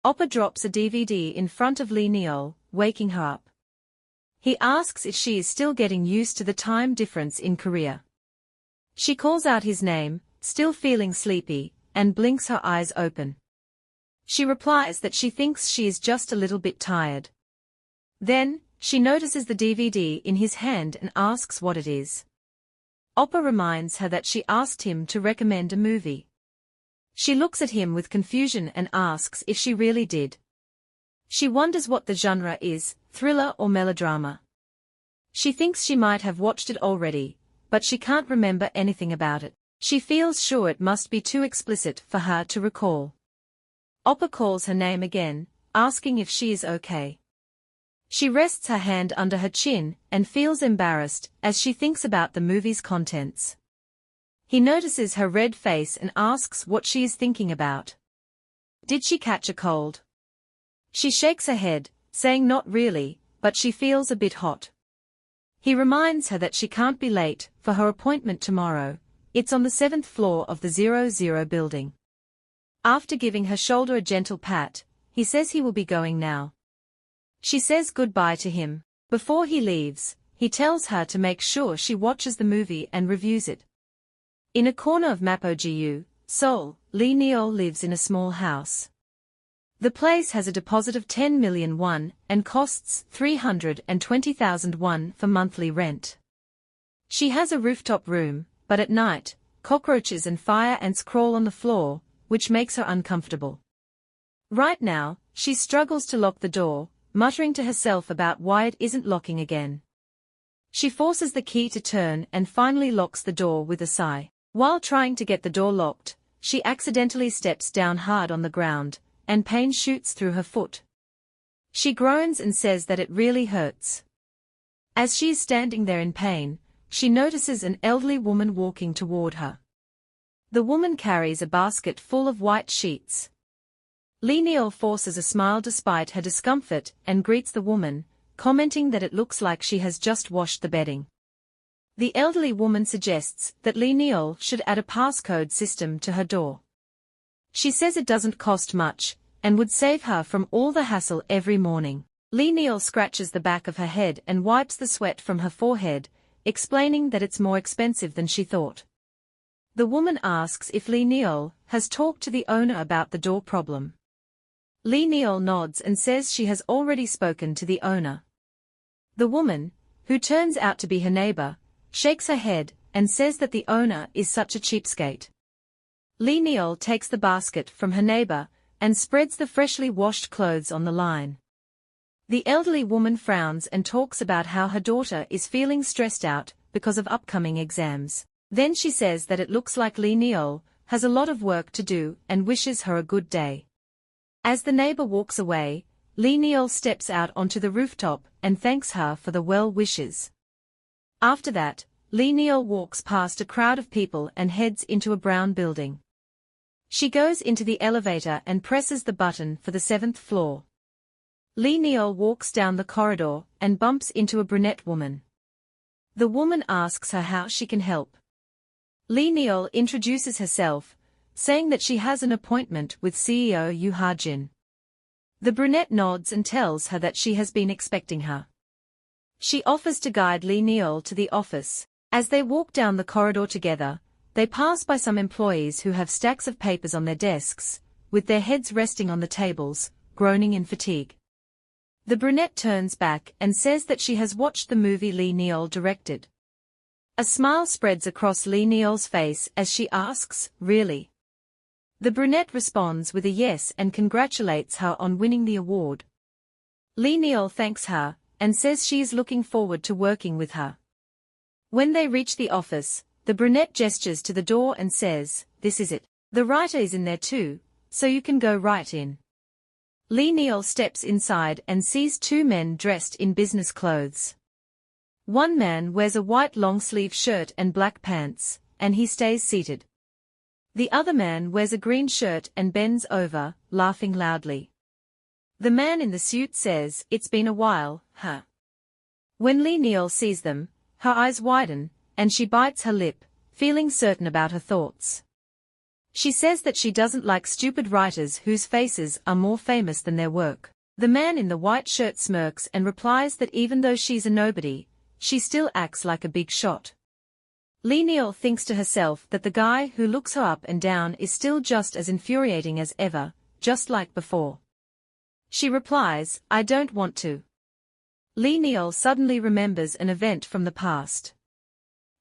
Oppa drops a DVD in front of Len Neal, waking her up. He asks if she is still getting used to the time difference in Korea. She calls out his name, still feeling sleepy, and blinks her eyes open. She replies that she thinks she is just a little bit tired. Then, she notices the DVD in his hand and asks what it is. Oppa reminds her that she asked him to recommend a movie. She looks at him with confusion and asks if she really did. She wonders what the genre is, thriller or melodrama. She thinks she might have watched it already, but she can't remember anything about it. She feels sure it must be too explicit for her to recall. Oppa calls her name again, asking if she is okay. She rests her hand under her chin and feels embarrassed as she thinks about the movie's contents. He notices her red face and asks what she is thinking about. Did she catch a cold? She shakes her head, saying not really, but she feels a bit hot. He reminds her that she can't be late for her appointment tomorrow. It's on the 7th floor of the 00 building. After giving her shoulder a gentle pat, he says he will be going now. She says goodbye to him. Before he leaves, he tells her to make sure she watches the movie and reviews it. In a corner of Mapo-gu, Seoul, Len Neal lives in a small house. The place has a deposit of 10 million won and costs 320,000 won for monthly rent. She has a rooftop room, but at night, cockroaches and fire ants crawl on the floor, which makes her uncomfortable. Right now, she struggles to lock the door, muttering to herself about why it isn't locking again. She forces the key to turn and finally locks the door with a sigh. While trying to get the door locked, she accidentally steps down hard on the ground, and pain shoots through her foot. She groans and says that it really hurts. As she is standing there in pain, she notices an elderly woman walking toward her. The woman carries a basket full of white sheets. Len Neal forces a smile despite her discomfort and greets the woman, commenting that it looks like she has just washed the bedding. The elderly woman suggests that Len Neal should add a passcode system to her door. She says it doesn't cost much, and would save her from all the hassle every morning. Len Neal scratches the back of her head and wipes the sweat from her forehead, explaining that it's more expensive than she thought. The woman asks if Len Neal has talked to the owner about the door problem. Len Neal nods and says she has already spoken to the owner. The woman, who turns out to be her neighbor, shakes her head and says that the owner is such a cheapskate. Len Neal takes the basket from her neighbor and spreads the freshly washed clothes on the line. The elderly woman frowns and talks about how her daughter is feeling stressed out because of upcoming exams. Then she says that it looks like Len Neal has a lot of work to do and wishes her a good day. As the neighbor walks away, Len Neal steps out onto the rooftop and thanks her for the well wishes. After that, Len Neal walks past a crowd of people and heads into a brown building. She goes into the elevator and presses the button for the 7th floor. Len Neal walks down the corridor and bumps into a brunette woman. The woman asks her how she can help. Len Neal introduces herself, saying that she has an appointment with CEO Jooheon. The brunette nods and tells her that she has been expecting her. She offers to guide Len Neal to the office. As they walk down the corridor together, they pass by some employees who have stacks of papers on their desks, with their heads resting on the tables, groaning in fatigue. The brunette turns back and says that she has watched the movie Len Neal directed. A smile spreads across Len Neal's face as she asks, "Really?" The brunette responds with a yes and congratulates her on winning the award. Len Neal thanks her, and says she is looking forward to working with her. When they reach the office, the brunette gestures to the door and says, "This is it. The writer is in there too, so you can go right in." Len Neal steps inside and sees two men dressed in business clothes. One man wears a white long-sleeve shirt and black pants, and he stays seated. The other man wears a green shirt and bends over, laughing loudly. The man in the suit says, "It's been a while, huh?" When Len Neal sees them, her eyes widen, and she bites her lip, feeling certain about her thoughts. She says that she doesn't like stupid writers whose faces are more famous than their work. The man in the white shirt smirks and replies that even though she's a nobody, she still acts like a big shot. Len Neal thinks to herself that the guy who looks her up and down is still just as infuriating as ever, just like before. She replies, "I don't want to." Len Neal suddenly remembers an event from the past.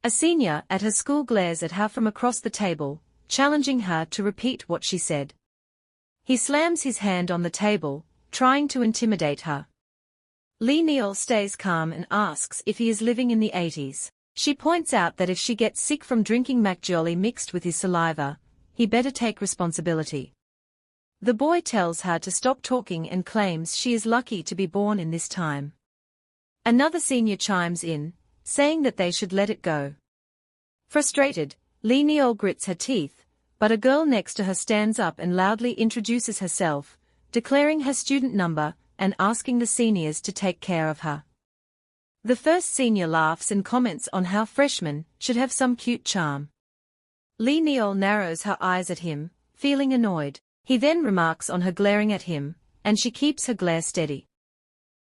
A senior at her school glares at her from across the table, challenging her to repeat what she said. He slams his hand on the table, trying to intimidate her. Len Neal stays calm and asks if he is living in the 80s. She points out that if she gets sick from drinking McJolly mixed with his saliva, he better take responsibility. The boy tells her to stop talking and claims she is lucky to be born in this time. Another senior chimes in, saying that they should let it go. Frustrated, Len Neal grits her teeth, but a girl next to her stands up and loudly introduces herself, declaring her student number and asking the seniors to take care of her. The first senior laughs and comments on how freshmen should have some cute charm. Len Neal narrows her eyes at him, feeling annoyed. He then remarks on her glaring at him, and she keeps her glare steady.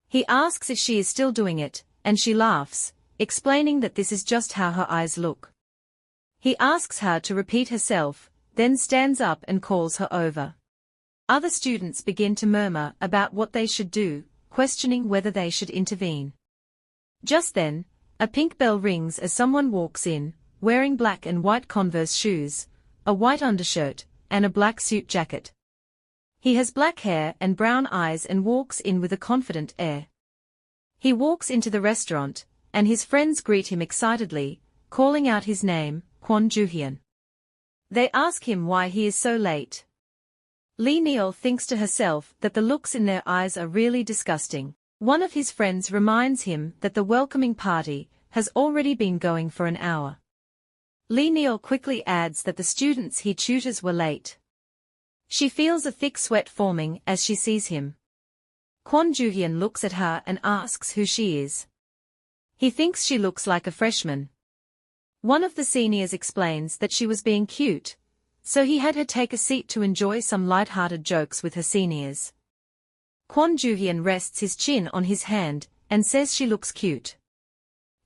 He asks if she is still doing it, and she laughs, explaining that this is just how her eyes look. He asks her to repeat herself, then stands up and calls her over. Other students begin to murmur about what they should do, questioning whether they should intervene. Just then, a pink bell rings as someone walks in, wearing black and white Converse shoes, a white undershirt, and a black suit jacket. He has black hair and brown eyes and walks in with a confident air. He walks into the restaurant, and his friends greet him excitedly, calling out his name, Jooheon. They ask him why he is so late. Len Neal thinks to herself that the looks in their eyes are really disgusting. One of his friends reminds him that the welcoming party has already been going for an hour. Len Neal quickly adds that the students he tutors were late. She feels a thick sweat forming as she sees him. Jooheon looks at her and asks who she is. He thinks she looks like a freshman. One of the seniors explains that she was being cute, so he had her take a seat to enjoy some light-hearted jokes with her seniors. Jooheon rests his chin on his hand and says she looks cute.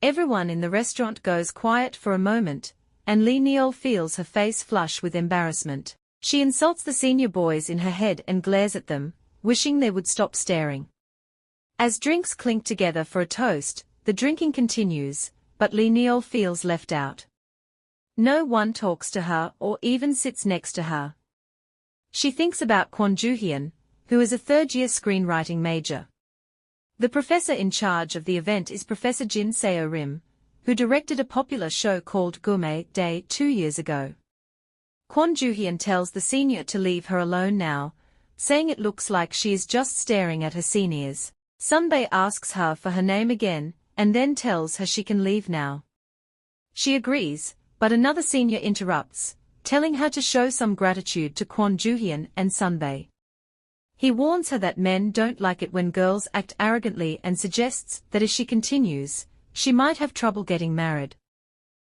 Everyone in the restaurant goes quiet for a moment, and Len Neal feels her face flush with embarrassment. She insults the senior boys in her head and glares at them, wishing they would stop staring. As drinks clink together for a toast, the drinking continues, but Len Neal feels left out. No one talks to her or even sits next to her. She thinks about Jooheon, who is a third-year screenwriting major. The professor in charge of the event is Professor Jin Seo-rim, who directed a popular show called Gourmet Day 2 years ago. Jooheon tells the senior to leave her alone now, saying it looks like she is just staring at her seniors. Sunbae asks her for her name again, and then tells her she can leave now. She agrees, but another senior interrupts, telling her to show some gratitude to Jooheon and Sunbae. He warns her that men don't like it when girls act arrogantly and suggests that if she continues, she might have trouble getting married.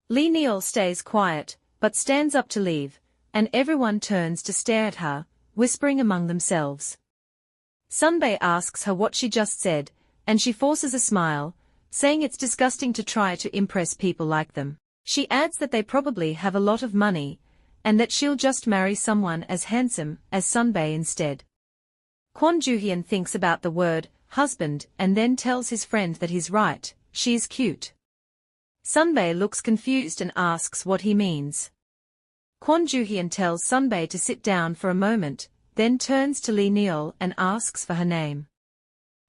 Len Neal stays quiet, but stands up to leave, and everyone turns to stare at her, whispering among themselves. Sunbae asks her what she just said, and she forces a smile, saying it's disgusting to try to impress people like them. She adds that they probably have a lot of money, and that she'll just marry someone as handsome as Sunbae instead. Jooheon thinks about the word husband and then tells his friend that he's right, she is cute. Sunbae looks confused and asks what he means. Jooheon tells Sunbae to sit down for a moment, then turns to Len Neal and asks for her name.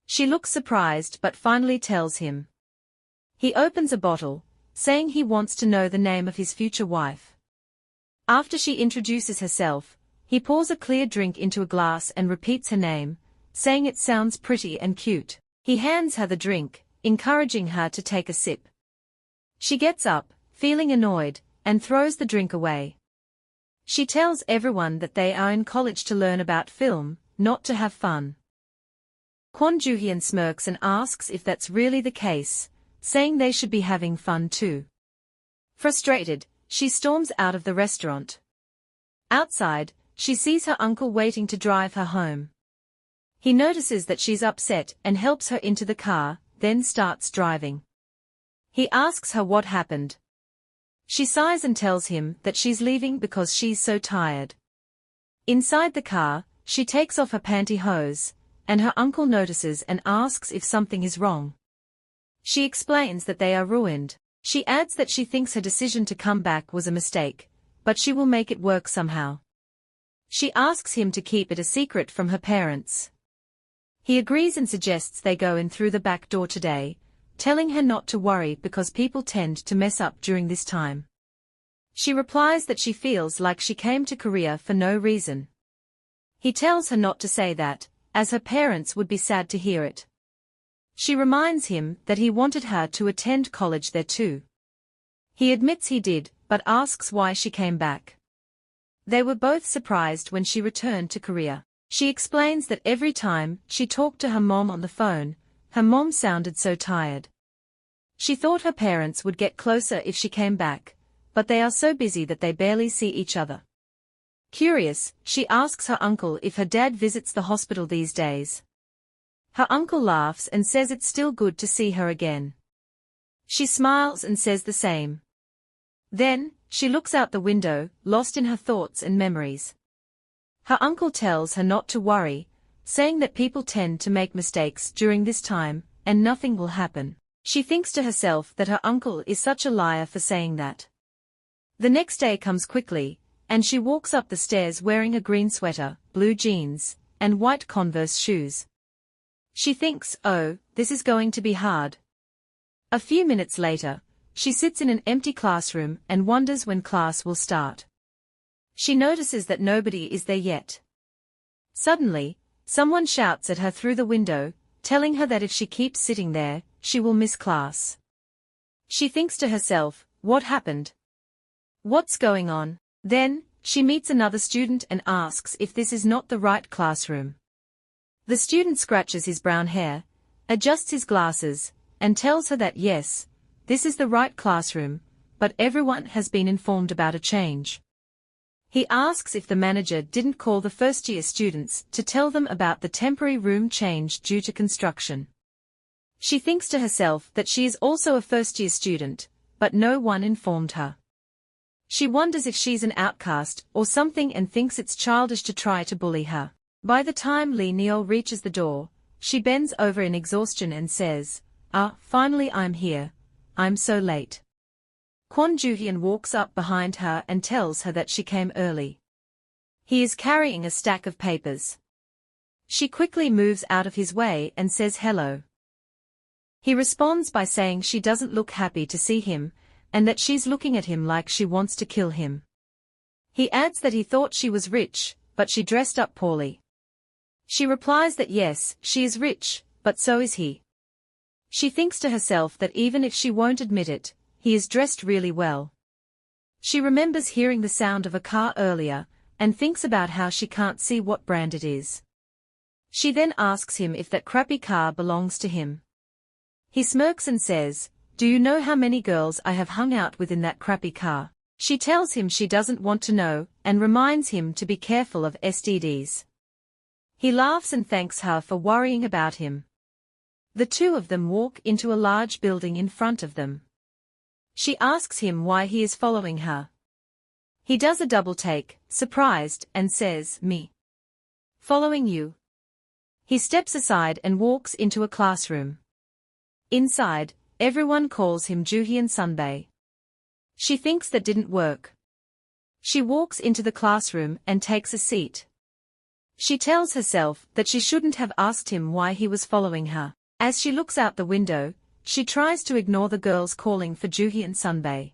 She looks surprised but finally tells him. He opens a bottle, saying he wants to know the name of his future wife. After she introduces herself, he pours a clear drink into a glass and repeats her name, saying it sounds pretty and cute. He hands her the drink, encouraging her to take a sip. She gets up, feeling annoyed, and throws the drink away. She tells everyone that they are in college to learn about film, not to have fun. Jooheon smirks and asks if that's really the case, saying they should be having fun too. Frustrated, she storms out of the restaurant. Outside, she sees her uncle waiting to drive her home. He notices that she's upset and helps her into the car, then starts driving. He asks her what happened. She sighs and tells him that she's leaving because she's so tired. Inside the car, she takes off her pantyhose, and her uncle notices and asks if something is wrong. She explains that they are ruined. She adds that she thinks her decision to come back was a mistake, but she will make it work somehow. She asks him to keep it a secret from her parents. He agrees and suggests they go in through the back door today, telling her not to worry because people tend to mess up during this time. She replies that she feels like she came to Korea for no reason. He tells her not to say that, as her parents would be sad to hear it. She reminds him that he wanted her to attend college there too. He admits he did, but asks why she came back. They were both surprised when she returned to Korea. She explains that every time she talked to her mom on the phone, her mom sounded so tired. She thought her parents would get closer if she came back, but they are so busy that they barely see each other. Curious, she asks her uncle if her dad visits the hospital these days. Her uncle laughs and says it's still good to see her again. She smiles and says the same. Then, she looks out the window, lost in her thoughts and memories. Her uncle tells her not to worry, saying that people tend to make mistakes during this time, and nothing will happen. She thinks to herself that her uncle is such a liar for saying that. The next day comes quickly, and she walks up the stairs wearing a green sweater, blue jeans, and white Converse shoes. She thinks, oh, this is going to be hard. A few minutes later, she sits in an empty classroom and wonders when class will start. She notices that nobody is there yet. Suddenly, someone shouts at her through the window, telling her that if she keeps sitting there, she will miss class. She thinks to herself, what happened? What's going on? Then, she meets another student and asks if this is not the right classroom. The student scratches his brown hair, adjusts his glasses, and tells her that yes, this is the right classroom, but everyone has been informed about a change. He asks if the manager didn't call the first-year students to tell them about the temporary room change due to construction. She thinks to herself that she is also a first-year student, but no one informed her. She wonders if she's an outcast or something and thinks it's childish to try to bully her. By the time Len Neal reaches the door, she bends over in exhaustion and says, finally I'm here. I'm so late. Jooheon walks up behind her and tells her that she came early. He is carrying a stack of papers. She quickly moves out of his way and says hello. He responds by saying she doesn't look happy to see him, and that she's looking at him like she wants to kill him. He adds that he thought she was rich, but she dressed up poorly. She replies that yes, she is rich, but so is he. She thinks to herself that even if she won't admit it, he is dressed really well. She remembers hearing the sound of a car earlier, and thinks about how she can't see what brand it is. She then asks him if that crappy car belongs to him. He smirks and says, do you know how many girls I have hung out with in that crappy car? She tells him she doesn't want to know, and reminds him to be careful of STDs. He laughs and thanks her for worrying about him. The two of them walk into a large building in front of them. She asks him why he is following her. He does a double take, surprised, and says, me. Following you. He steps aside and walks into a classroom. Inside, everyone calls him Jooheon Sunbae. She thinks that didn't work. She walks into the classroom and takes a seat. She tells herself that she shouldn't have asked him why he was following her. As she looks out the window, she tries to ignore the girls calling for Jooheon Sunbae.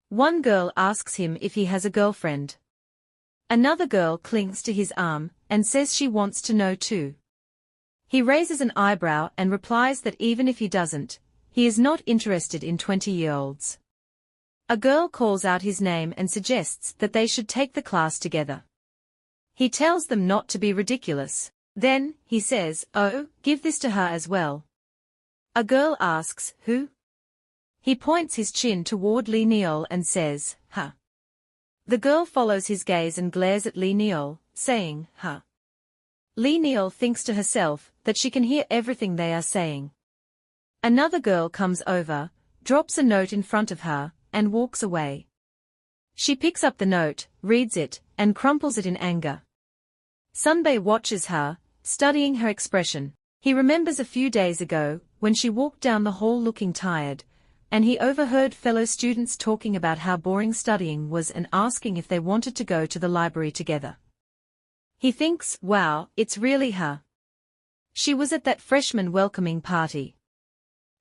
One girl asks him if he has a girlfriend. Another girl clings to his arm and says she wants to know too. He raises an eyebrow and replies that even if he doesn't, he is not interested in 20-year-olds. A girl calls out his name and suggests that they should take the class together. He tells them not to be ridiculous. Then, he says, oh, give this to her as well. A girl asks, who? He points his chin toward Len Neal and says, huh. The girl follows his gaze and glares at Len Neal, saying, huh. Len Neal thinks to herself that she can hear everything they are saying. Another girl comes over, drops a note in front of her, and walks away. She picks up the note, reads it, and crumples it in anger. Sunbae watches her, studying her expression. He remembers a few days ago, when she walked down the hall looking tired, and he overheard fellow students talking about how boring studying was and asking if they wanted to go to the library together. He thinks, wow, it's really her. She was at that freshman welcoming party.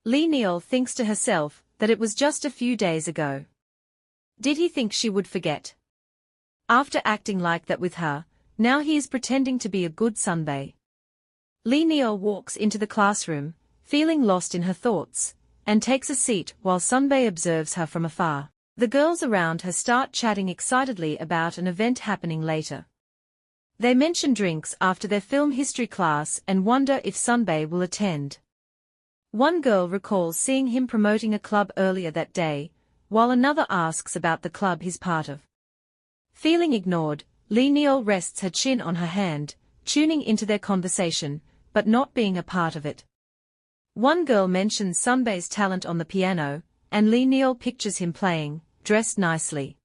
Len Neal thinks to herself that it was just a few days ago. Did he think she would forget? After acting like that with her, now he is pretending to be a good Sunbae. Len Neal walks into the classroom, feeling lost in her thoughts, and takes a seat while Sunbae observes her from afar. The girls around her start chatting excitedly about an event happening later. They mention drinks after their film history class and wonder if Sunbae will attend. One girl recalls seeing him promoting a club earlier that day, while another asks about the club he's part of. Feeling ignored, Len Neal rests her chin on her hand, tuning into their conversation, but not being a part of it. One girl mentions Sunbae's talent on the piano, and Len Neal pictures him playing, dressed nicely.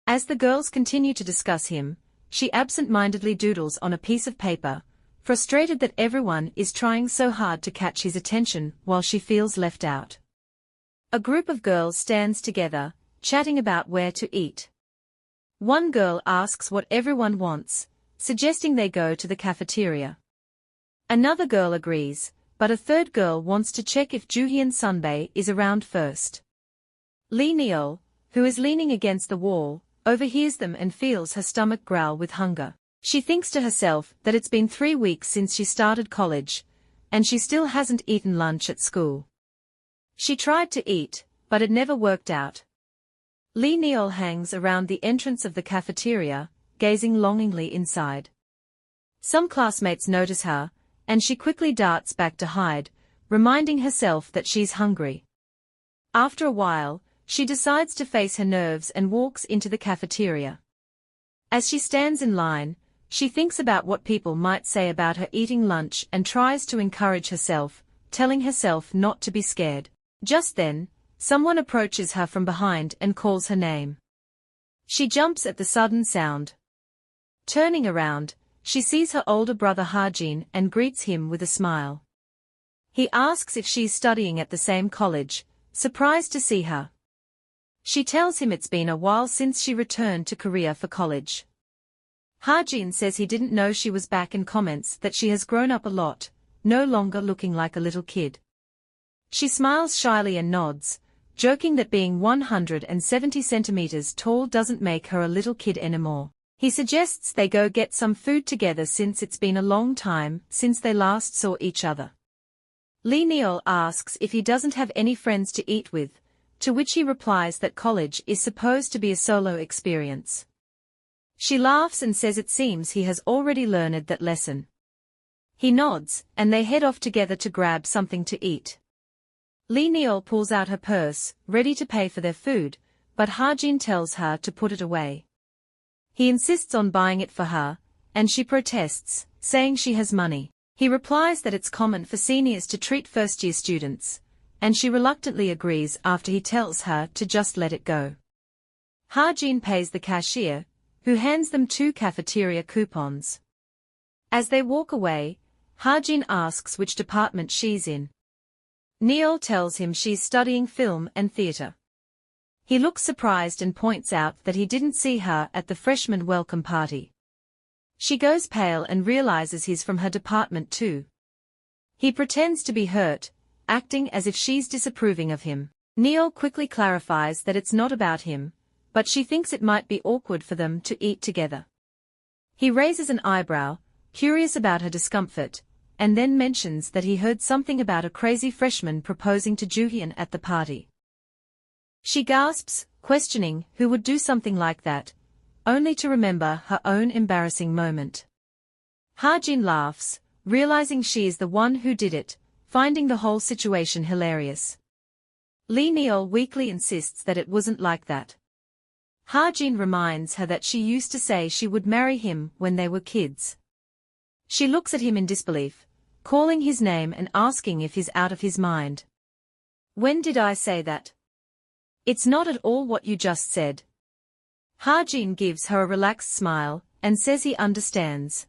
As the girls continue to discuss him, she absent-mindedly doodles on a piece of paper, frustrated that everyone is trying so hard to catch his attention while she feels left out. A group of girls stands together, chatting about where to eat. One girl asks what everyone wants, suggesting they go to the cafeteria. Another girl agrees, but a third girl wants to check if Jooheon Sunbae is around first. Len Neal, who is leaning against the wall, overhears them and feels her stomach growl with hunger. She thinks to herself that it's been 3 weeks since she started college, and she still hasn't eaten lunch at school. She tried to eat, but it never worked out. Len Neal hangs around the entrance of the cafeteria, gazing longingly inside. Some classmates notice her, and she quickly darts back to hide, reminding herself that she's hungry. After a while, she decides to face her nerves and walks into the cafeteria. As she stands in line, she thinks about what people might say about her eating lunch and tries to encourage herself, telling herself not to be scared. Just then, someone approaches her from behind and calls her name. She jumps at the sudden sound. Turning around, she sees her older brother Haene and greets him with a smile. He asks if she's studying at the same college, surprised to see her. She tells him it's been a while since she returned to Korea for college. Haene says he didn't know she was back and comments that she has grown up a lot, no longer looking like a little kid. She smiles shyly and nods, joking that being 170 centimeters tall doesn't make her a little kid anymore. He suggests they go get some food together since it's been a long time since they last saw each other. Len Neal asks if he doesn't have any friends to eat with, to which he replies that college is supposed to be a solo experience. She laughs and says it seems he has already learned that lesson. He nods, and they head off together to grab something to eat. Len Neal pulls out her purse, ready to pay for their food, but Haene tells her to put it away. He insists on buying it for her, and she protests, saying she has money. He replies that it's common for seniors to treat first-year students, and she reluctantly agrees after he tells her to just let it go. Haene pays the cashier, who hands them 2 cafeteria coupons. As they walk away, Haene asks which department she's in. Neal tells him she's studying film and theater. He looks surprised and points out that he didn't see her at the freshman welcome party. She goes pale and realizes he's from her department too. He pretends to be hurt, acting as if she's disapproving of him. Neal quickly clarifies that it's not about him, but she thinks it might be awkward for them to eat together. He raises an eyebrow, curious about her discomfort, and then mentions that he heard something about a crazy freshman proposing to Jooheon at the party. She gasps, questioning who would do something like that, only to remember her own embarrassing moment. Haene laughs, realizing she is the one who did it, finding the whole situation hilarious. Len Neal weakly insists that it wasn't like that. Haejin reminds her that she used to say she would marry him when they were kids. She looks at him in disbelief, calling his name and asking if he's out of his mind. When did I say that? It's not at all what you just said. Haejin gives her a relaxed smile and says he understands.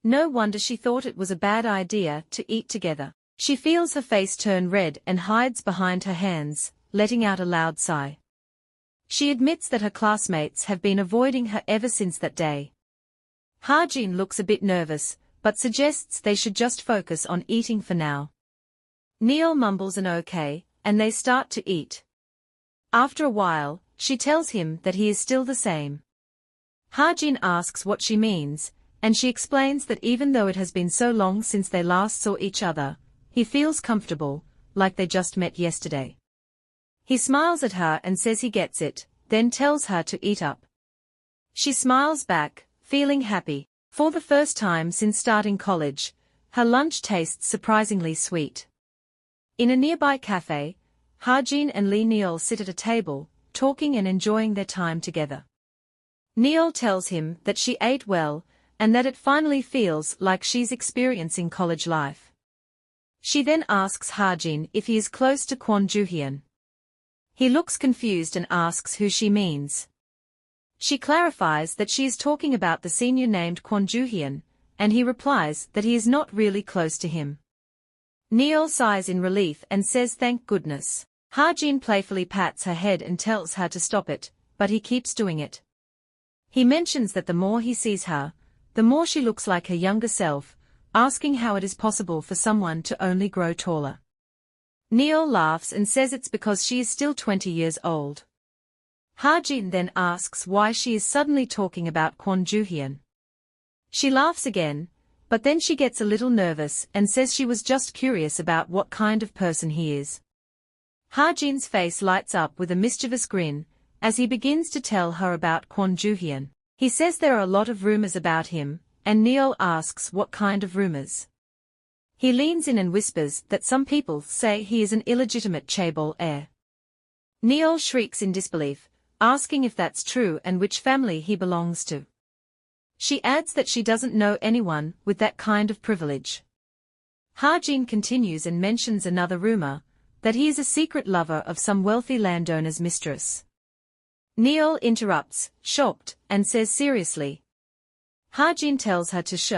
No wonder she thought it was a bad idea to eat together. She feels her face turn red and hides behind her hands, letting out a loud sigh. She admits that her classmates have been avoiding her ever since that day. Haejin looks a bit nervous, but suggests they should just focus on eating for now. Neal mumbles an okay, and they start to eat. After a while, she tells him that he is still the same. Haejin asks what she means, and she explains that even though it has been so long since they last saw each other, he feels comfortable, like they just met yesterday. He smiles at her and says he gets it, then tells her to eat up. She smiles back, feeling happy. For the first time since starting college, her lunch tastes surprisingly sweet. In a nearby cafe, Haejin and Len Neal sit at a table, talking and enjoying their time together. Neal tells him that she ate well, and that it finally feels like she's experiencing college life. She then asks Haejin if he is close to Jooheon. He looks confused and asks who she means. She clarifies that she is talking about the senior named Jooheon, and he replies that he is not really close to him. Neal sighs in relief and says thank goodness. Haejin playfully pats her head and tells her to stop it, but he keeps doing it. He mentions that the more he sees her, the more she looks like her younger self, asking how it is possible for someone to only grow taller. Neal laughs and says it's because she is still 20 years old. Haejin then asks why she is suddenly talking about Jooheon. She laughs again, but then she gets a little nervous and says she was just curious about what kind of person he is. Haejin's face lights up with a mischievous grin, as he begins to tell her about Jooheon. He says there are a lot of rumors about him, and Neal asks what kind of rumors. He leans in and whispers that some people say he is an illegitimate chaebol heir. Neal shrieks in disbelief, asking if that's true and which family he belongs to. She adds that she doesn't know anyone with that kind of privilege. Haejin continues and mentions another rumor, that he is a secret lover of some wealthy landowner's mistress. Neal interrupts, shocked, and says seriously. Haejin tells her to shh,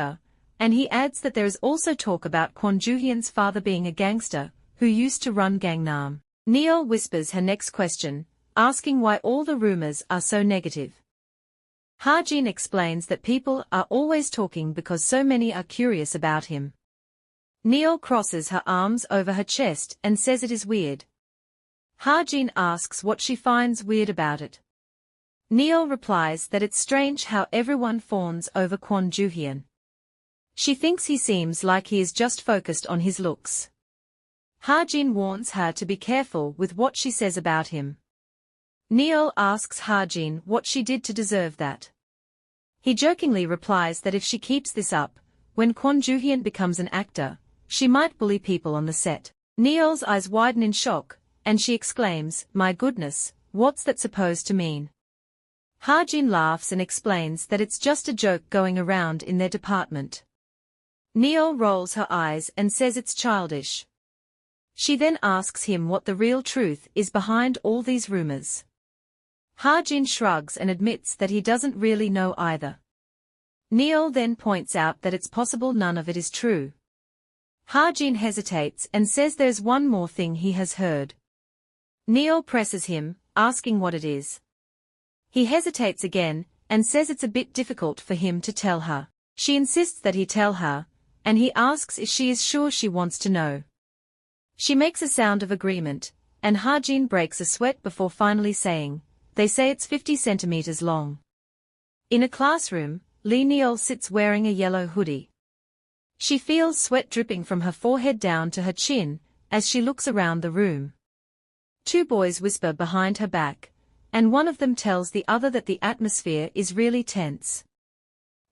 and he adds that there is also talk about Jooheon's father being a gangster, who used to run Gangnam. Neal whispers her next question, asking why all the rumors are so negative. Haejin explains that people are always talking because so many are curious about him. Neal crosses her arms over her chest and says it is weird. Haejin asks what she finds weird about it. Neal replies that it's strange how everyone fawns over Jooheon. She thinks he seems like he is just focused on his looks. Haejin warns her to be careful with what she says about him. Neal asks Haejin what she did to deserve that. He jokingly replies that if she keeps this up, when Jooheon becomes an actor, she might bully people on the set. Neal's eyes widen in shock, and she exclaims, "My goodness, what's that supposed to mean?" Haejin laughs and explains that it's just a joke going around in their department. Neal rolls her eyes and says it's childish. She then asks him what the real truth is behind all these rumors. Haejin shrugs and admits that he doesn't really know either. Neal then points out that it's possible none of it is true. Haejin hesitates and says there's one more thing he has heard. Neal presses him, asking what it is. He hesitates again, and says it's a bit difficult for him to tell her. She insists that he tell her, and he asks if she is sure she wants to know. She makes a sound of agreement, and Haejin breaks a sweat before finally saying, "They say it's 50 centimeters long." In a classroom, Len Neal sits wearing a yellow hoodie. She feels sweat dripping from her forehead down to her chin, as she looks around the room. Two boys whisper behind her back, and one of them tells the other that the atmosphere is really tense.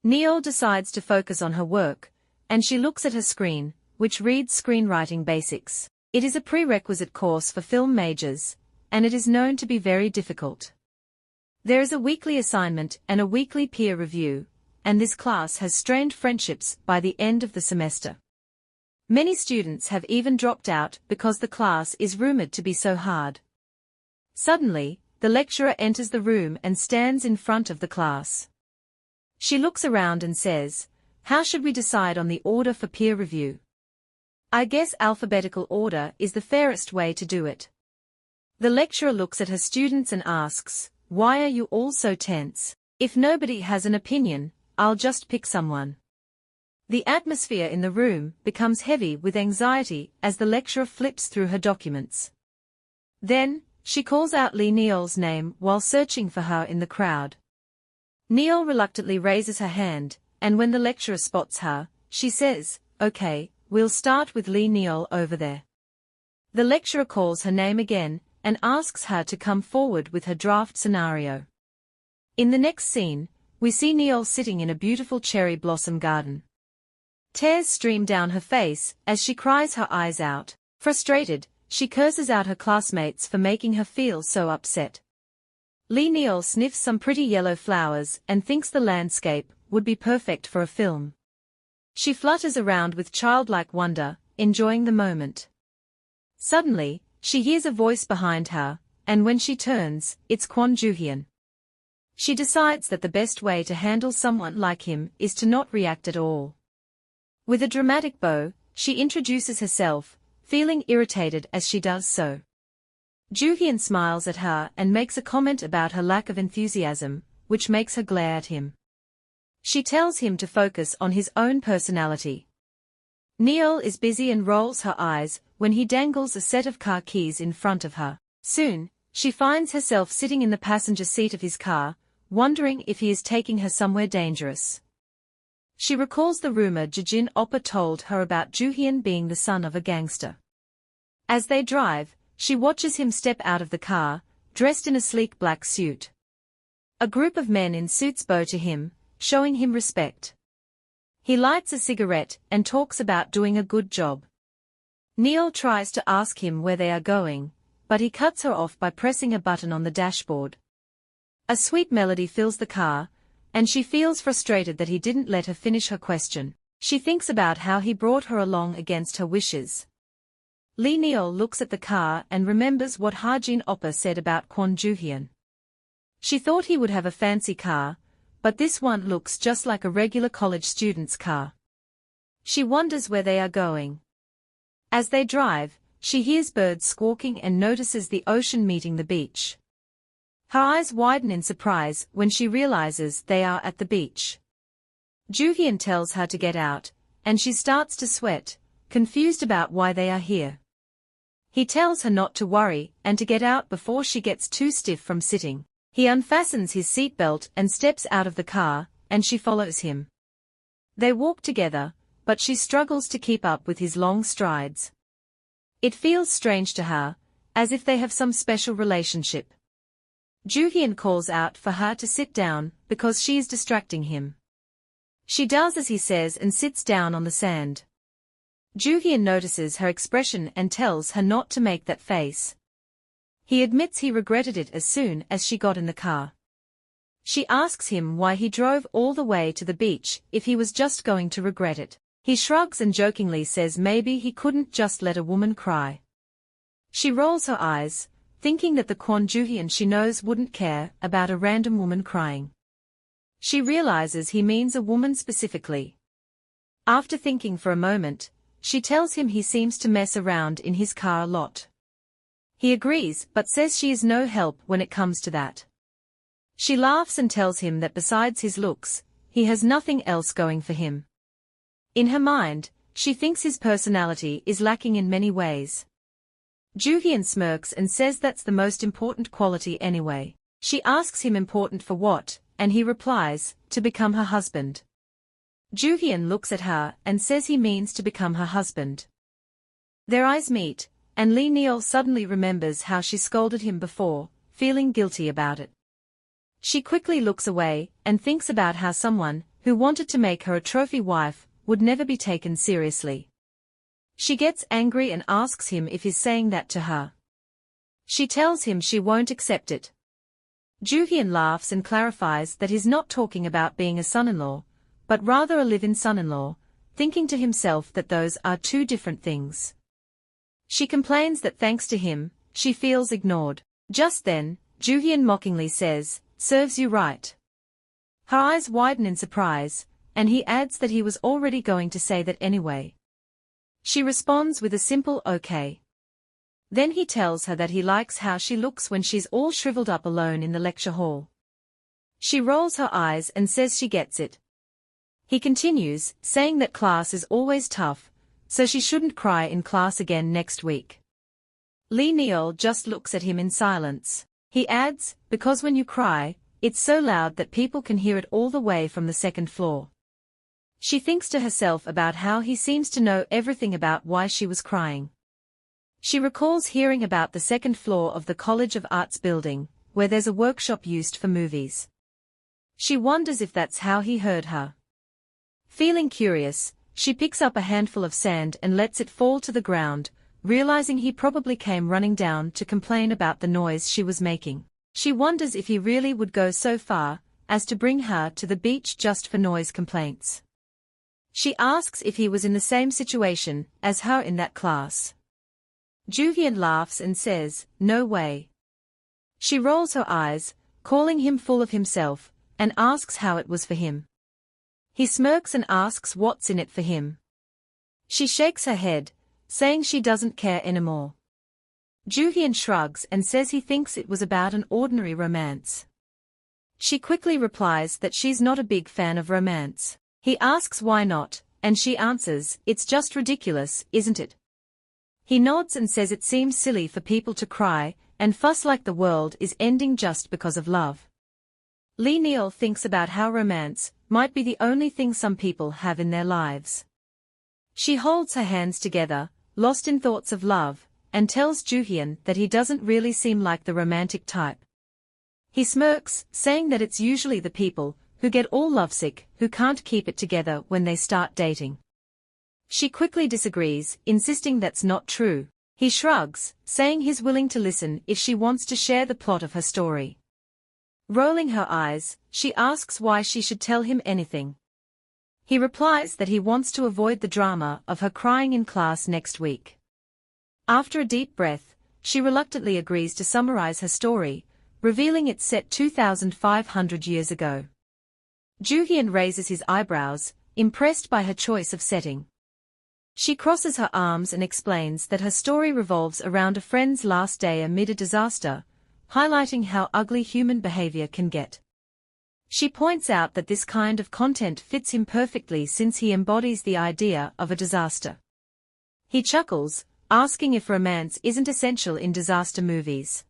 Neal decides to focus on her work, and she looks at her screen, which reads Screenwriting Basics. It is a prerequisite course for film majors, and it is known to be very difficult. There is a weekly assignment and a weekly peer review, and this class has strained friendships by the end of the semester. Many students have even dropped out because the class is rumored to be so hard. Suddenly, the lecturer enters the room and stands in front of the class. She looks around and says, "How should we decide on the order for peer review? I guess alphabetical order is the fairest way to do it." The lecturer looks at her students and asks, "Why are you all so tense? If nobody has an opinion, I'll just pick someone." The atmosphere in the room becomes heavy with anxiety as the lecturer flips through her documents. Then, she calls out Len Neal's name while searching for her in the crowd. Neal reluctantly raises her hand, and when the lecturer spots her, she says, "Okay, we'll start with Len Neal over there." The lecturer calls her name again, and asks her to come forward with her draft scenario. In the next scene, we see Neal sitting in a beautiful cherry blossom garden. Tears stream down her face as she cries her eyes out. Frustrated, she curses out her classmates for making her feel so upset. Len Neal sniffs some pretty yellow flowers and thinks the landscape would be perfect for a film. She flutters around with childlike wonder, enjoying the moment. Suddenly, she hears a voice behind her, and when she turns, it's Jooheon. She decides that the best way to handle someone like him is to not react at all. With a dramatic bow, she introduces herself, feeling irritated as she does so. Jooheon smiles at her and makes a comment about her lack of enthusiasm, which makes her glare at him. She tells him to focus on his own personality. Neal is busy and rolls her eyes when he dangles a set of car keys in front of her. Soon, she finds herself sitting in the passenger seat of his car, wondering if he is taking her somewhere dangerous. She recalls the rumor Jooheon Oppa told her about Jooheon being the son of a gangster. As they drive, she watches him step out of the car, dressed in a sleek black suit. A group of men in suits bow to him, showing him respect. He lights a cigarette and talks about doing a good job. Neal tries to ask him where they are going, but he cuts her off by pressing a button on the dashboard. A sweet melody fills the car, and she feels frustrated that he didn't let her finish her question. She thinks about how he brought her along against her wishes. Len Neal looks at the car and remembers what Jooheon Oppa said about Jooheon. She thought he would have a fancy car, but this one looks just like a regular college student's car. She wonders where they are going. As they drive, she hears birds squawking and notices the ocean meeting the beach. Her eyes widen in surprise when she realizes they are at the beach. Jooheon tells her to get out, and she starts to sweat, confused about why they are here. He tells her not to worry and to get out before she gets too stiff from sitting. He unfastens his seatbelt and steps out of the car, and she follows him. They walk together, but she struggles to keep up with his long strides. It feels strange to her, as if they have some special relationship. Jooheon calls out for her to sit down because she is distracting him. She does as he says and sits down on the sand. Jooheon notices her expression and tells her not to make that face. He admits he regretted it as soon as she got in the car. She asks him why he drove all the way to the beach if he was just going to regret it. He shrugs and jokingly says maybe he couldn't just let a woman cry. She rolls her eyes, thinking that the Jooheon she knows wouldn't care about a random woman crying. She realizes he means a woman specifically. After thinking for a moment, she tells him he seems to mess around in his car a lot. He agrees but says she is no help when it comes to that. She laughs and tells him that besides his looks, he has nothing else going for him. In her mind, she thinks his personality is lacking in many ways. Jooheon smirks and says that's the most important quality anyway. She asks him important for what, and he replies, to become her husband. Jooheon looks at her and says he means to become her husband. Their eyes meet, and Len Neal suddenly remembers how she scolded him before, feeling guilty about it. She quickly looks away and thinks about how someone who wanted to make her a trophy wife would never be taken seriously. She gets angry and asks him if he's saying that to her. She tells him she won't accept it. Jooheon laughs and clarifies that he's not talking about being a son-in-law, but rather a live-in son-in-law, thinking to himself that those are two different things. She complains that thanks to him, she feels ignored. Just then, Jooheon mockingly says, "Serves you right." Her eyes widen in surprise, and he adds that he was already going to say that anyway. She responds with a simple okay. Then he tells her that he likes how she looks when she's all shriveled up alone in the lecture hall. She rolls her eyes and says she gets it. He continues, saying that class is always tough, so she shouldn't cry in class again next week. Len Neal just looks at him in silence. He adds, "Because when you cry, it's so loud that people can hear it all the way from the second floor." She thinks to herself about how he seems to know everything about why she was crying. She recalls hearing about the second floor of the College of Arts building, where there's a workshop used for movies. She wonders if that's how he heard her. Feeling curious, she picks up a handful of sand and lets it fall to the ground, realizing he probably came running down to complain about the noise she was making. She wonders if he really would go so far as to bring her to the beach just for noise complaints. She asks if he was in the same situation as her in that class. Jooheon laughs and says, "No way." She rolls her eyes, calling him full of himself, and asks how it was for him. He smirks and asks what's in it for him. She shakes her head, saying she doesn't care anymore. Jooheon shrugs and says he thinks it was about an ordinary romance. She quickly replies that she's not a big fan of romance. He asks why not, and she answers, "It's just ridiculous, isn't it?" He nods and says it seems silly for people to cry and fuss like the world is ending just because of love. Len Neal thinks about how romance might be the only thing some people have in their lives. She holds her hands together, lost in thoughts of love, and tells Jooheon that he doesn't really seem like the romantic type. He smirks, saying that it's usually the people who get all lovesick who can't keep it together when they start dating. She quickly disagrees, insisting that's not true. He shrugs, saying he's willing to listen if she wants to share the plot of her story. Rolling her eyes, she asks why she should tell him anything. He replies that he wants to avoid the drama of her crying in class next week. After a deep breath, she reluctantly agrees to summarize her story, revealing it's set 2,500 years ago. Jooheon raises his eyebrows, impressed by her choice of setting. She crosses her arms and explains that her story revolves around a friend's last day amid a disaster, highlighting how ugly human behavior can get. She points out that this kind of content fits him perfectly since he embodies the idea of a disaster. He chuckles, asking if romance isn't essential in disaster movies.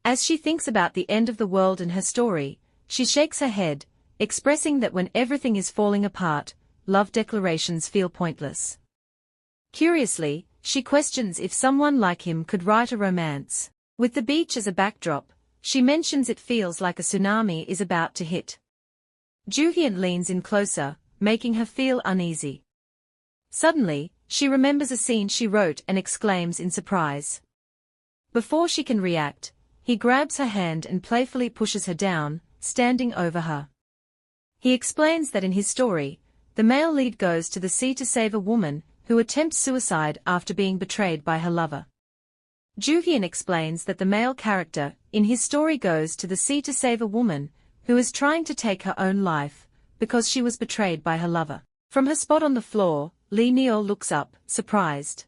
As she thinks about the end of the world in her story, she shakes her head, expressing that when everything is falling apart, love declarations feel pointless. Curiously, she questions if someone like him could write a romance. With the beach as a backdrop, she mentions it feels like a tsunami is about to hit. Jooheon leans in closer, making her feel uneasy. Suddenly, she remembers a scene she wrote and exclaims in surprise. Before she can react, he grabs her hand and playfully pushes her down, standing over her. He explains that in his story, the male lead goes to the sea to save a woman who attempts suicide after being betrayed by her lover. Jooheon explains that the male character in his story goes to the sea to save a woman who is trying to take her own life because she was betrayed by her lover. From her spot on the floor, Len Neal looks up, surprised.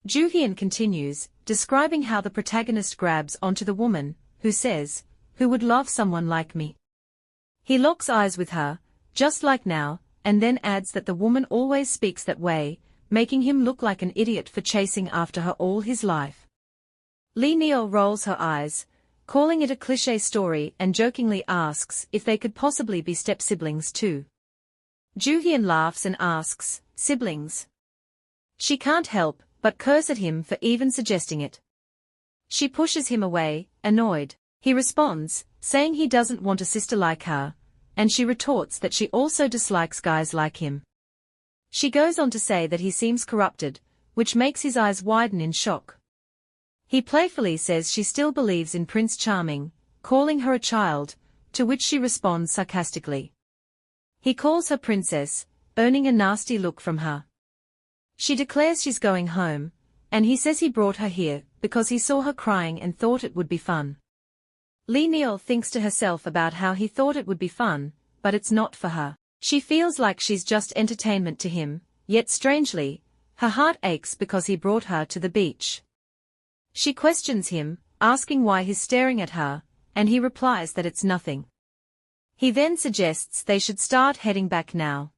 Jooheon continues, describing how the protagonist grabs onto the woman, who says, "Who would love someone like me?" He locks eyes with her, just like now, and then adds that the woman always speaks that way, making him look like an idiot for chasing after her all his life. Len Neal rolls her eyes, calling it a cliché story and jokingly asks if they could possibly be step-siblings too. Jooheon laughs and asks, "Siblings?" She can't help but curse at him for even suggesting it. She pushes him away, annoyed. He responds, saying he doesn't want a sister like her, and she retorts that she also dislikes guys like him. She goes on to say that he seems corrupted, which makes his eyes widen in shock. He playfully says she still believes in Prince Charming, calling her a child, to which she responds sarcastically. He calls her princess, earning a nasty look from her. She declares she's going home, and he says he brought her here because he saw her crying and thought it would be fun. Len Neal thinks to herself about how he thought it would be fun, but it's not for her. She feels like she's just entertainment to him, yet strangely, her heart aches because he brought her to the beach. She questions him, asking why he's staring at her, and he replies that it's nothing. He then suggests they should start heading back now.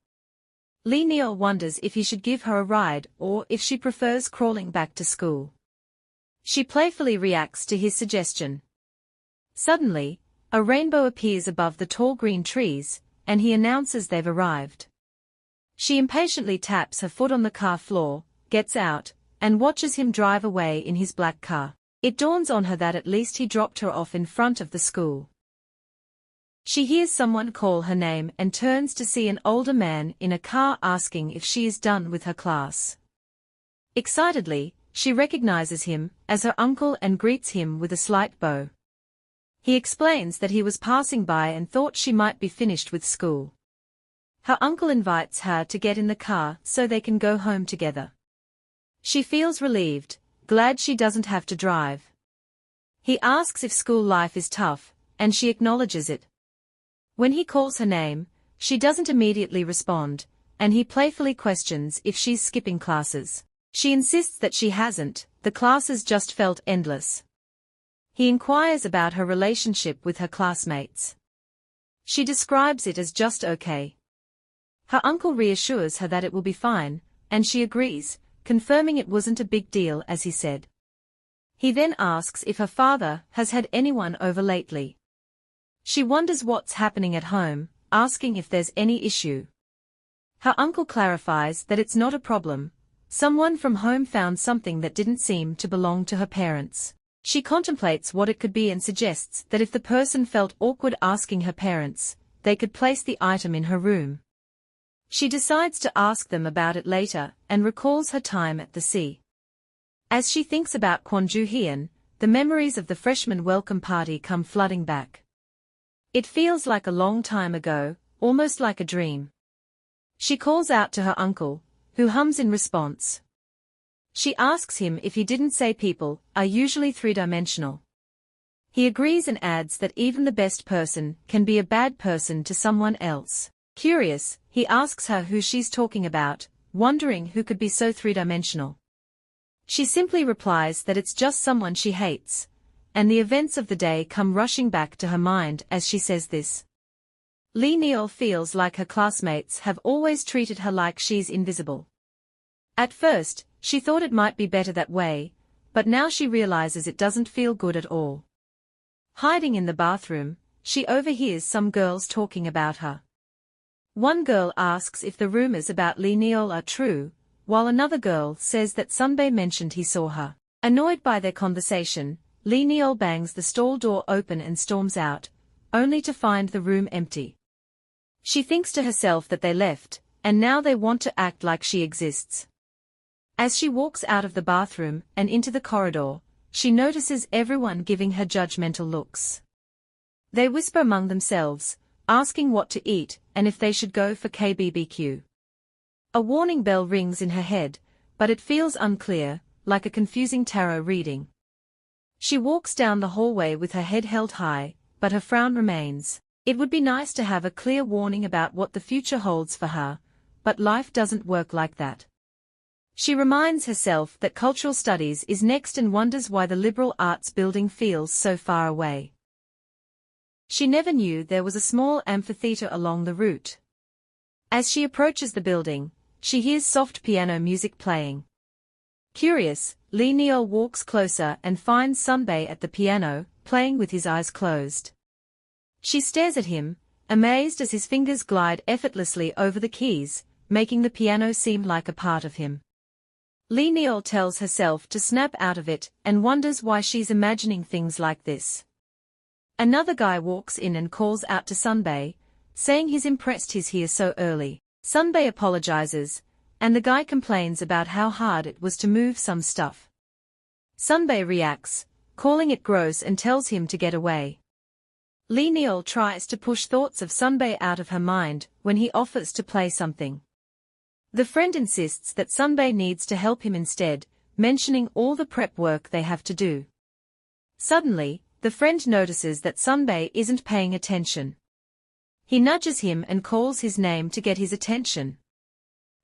Len Neal wonders if he should give her a ride or if she prefers crawling back to school. She playfully reacts to his suggestion. Suddenly, a rainbow appears above the tall green trees, and he announces they've arrived. She impatiently taps her foot on the car floor, gets out, and watches him drive away in his black car. It dawns on her that at least he dropped her off in front of the school. She hears someone call her name and turns to see an older man in a car asking if she is done with her class. Excitedly, she recognizes him as her uncle and greets him with a slight bow. He explains that he was passing by and thought she might be finished with school. Her uncle invites her to get in the car so they can go home together. She feels relieved, glad she doesn't have to drive. He asks if school life is tough, and she acknowledges it. When he calls her name, she doesn't immediately respond, and he playfully questions if she's skipping classes. She insists that she hasn't, the classes just felt endless. He inquires about her relationship with her classmates. She describes it as just okay. Her uncle reassures her that it will be fine, and she agrees, confirming it wasn't a big deal as he said. He then asks if her father has had anyone over lately. She wonders what's happening at home, asking if there's any issue. Her uncle clarifies that it's not a problem. Someone from home found something that didn't seem to belong to her parents. She contemplates what it could be and suggests that if the person felt awkward asking her parents, they could place the item in her room. She decides to ask them about it later and recalls her time at the sea. As she thinks about Jooheon, the memories of the freshman welcome party come flooding back. It feels like a long time ago, almost like a dream. She calls out to her uncle, who hums in response. She asks him if he didn't say people are usually three-dimensional. He agrees and adds that even the best person can be a bad person to someone else. Curious, he asks her who she's talking about, wondering who could be so three-dimensional. She simply replies that it's just someone she hates, and the events of the day come rushing back to her mind as she says this. Len Neal feels like her classmates have always treated her like she's invisible. At first, she thought it might be better that way, but now she realizes it doesn't feel good at all. Hiding in the bathroom, she overhears some girls talking about her. One girl asks if the rumors about Len Neal are true, while another girl says that Sunbae mentioned he saw her. Annoyed by their conversation, Len Neal bangs the stall door open and storms out, only to find the room empty. She thinks to herself that they left, and now they want to act like she exists. As she walks out of the bathroom and into the corridor, she notices everyone giving her judgmental looks. They whisper among themselves, asking what to eat and if they should go for KBBQ. A warning bell rings in her head, but it feels unclear, like a confusing tarot reading. She walks down the hallway with her head held high, but her frown remains. It would be nice to have a clear warning about what the future holds for her, but life doesn't work like that. She reminds herself that cultural studies is next and wonders why the liberal arts building feels so far away. She never knew there was a small amphitheater along the route. As she approaches the building, she hears soft piano music playing. Curious, Len Neal walks closer and finds Sunbae at the piano, playing with his eyes closed. She stares at him, amazed as his fingers glide effortlessly over the keys, making the piano seem like a part of him. Len Neal tells herself to snap out of it and wonders why she's imagining things like this. Another guy walks in and calls out to Sunbae, saying he's impressed he's here so early. Sunbae apologizes, and the guy complains about how hard it was to move some stuff. Sunbae reacts, calling it gross and tells him to get away. Len Neal tries to push thoughts of Sunbae out of her mind when he offers to play something. The friend insists that Sunbae needs to help him instead, mentioning all the prep work they have to do. Suddenly, the friend notices that Sunbae isn't paying attention. He nudges him and calls his name to get his attention.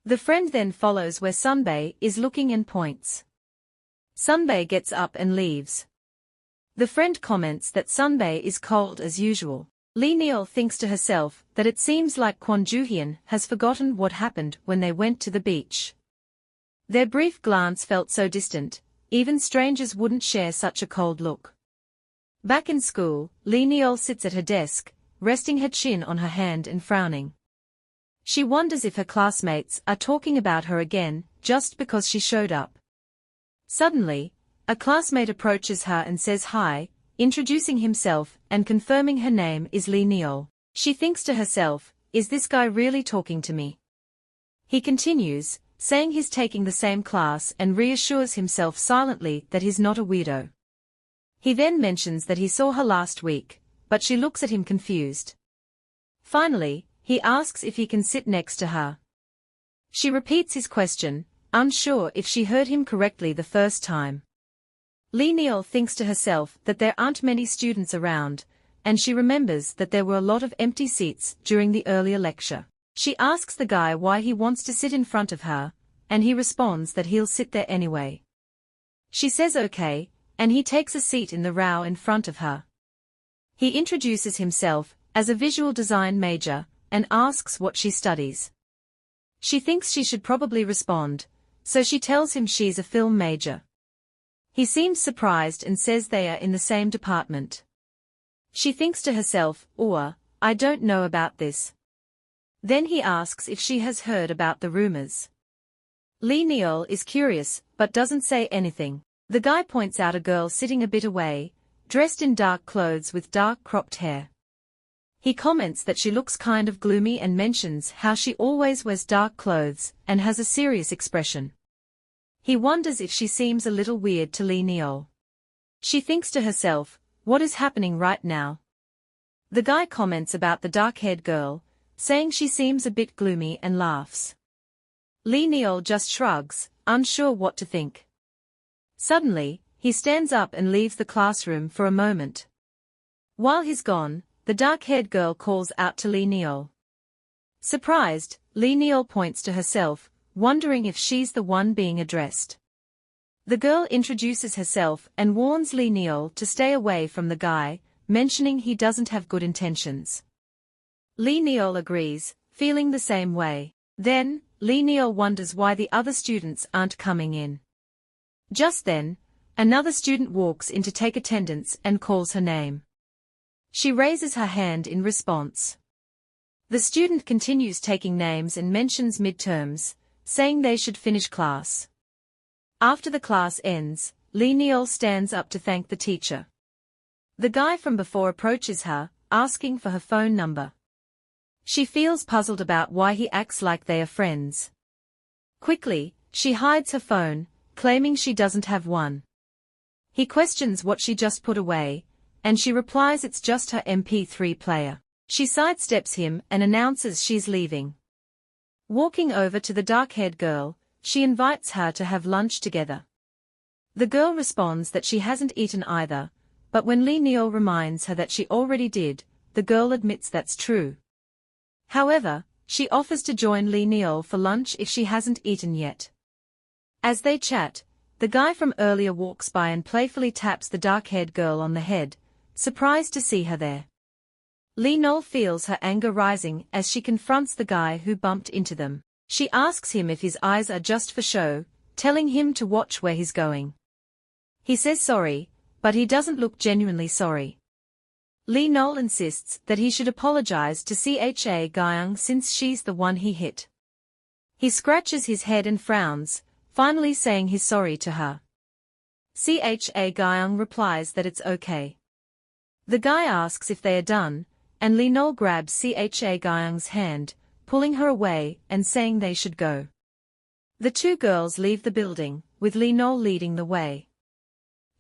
The friend then follows where Sunbae is looking and points. Sunbae gets up and leaves. The friend comments that Sunbae is cold as usual. Len Neal thinks to herself that it seems like Jooheon has forgotten what happened when they went to the beach. Their brief glance felt so distant, even strangers wouldn't share such a cold look. Back in school, Len Neal sits at her desk, resting her chin on her hand and frowning. She wonders if her classmates are talking about her again, just because she showed up. Suddenly, a classmate approaches her and says hi, introducing himself and confirming her name is Len Neal. She thinks to herself, is this guy really talking to me? He continues, saying he's taking the same class and reassures himself silently that he's not a weirdo. He then mentions that he saw her last week, but she looks at him confused. Finally, he asks if he can sit next to her. She repeats his question, unsure if she heard him correctly the first time. Len Neal thinks to herself that there aren't many students around, and she remembers that there were a lot of empty seats during the earlier lecture. She asks the guy why he wants to sit in front of her, and he responds that he'll sit there anyway. She says okay, and he takes a seat in the row in front of her. He introduces himself as a visual design major and asks what she studies. She thinks she should probably respond, so she tells him she's a film major. He seems surprised and says they are in the same department. She thinks to herself, I don't know about this. Then he asks if she has heard about the rumors. Len Neal is curious, but doesn't say anything. The guy points out a girl sitting a bit away, dressed in dark clothes with dark cropped hair. He comments that she looks kind of gloomy and mentions how she always wears dark clothes and has a serious expression. He wonders if she seems a little weird to Len Neal. She thinks to herself, what is happening right now? The guy comments about the dark-haired girl, saying she seems a bit gloomy and laughs. Len Neal just shrugs, unsure what to think. Suddenly, he stands up and leaves the classroom for a moment. While he's gone, the dark-haired girl calls out to Len Neal. Surprised, Len Neal points to herself, wondering if she's the one being addressed. The girl introduces herself and warns Len Neal to stay away from the guy, mentioning he doesn't have good intentions. Len Neal agrees, feeling the same way. Then, Len Neal wonders why the other students aren't coming in. Just then, another student walks in to take attendance and calls her name. She raises her hand in response. The student continues taking names and mentions midterms, saying they should finish class. After the class ends, Len Neal stands up to thank the teacher. The guy from before approaches her, asking for her phone number. She feels puzzled about why he acts like they are friends. Quickly, she hides her phone, claiming she doesn't have one. He questions what she just put away, and she replies it's just her MP3 player. She sidesteps him and announces she's leaving. Walking over to the dark-haired girl, she invites her to have lunch together. The girl responds that she hasn't eaten either, but when Len Neal reminds her that she already did, the girl admits that's true. However, she offers to join Len Neal for lunch if she hasn't eaten yet. As they chat, the guy from earlier walks by and playfully taps the dark-haired girl on the head, surprised to see her there. Len Neal feels her anger rising as she confronts the guy who bumped into them. She asks him if his eyes are just for show, telling him to watch where he's going. He says sorry, but he doesn't look genuinely sorry. Len Neal insists that he should apologize to Cha Gyeong since she's the one he hit. He scratches his head and frowns, finally saying he's sorry to her. Cha Gyeong replies that it's okay. The guy asks if they are done, and Len Neal grabs Cha Gyeong's hand, pulling her away and saying they should go. The two girls leave the building, with Len Neal leading the way.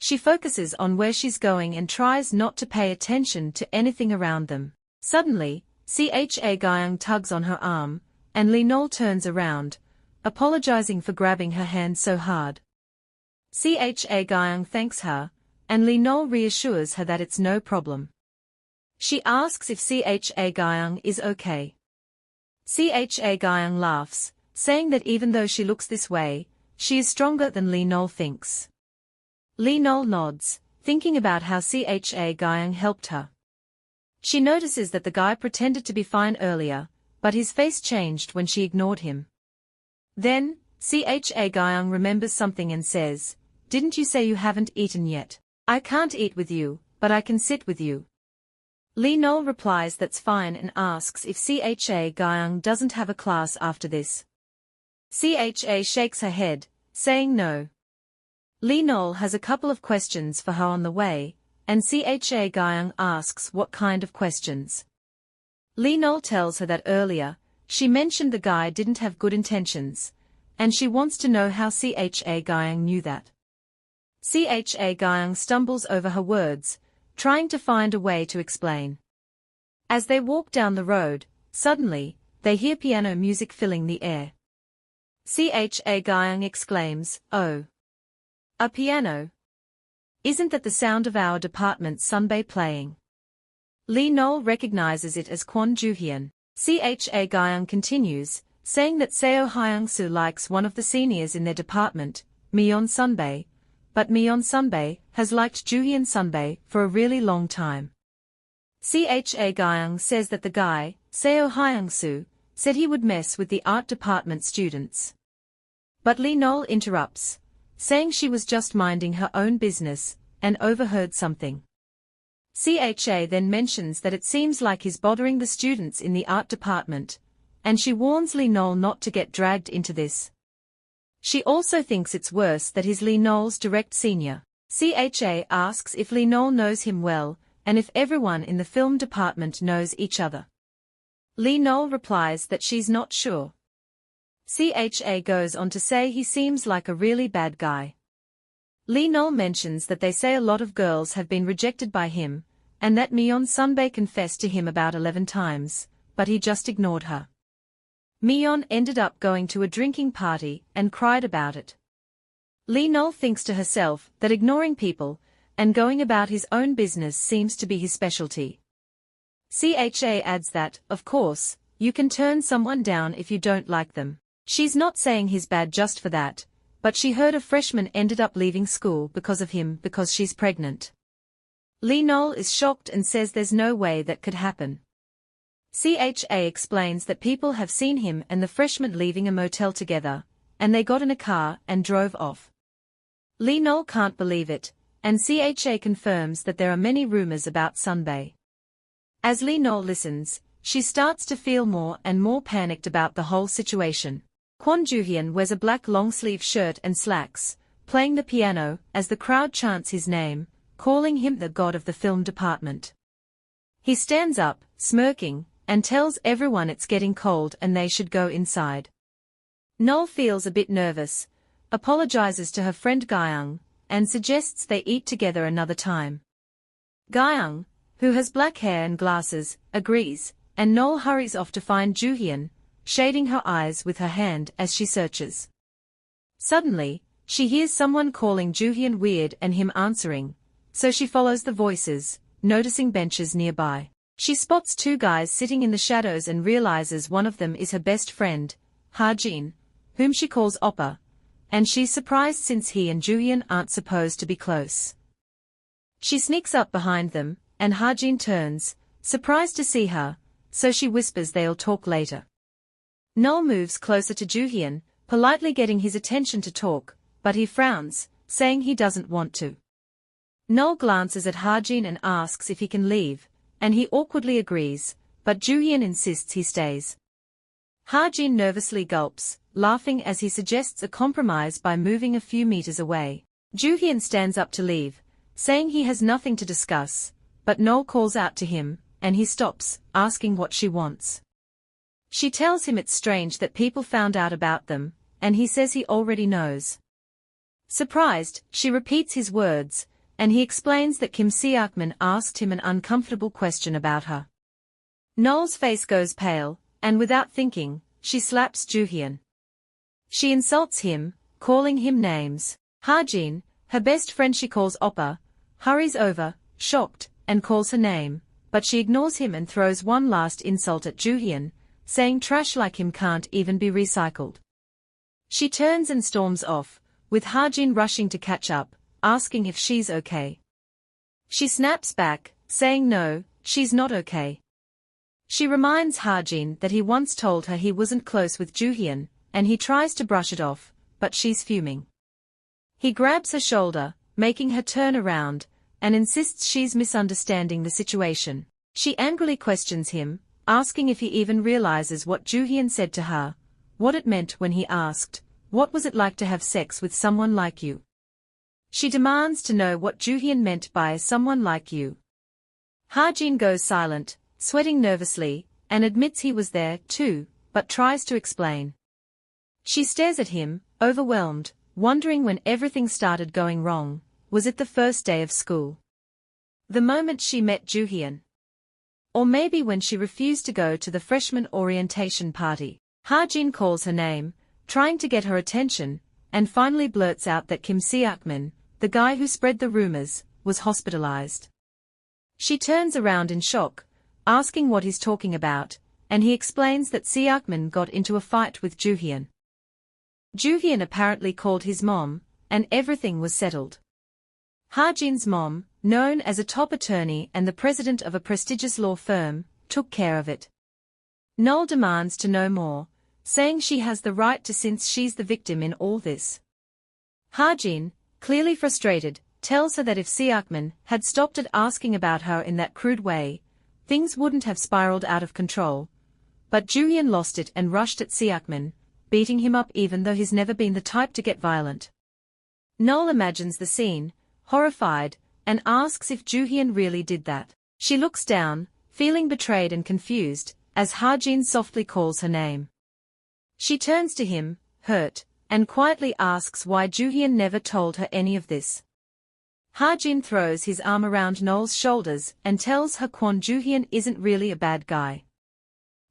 She focuses on where she's going and tries not to pay attention to anything around them. Suddenly, Cha tugs on her arm, and Len Neal turns around, apologizing for grabbing her hand so hard. Cha thanks her, and Len Neal reassures her that it's no problem. She asks if Cha is okay. Cha laughs, saying that even though she looks this way, she is stronger than Len Neal thinks. Len Neal nods, thinking about how Cha helped her. She notices that the guy pretended to be fine earlier, but his face changed when she ignored him. Then, Cha remembers something and says, "Didn't you say you haven't eaten yet? I can't eat with you, but I can sit with you." Len Neal replies that's fine and asks if Cha doesn't have a class after this. Cha shakes her head, saying no. Len Neal has a couple of questions for her on the way, and Cha asks what kind of questions. Len Neal tells her that earlier, she mentioned the guy didn't have good intentions, and she wants to know how Cha knew that. Cha stumbles over her words, trying to find a way to explain. As they walk down the road, suddenly, they hear piano music filling the air. Cha exclaims, "Oh! A piano? Isn't that the sound of our department's sunbae playing?" Len Neal recognizes it as Jooheon. Cha continues, saying that Seo Hyung-soo likes one of the seniors in their department, Mion Sunbae, but Mion Sunbae has liked Jooheon Sunbae for a really long time. Cha says that the guy, Seo Hyung-soo, said he would mess with the art department students. But Len Neal interrupts, saying she was just minding her own business, and overheard something. Cha then mentions that it seems like he's bothering the students in the art department, and she warns Len Neal not to get dragged into this. She also thinks it's worse that he's Len Neal's direct senior. Cha asks if Len Neal knows him well, and if everyone in the film department knows each other. Len Neal replies that she's not sure. Cha goes on to say he seems like a really bad guy. Len Neal mentions that they say a lot of girls have been rejected by him, and that Mion Sunbae confessed to him about 11 times, but he just ignored her. Mion ended up going to a drinking party and cried about it. Len Neal thinks to herself that ignoring people and going about his own business seems to be his specialty. Cha adds that, of course, you can turn someone down if you don't like them. She's not saying he's bad just for that, but she heard a freshman ended up leaving school because of him because she's pregnant. Len Neal is shocked and says there's no way that could happen. Cha explains that people have seen him and the freshman leaving a motel together, and they got in a car and drove off. Len Neal can't believe it, and Cha confirms that there are many rumors about Sunbae. As Len Neal listens, she starts to feel more and more panicked about the whole situation. Jooheon wears a black long-sleeve shirt and slacks, playing the piano as the crowd chants his name, calling him the god of the film department. He stands up, smirking, and tells everyone it's getting cold and they should go inside. Neal feels a bit nervous, apologizes to her friend Gyeong, and suggests they eat together another time. Gyeong, who has black hair and glasses, agrees, and Neal hurries off to find Jooheon, shading her eyes with her hand as she searches. Suddenly, she hears someone calling Jooheon weird and him answering, so she follows the voices, noticing benches nearby. She spots two guys sitting in the shadows and realizes one of them is her best friend, Haene, whom she calls Oppa, and she's surprised since he and Jooheon aren't supposed to be close. She sneaks up behind them, and Haene turns, surprised to see her, so she whispers they'll talk later. Neal moves closer to Jooheon, politely getting his attention to talk, but he frowns, saying he doesn't want to. Neal glances at Haene and asks if he can leave, and he awkwardly agrees, but Jooheon insists he stays. Haene nervously gulps, laughing as he suggests a compromise by moving a few meters away. Jooheon stands up to leave, saying he has nothing to discuss, but Neal calls out to him, and he stops, asking what she wants. She tells him it's strange that people found out about them, and he says he already knows. Surprised, she repeats his words, and he explains that Kim Seokmin asked him an uncomfortable question about her. No-eul's face goes pale, and without thinking, she slaps Jooheon. She insults him, calling him names. Haejin, her best friend she calls Oppa, hurries over, shocked, and calls her name, but she ignores him and throws one last insult at Jooheon, saying trash like him can't even be recycled. She turns and storms off, with Haejin rushing to catch up, asking if she's okay. She snaps back, saying no, she's not okay. She reminds Haejin that he once told her he wasn't close with Jooheon, and he tries to brush it off, but she's fuming. He grabs her shoulder, making her turn around, and insists she's misunderstanding the situation. She angrily questions him, asking if he even realizes what Jooheon said to her, what it meant when he asked, "What was it like to have sex with someone like you?" She demands to know what Jooheon meant by someone like you. Haejin goes silent, sweating nervously, and admits he was there too, but tries to explain. She stares at him, overwhelmed, wondering when everything started going wrong. Was it the first day of school? The moment she met Jooheon? Or maybe when she refused to go to the freshman orientation party? Haejin calls her name, trying to get her attention, and finally blurts out that Kim Seokmin, the guy who spread the rumors, was hospitalized. She turns around in shock, asking what he's talking about, and he explains that Seokmin got into a fight with Jooheon. Jooheon apparently called his mom, and everything was settled. Haejin's mom, known as a top attorney and the president of a prestigious law firm, took care of it. No-eul demands to know more, saying she has the right to since she's the victim in all this. Haejin, clearly frustrated, tells her that if Seokmin had stopped at asking about her in that crude way, things wouldn't have spiraled out of control. But Jooheon lost it and rushed at Seokmin, beating him up even though he's never been the type to get violent. No-eul imagines the scene, horrified, and asks if Jooheon really did that. She looks down, feeling betrayed and confused, as Haejin softly calls her name. She turns to him, hurt, and quietly asks why Jooheon never told her any of this. Haejin throws his arm around No-eul's shoulders and tells her Kwon Jooheon isn't really a bad guy.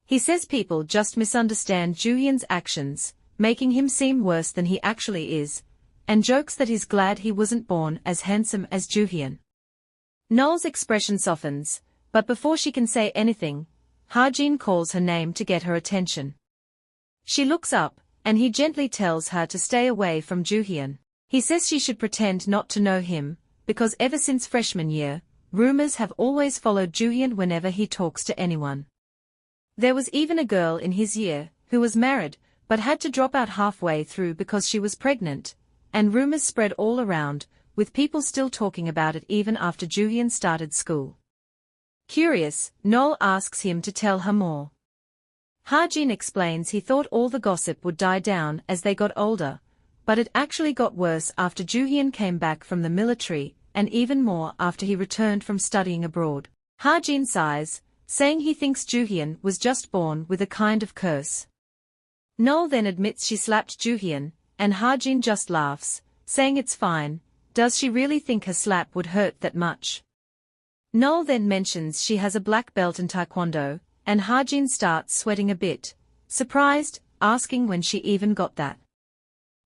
He says people just misunderstand Jooheon's actions, making him seem worse than he actually is, and jokes that he's glad he wasn't born as handsome as Jooheon. No-eul's expression softens, but before she can say anything, Haejin calls her name to get her attention. She looks up, and he gently tells her to stay away from Jooheon. He says she should pretend not to know him, because ever since freshman year, rumors have always followed Jooheon whenever he talks to anyone. There was even a girl in his year, who was married, but had to drop out halfway through because she was pregnant, and rumors spread all around, with people still talking about it even after Jooheon started school. Curious, No-eul asks him to tell her more. Haejin explains he thought all the gossip would die down as they got older, but it actually got worse after Jooheon came back from the military, and even more after he returned from studying abroad. Haejin sighs, saying he thinks Jooheon was just born with a kind of curse. No-eul then admits she slapped Jooheon, and Haejin just laughs, saying it's fine. Does she really think her slap would hurt that much? No-eul then mentions she has a black belt in Taekwondo, and Haejin starts sweating a bit, surprised, asking when she even got that.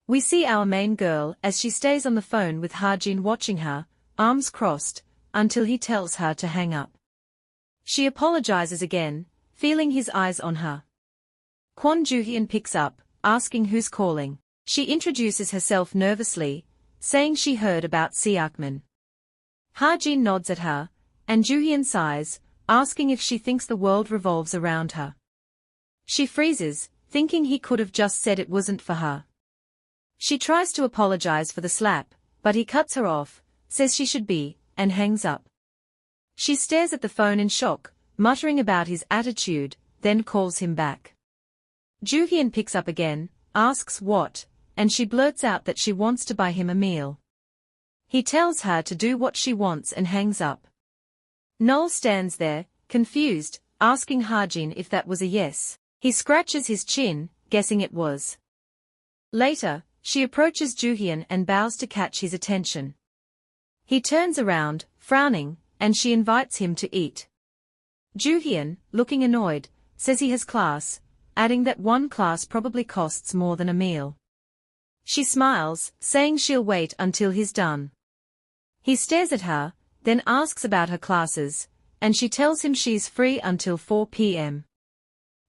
We see our main girl as she stays on the phone with Haejin watching her, arms crossed, until he tells her to hang up. She apologizes again, feeling his eyes on her. Kwon Jooheon picks up, asking who's calling. She introduces herself nervously, saying she heard about Seokmin. Haejin nods at her, and Jooheon sighs, asking if she thinks the world revolves around her. She freezes, thinking he could have just said it wasn't for her. She tries to apologize for the slap, but he cuts her off, says she should be, and hangs up. She stares at the phone in shock, muttering about his attitude, then calls him back. Jooheon picks up again, asks what, and she blurts out that she wants to buy him a meal. He tells her to do what she wants and hangs up. No-eul stands there, confused, asking Haejin if that was a yes. He scratches his chin, guessing it was. Later, she approaches Jooheon and bows to catch his attention. He turns around, frowning, and she invites him to eat. Jooheon, looking annoyed, says he has class, adding that one class probably costs more than a meal. She smiles, saying she'll wait until he's done. He stares at her, then asks about her classes, and she tells him she's free until 4 p.m.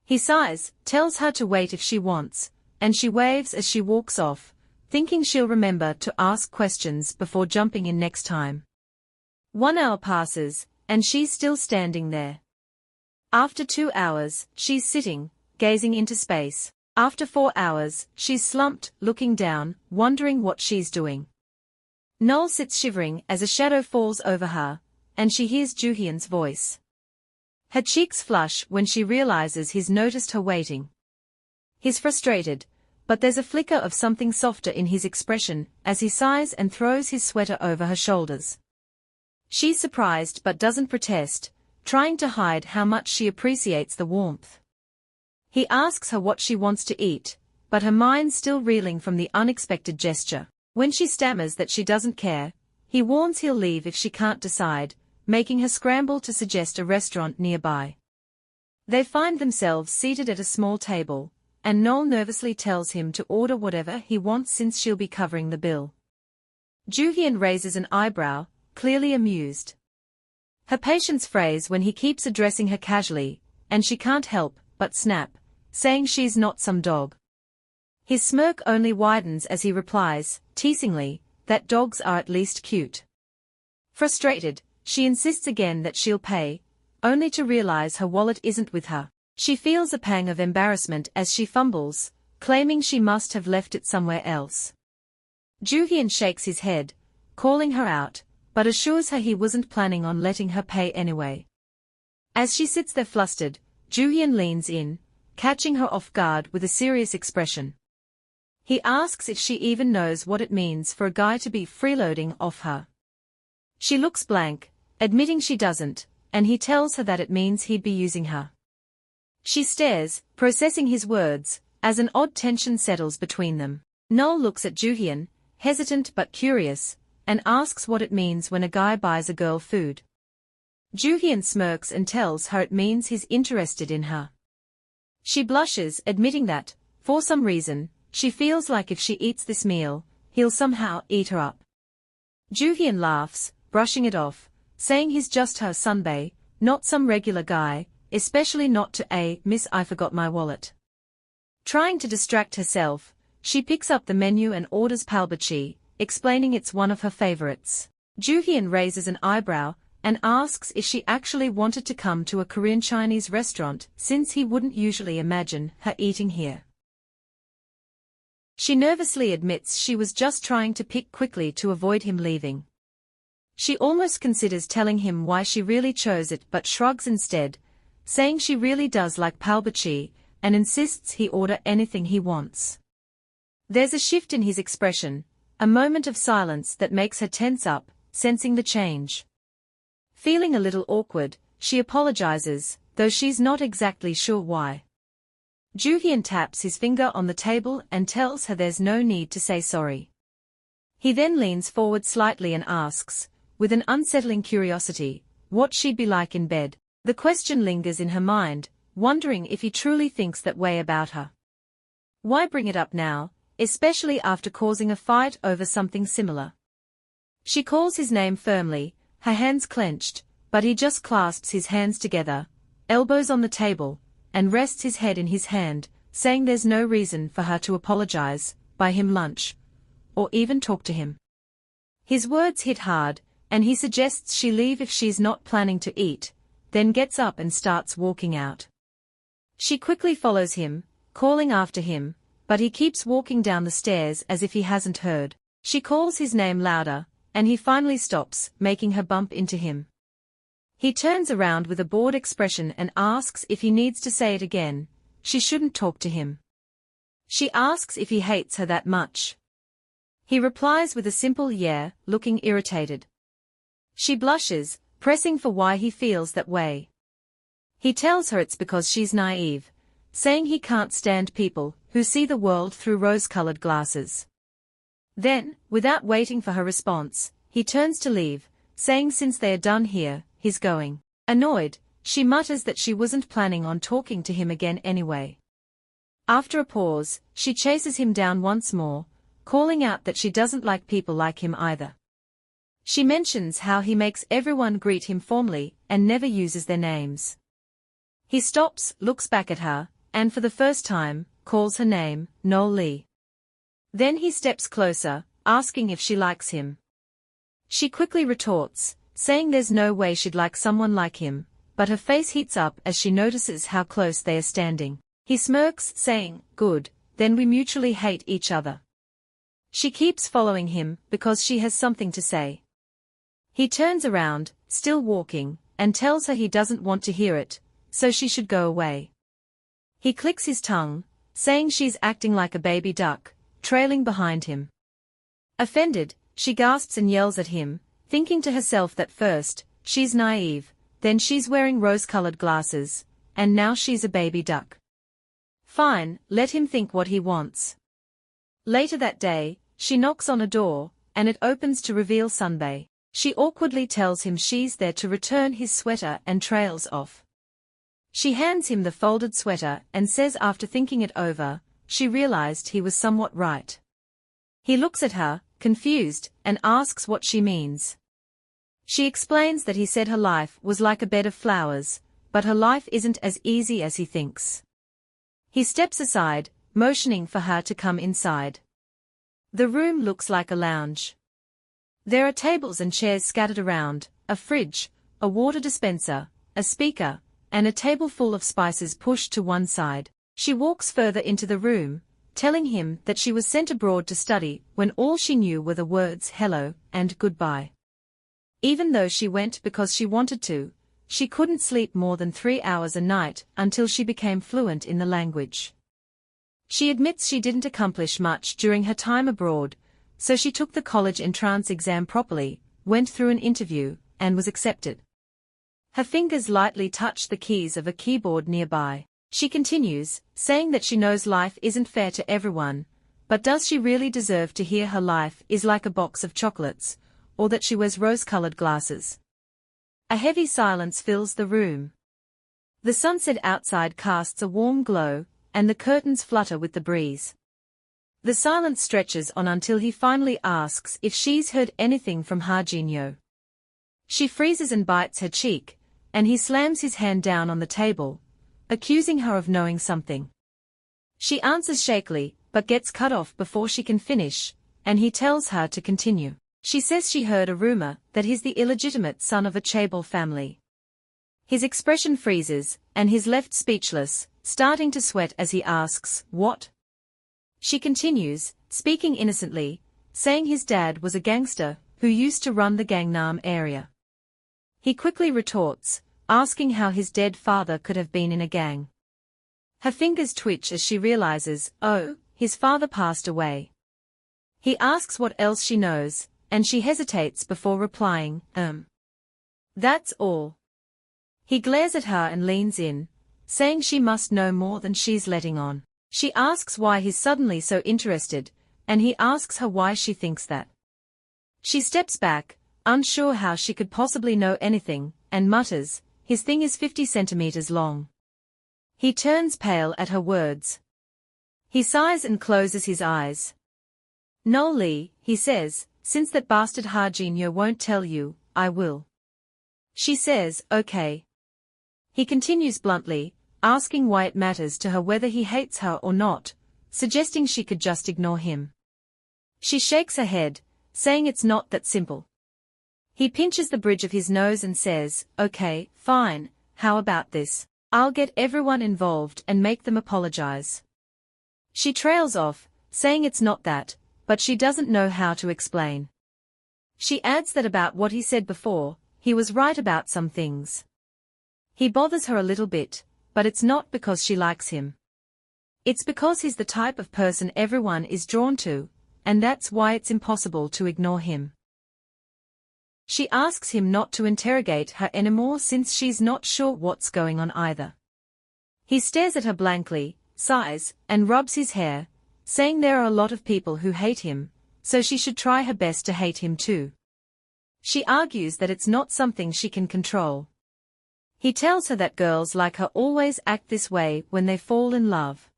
He sighs, tells her to wait if she wants, and she waves as she walks off, thinking she'll remember to ask questions before jumping in next time. 1 hour passes, and she's still standing there. After 2 hours, she's sitting, gazing into space. After 4 hours, she's slumped, looking down, wondering what she's doing. No-eul sits shivering as a shadow falls over her, and she hears Jooheon's voice. Her cheeks flush when she realizes he's noticed her waiting. He's frustrated, but there's a flicker of something softer in his expression as he sighs and throws his sweater over her shoulders. She's surprised but doesn't protest, trying to hide how much she appreciates the warmth. He asks her what she wants to eat, but her mind's still reeling from the unexpected gesture. When she stammers that she doesn't care, he warns he'll leave if she can't decide, making her scramble to suggest a restaurant nearby. They find themselves seated at a small table, and No-eul nervously tells him to order whatever he wants since she'll be covering the bill. Jooheon raises an eyebrow, clearly amused. Her patience frays when he keeps addressing her casually, and she can't help but snap, saying she's not some dog. His smirk only widens as he replies, teasingly, that dogs are at least cute. Frustrated, she insists again that she'll pay, only to realize her wallet isn't with her. She feels a pang of embarrassment as she fumbles, claiming she must have left it somewhere else. Jooheon shakes his head, calling her out, but assures her he wasn't planning on letting her pay anyway. As she sits there flustered, Jooheon leans in, catching her off guard with a serious expression. He asks if she even knows what it means for a guy to be freeloading off her. She looks blank, admitting she doesn't, and he tells her that it means he'd be using her. She stares, processing his words, as an odd tension settles between them. No-eul looks at Jooheon, hesitant but curious, and asks what it means when a guy buys a girl food. Jooheon smirks and tells her it means he's interested in her. She blushes, admitting that, for some reason, she feels like if she eats this meal, he'll somehow eat her up. Jooheon laughs, brushing it off, saying he's just her sunbae, not some regular guy, especially not to Miss I forgot my wallet. Trying to distract herself, she picks up the menu and orders palbachi, explaining it's one of her favorites. Jooheon raises an eyebrow, and asks if she actually wanted to come to a Korean Chinese restaurant since he wouldn't usually imagine her eating here. She nervously admits she was just trying to pick quickly to avoid him leaving. She almost considers telling him why she really chose it but shrugs instead, saying she really does like palbachi, and insists he order anything he wants. There's a shift in his expression, a moment of silence that makes her tense up, sensing the change. Feeling a little awkward, she apologizes, though she's not exactly sure why. Jooheon taps his finger on the table and tells her there's no need to say sorry. He then leans forward slightly and asks, with an unsettling curiosity, what she'd be like in bed. The question lingers in her mind, wondering if he truly thinks that way about her. Why bring it up now, especially after causing a fight over something similar? She calls his name firmly, her hands clenched, but he just clasps his hands together, elbows on the table, and rests his head in his hand, saying there's no reason for her to apologize, buy him lunch, or even talk to him. His words hit hard, and he suggests she leave if she's not planning to eat, then gets up and starts walking out. She quickly follows him, calling after him, but he keeps walking down the stairs as if he hasn't heard. She calls his name louder, and he finally stops, making her bump into him. He turns around with a bored expression and asks if he needs to say it again, she shouldn't talk to him. She asks if he hates her that much. He replies with a simple yeah, looking irritated. She blushes, pressing for why he feels that way. He tells her it's because she's naive, saying he can't stand people who see the world through rose-colored glasses. Then, without waiting for her response, he turns to leave, saying since they are done here, he's going. Annoyed, she mutters that she wasn't planning on talking to him again anyway. After a pause, she chases him down once more, calling out that she doesn't like people like him either. She mentions how he makes everyone greet him formally and never uses their names. He stops, looks back at her, and for the first time, calls her name, No-eul. Then he steps closer, asking if she likes him. She quickly retorts, saying there's no way she'd like someone like him, but her face heats up as she notices how close they are standing. He smirks, saying, "Good, then we mutually hate each other." She keeps following him because she has something to say. He turns around, still walking, and tells her he doesn't want to hear it, so she should go away. He clicks his tongue, saying she's acting like a baby duck, trailing behind him. Offended, she gasps and yells at him, thinking to herself that first, she's naive, then she's wearing rose-colored glasses, and now she's a baby duck. Fine, let him think what he wants. Later that day, she knocks on a door, and it opens to reveal Sunbae. She awkwardly tells him she's there to return his sweater and trails off. She hands him the folded sweater and says after thinking it over, she realized he was somewhat right. He looks at her, confused, and asks what she means. She explains that he said her life was like a bed of flowers, but her life isn't as easy as he thinks. He steps aside, motioning for her to come inside. The room looks like a lounge. There are tables and chairs scattered around, a fridge, a water dispenser, a speaker, and a table full of spices pushed to one side. She walks further into the room, telling him that she was sent abroad to study when all she knew were the words hello and goodbye. Even though she went because she wanted to, she couldn't sleep more than 3 hours a night until she became fluent in the language. She admits she didn't accomplish much during her time abroad, so she took the college entrance exam properly, went through an interview, and was accepted. Her fingers lightly touch the keys of a keyboard nearby. She continues, saying that she knows life isn't fair to everyone, but does she really deserve to hear her life is like a box of chocolates, or that she wears rose-colored glasses? A heavy silence fills the room. The sunset outside casts a warm glow, and the curtains flutter with the breeze. The silence stretches on until he finally asks if she's heard anything from Haene. She freezes and bites her cheek, and he slams his hand down on the table, accusing her of knowing something. She answers shakily, but gets cut off before she can finish, and he tells her to continue. She says she heard a rumor that he's the illegitimate son of a chaebol family. His expression freezes, and he's left speechless, starting to sweat as he asks, "What?" She continues, speaking innocently, saying his dad was a gangster who used to run the Gangnam area. He quickly retorts, asking how his dead father could have been in a gang. Her fingers twitch as she realizes, oh, his father passed away. He asks what else she knows, and she hesitates before replying, That's all. He glares at her and leans in, saying she must know more than she's letting on. She asks why he's suddenly so interested, and he asks her why she thinks that. She steps back, unsure how she could possibly know anything, and mutters, "His thing is 50 centimeters long." He turns pale at her words. He sighs and closes his eyes. "No-eul," he says, "since that bastard Haene won't tell you, I will." She says, "Okay." He continues bluntly, asking why it matters to her whether he hates her or not, suggesting she could just ignore him. She shakes her head, saying it's not that simple. He pinches the bridge of his nose and says, "Okay, fine, how about this? I'll get everyone involved and make them apologize." She trails off, saying it's not that, but she doesn't know how to explain. She adds that about what he said before, he was right about some things. He bothers her a little bit, but it's not because she likes him. It's because he's the type of person everyone is drawn to, and that's why it's impossible to ignore him. She asks him not to interrogate her anymore since she's not sure what's going on either. He stares at her blankly, sighs, and rubs his hair, saying there are a lot of people who hate him, so she should try her best to hate him too. She argues that it's not something she can control. He tells her that girls like her always act this way when they fall in love.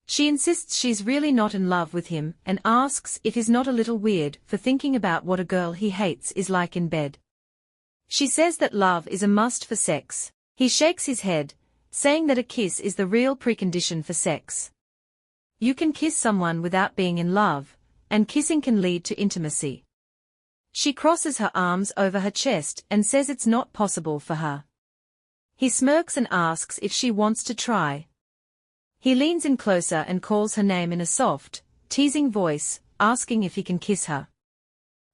She insists she's really not in love with him and asks if he's not a little weird for thinking about what a girl he hates is like in bed. She says that love is a must for sex. He shakes his head, saying that a kiss is the real precondition for sex. You can kiss someone without being in love, and kissing can lead to intimacy. She crosses her arms over her chest and says it's not possible for her. He smirks and asks if she wants to try. He leans in closer and calls her name in a soft, teasing voice, asking if he can kiss her.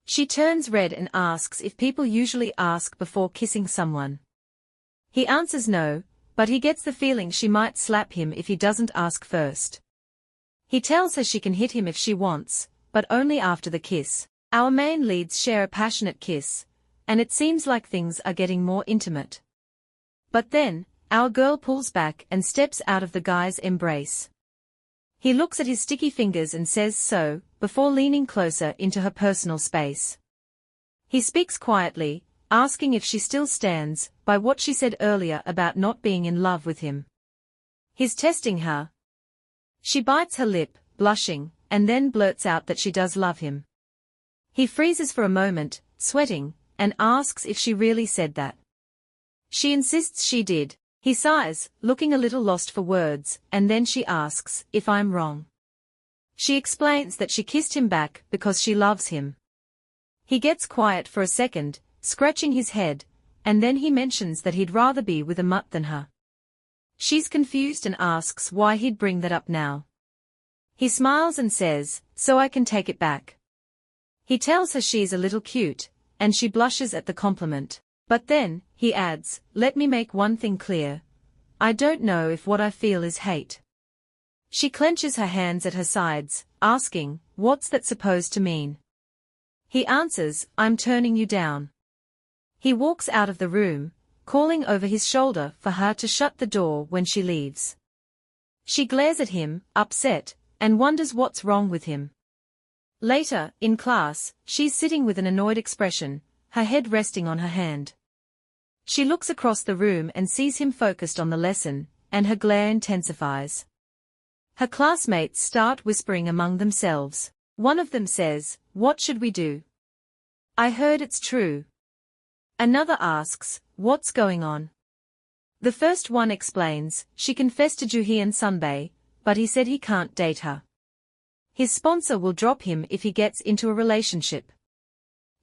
She turns red and asks if people usually ask before kissing someone. He answers no, but he gets the feeling she might slap him if he doesn't ask first. He tells her she can hit him if she wants, but only after the kiss. Our main leads share a passionate kiss, and it seems like things are getting more intimate. But then, our girl pulls back and steps out of the guy's embrace. He looks at his sticky fingers and says so, before leaning closer into her personal space. He speaks quietly, asking if she still stands by what she said earlier about not being in love with him. He's testing her. She bites her lip, blushing, and then blurts out that she does love him. He freezes for a moment, sweating, and asks if she really said that. She insists she did. He sighs, looking a little lost for words, and then she asks if I'm wrong. She explains that she kissed him back because she loves him. He gets quiet for a second, scratching his head, and then he mentions that he'd rather be with a mutt than her. She's confused and asks why he'd bring that up now. He smiles and says, so I can take it back. He tells her she's a little cute, and she blushes at the compliment. But then, he adds, let me make one thing clear. I don't know if what I feel is hate. She clenches her hands at her sides, asking, what's that supposed to mean? He answers, I'm turning you down. He walks out of the room, calling over his shoulder for her to shut the door when she leaves. She glares at him, upset, and wonders what's wrong with him. Later, in class, she's sitting with an annoyed expression, her head resting on her hand. She looks across the room and sees him focused on the lesson, and her glare intensifies. Her classmates start whispering among themselves. One of them says, what should we do? I heard it's true. Another asks, what's going on? The first one explains, she confessed to Jooheon Sunbae, but he said he can't date her. His sponsor will drop him if he gets into a relationship.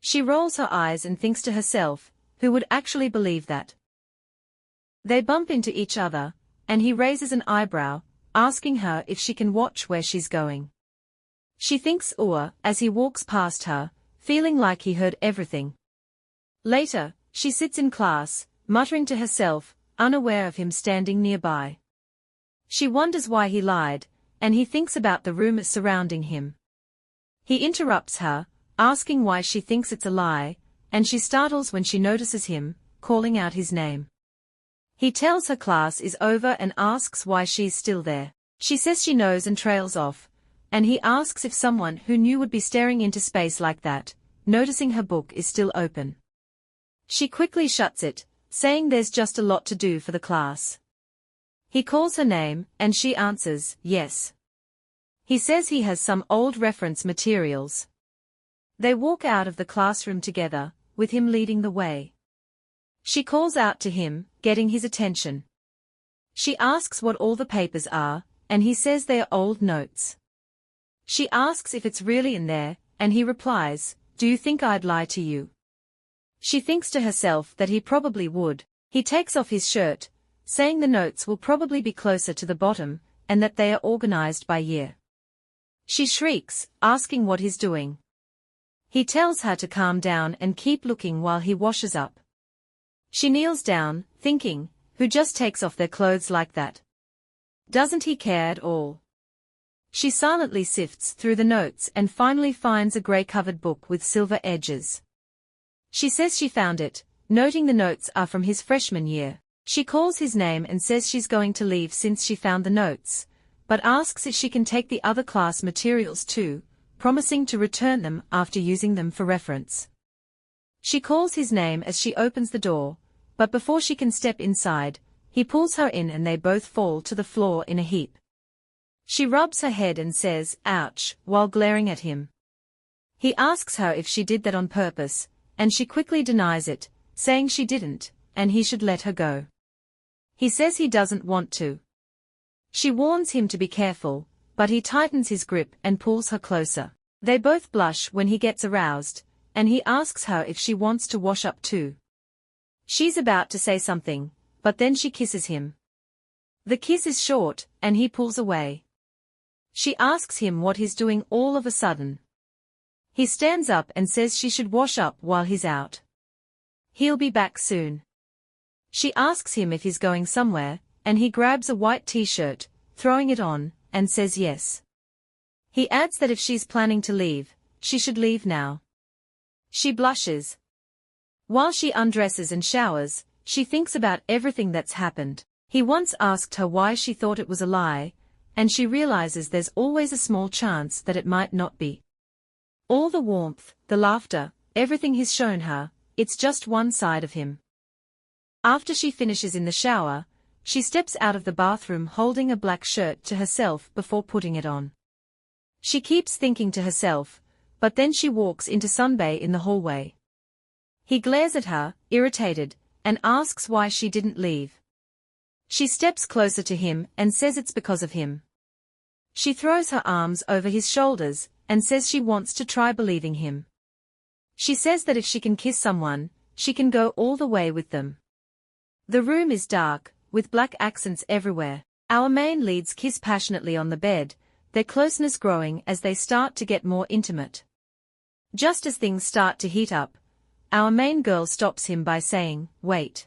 She rolls her eyes and thinks to herself, who would actually believe that? They bump into each other, and he raises an eyebrow, asking her if she can watch where she's going. She thinks as he walks past her, feeling like he heard everything. Later, she sits in class, muttering to herself, unaware of him standing nearby. She wonders why he lied, and he thinks about the rumors surrounding him. He interrupts her, asking why she thinks it's a lie, and she startles when she notices him, calling out his name. He tells her class is over and asks why she's still there. She says she knows and trails off, and he asks if someone who knew would be staring into space like that, noticing her book is still open. She quickly shuts it, saying there's just a lot to do for the class. He calls her name, and she answers, yes. He says he has some old reference materials. They walk out of the classroom together, with him leading the way. She calls out to him, getting his attention. She asks what all the papers are, and he says they are old notes. She asks if it's really in there, and he replies, do you think I'd lie to you? She thinks to herself that he probably would. He takes off his shirt, saying the notes will probably be closer to the bottom, and that they are organized by year. She shrieks, asking what he's doing. He tells her to calm down and keep looking while he washes up. She kneels down, thinking, who just takes off their clothes like that? Doesn't he care at all? She silently sifts through the notes and finally finds a grey-covered book with silver edges. She says she found it, noting the notes are from his freshman year. She calls his name and says she's going to leave since she found the notes, but asks if she can take the other class materials too, promising to return them after using them for reference. She calls his name as she opens the door, but before she can step inside, he pulls her in and they both fall to the floor in a heap. She rubs her head and says, "Ouch," while glaring at him. He asks her if she did that on purpose, and she quickly denies it, saying she didn't, and he should let her go. He says he doesn't want to. She warns him to be careful, but he tightens his grip and pulls her closer. They both blush when he gets aroused, and he asks her if she wants to wash up too. She's about to say something, but then she kisses him. The kiss is short, and he pulls away. She asks him what he's doing all of a sudden. He stands up and says she should wash up while he's out. He'll be back soon. She asks him if he's going somewhere, and he grabs a white t-shirt, throwing it on, and says yes. He adds that if she's planning to leave, she should leave now. She blushes. While she undresses and showers, she thinks about everything that's happened. He once asked her why she thought it was a lie, and she realizes there's always a small chance that it might not be. All the warmth, the laughter, everything he's shown her, it's just one side of him. After she finishes in the shower, she steps out of the bathroom holding a black shirt to herself before putting it on. She keeps thinking to herself, but then she walks into Sunbae in the hallway. He glares at her, irritated, and asks why she didn't leave. She steps closer to him and says it's because of him. She throws her arms over his shoulders and says she wants to try believing him. She says that if she can kiss someone, she can go all the way with them. The room is dark, with black accents everywhere. Our main leads kiss passionately on the bed, their closeness growing as they start to get more intimate. Just as things start to heat up, our main girl stops him by saying, "Wait."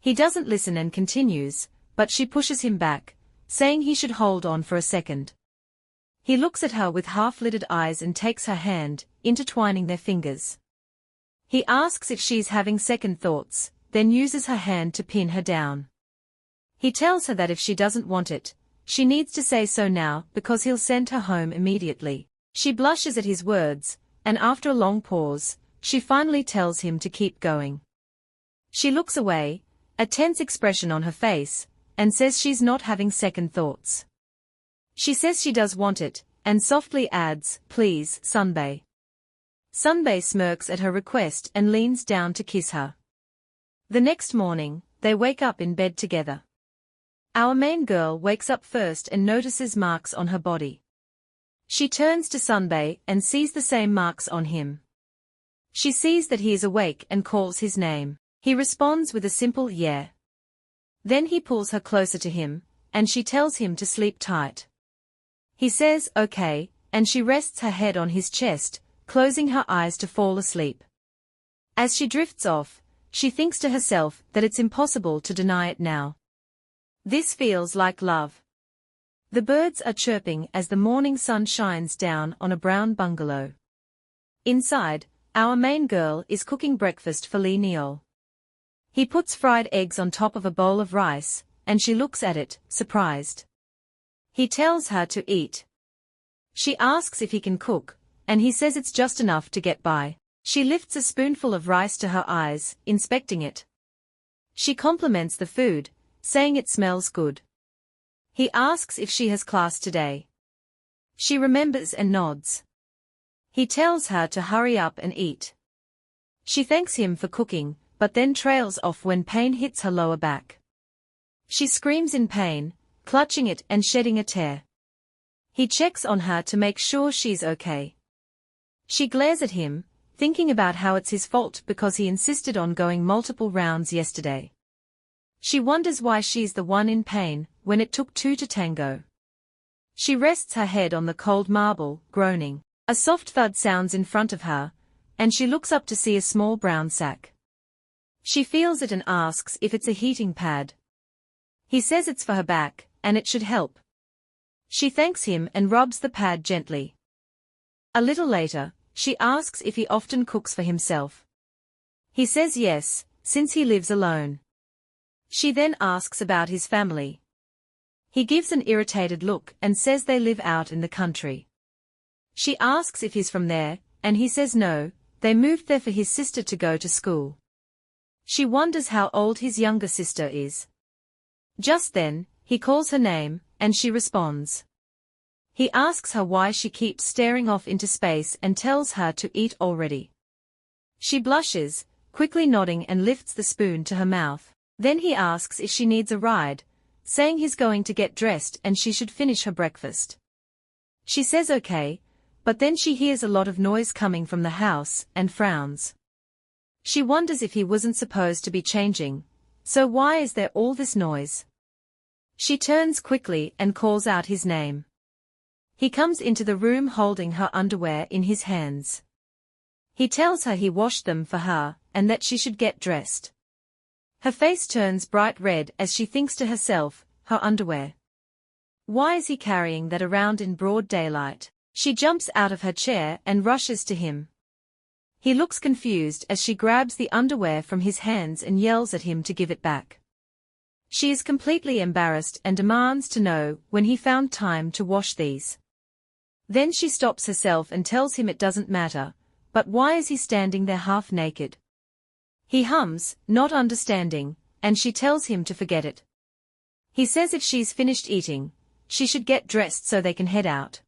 He doesn't listen and continues, but she pushes him back, saying he should hold on for a second. He looks at her with half-lidded eyes and takes her hand, intertwining their fingers. He asks if she's having second thoughts, then uses her hand to pin her down. He tells her that if she doesn't want it, she needs to say so now because he'll send her home immediately. She blushes at his words, and after a long pause, she finally tells him to keep going. She looks away, a tense expression on her face, and says she's not having second thoughts. She says she does want it, and softly adds, "Please, Sunbae." Sunbae smirks at her request and leans down to kiss her. The next morning, they wake up in bed together. Our main girl wakes up first and notices marks on her body. She turns to Sunbae and sees the same marks on him. She sees that he is awake and calls his name. He responds with a simple "yeah." Then he pulls her closer to him, and she tells him to sleep tight. He says, "Okay," and she rests her head on his chest, closing her eyes to fall asleep. As she drifts off, she thinks to herself that it's impossible to deny it now. This feels like love. The birds are chirping as the morning sun shines down on a brown bungalow. Inside, our main girl is cooking breakfast for Len Neal. He puts fried eggs on top of a bowl of rice, and she looks at it, surprised. He tells her to eat. She asks if he can cook, and he says it's just enough to get by. She lifts a spoonful of rice to her eyes, inspecting it. She compliments the food, saying it smells good. He asks if she has class today. She remembers and nods. He tells her to hurry up and eat. She thanks him for cooking, but then trails off when pain hits her lower back. She screams in pain, clutching it and shedding a tear. He checks on her to make sure she's okay. She glares at him, thinking about how it's his fault because he insisted on going multiple rounds yesterday. She wonders why she's the one in pain, when it took two to tango. She rests her head on the cold marble, groaning. A soft thud sounds in front of her, and she looks up to see a small brown sack. She feels it and asks if it's a heating pad. He says it's for her back, and it should help. She thanks him and rubs the pad gently. A little later, she asks if he often cooks for himself. He says yes, since he lives alone. She then asks about his family. He gives an irritated look and says they live out in the country. She asks if he's from there, and he says no, They moved there for his sister to go to school. She wonders how old his younger sister is. Just then, he calls her name, and she responds. He asks her why she keeps staring off into space and tells her to eat already. She blushes, quickly nodding and lifts the spoon to her mouth. Then he asks if she needs a ride, saying he's going to get dressed and she should finish her breakfast. She says okay, but then she hears a lot of noise coming from the house and frowns. She wonders if he wasn't supposed to be changing, so why is there all this noise? She turns quickly and calls out his name. He comes into the room holding her underwear in his hands. He tells her he washed them for her, and that she should get dressed. Her face turns bright red as she thinks to herself, her underwear. Why is he carrying that around in broad daylight? She jumps out of her chair and rushes to him. He looks confused as she grabs the underwear from his hands and yells at him to give it back. She is completely embarrassed and demands to know when he found time to wash these. Then she stops herself and tells him it doesn't matter, but why is he standing there half naked? He hums, not understanding, and she tells him to forget it. He says if she's finished eating, she should get dressed so they can head out.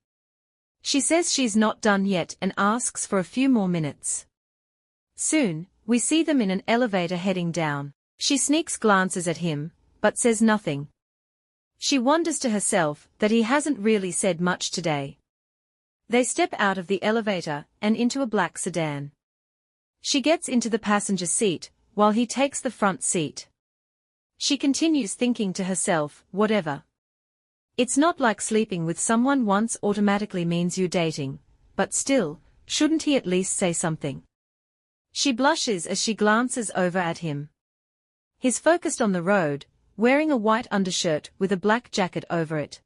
She says she's not done yet and asks for a few more minutes. Soon, we see them in an elevator heading down. She sneaks glances at him, but says nothing. She wonders to herself that he hasn't really said much today. They step out of the elevator and into a black sedan. She gets into the passenger seat, while he takes the front seat. She continues thinking to herself, whatever. It's not like sleeping with someone once automatically means you're dating, but still, shouldn't he at least say something? She blushes as she glances over at him. He's focused on the road, wearing a white undershirt with a black jacket over it.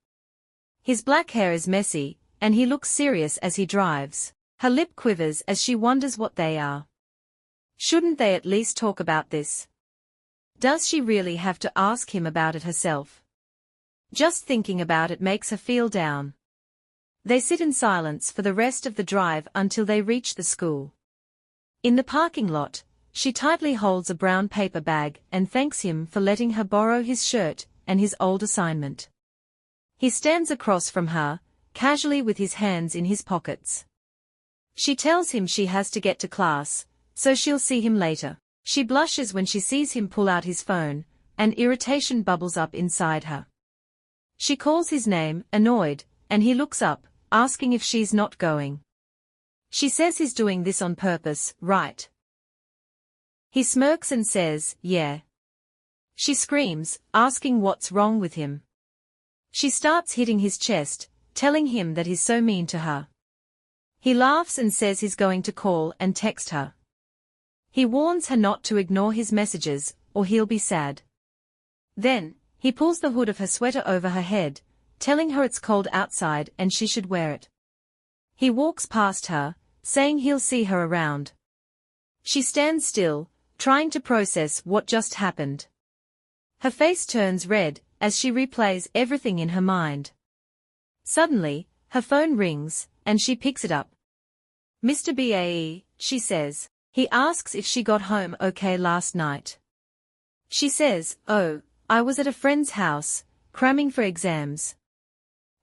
His black hair is messy, and he looks serious as he drives. Her lip quivers as she wonders what they are. Shouldn't they at least talk about this? Does she really have to ask him about it herself? Just thinking about it makes her feel down. They sit in silence for the rest of the drive until they reach the school. In the parking lot, she tightly holds a brown paper bag and thanks him for letting her borrow his shirt and his old assignment. He stands across from her, casually with his hands in his pockets. She tells him she has to get to class, so she'll see him later. She blushes when she sees him pull out his phone, and irritation bubbles up inside her. She calls his name, annoyed, and he looks up, asking if she's not going. She says he's doing this on purpose, right? He smirks and says, yeah. She screams, asking what's wrong with him. She starts hitting his chest, telling him that he's so mean to her. He laughs and says he's going to call and text her. He warns her not to ignore his messages, or he'll be sad. Then, he pulls the hood of her sweater over her head, telling her it's cold outside and she should wear it. He walks past her, saying he'll see her around. She stands still, trying to process what just happened. Her face turns red, as she replays everything in her mind. Suddenly, her phone rings, and she picks it up. Mr. Bae, she says. He asks if she got home okay last night. She says, oh, I was at a friend's house, cramming for exams.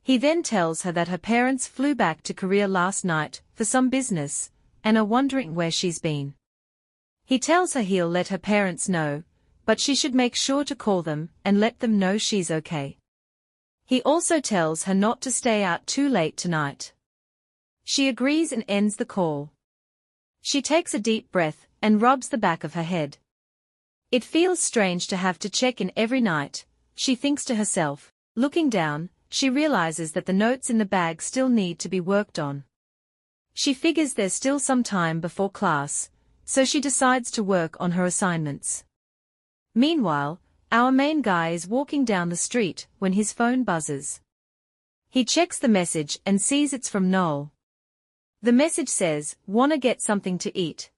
He then tells her that her parents flew back to Korea last night for some business, and are wondering where she's been. He tells her he'll let her parents know, but she should make sure to call them and let them know she's okay. He also tells her not to stay out too late tonight. She agrees and ends the call. She takes a deep breath and rubs the back of her head. It feels strange to have to check in every night, she thinks to herself. Looking down, she realizes that the notes in the bag still need to be worked on. She figures there's still some time before class, so she decides to work on her assignments. Meanwhile, our main guy is walking down the street when his phone buzzes. He checks the message and sees it's from No-eul. The message says, "Wanna get something to eat?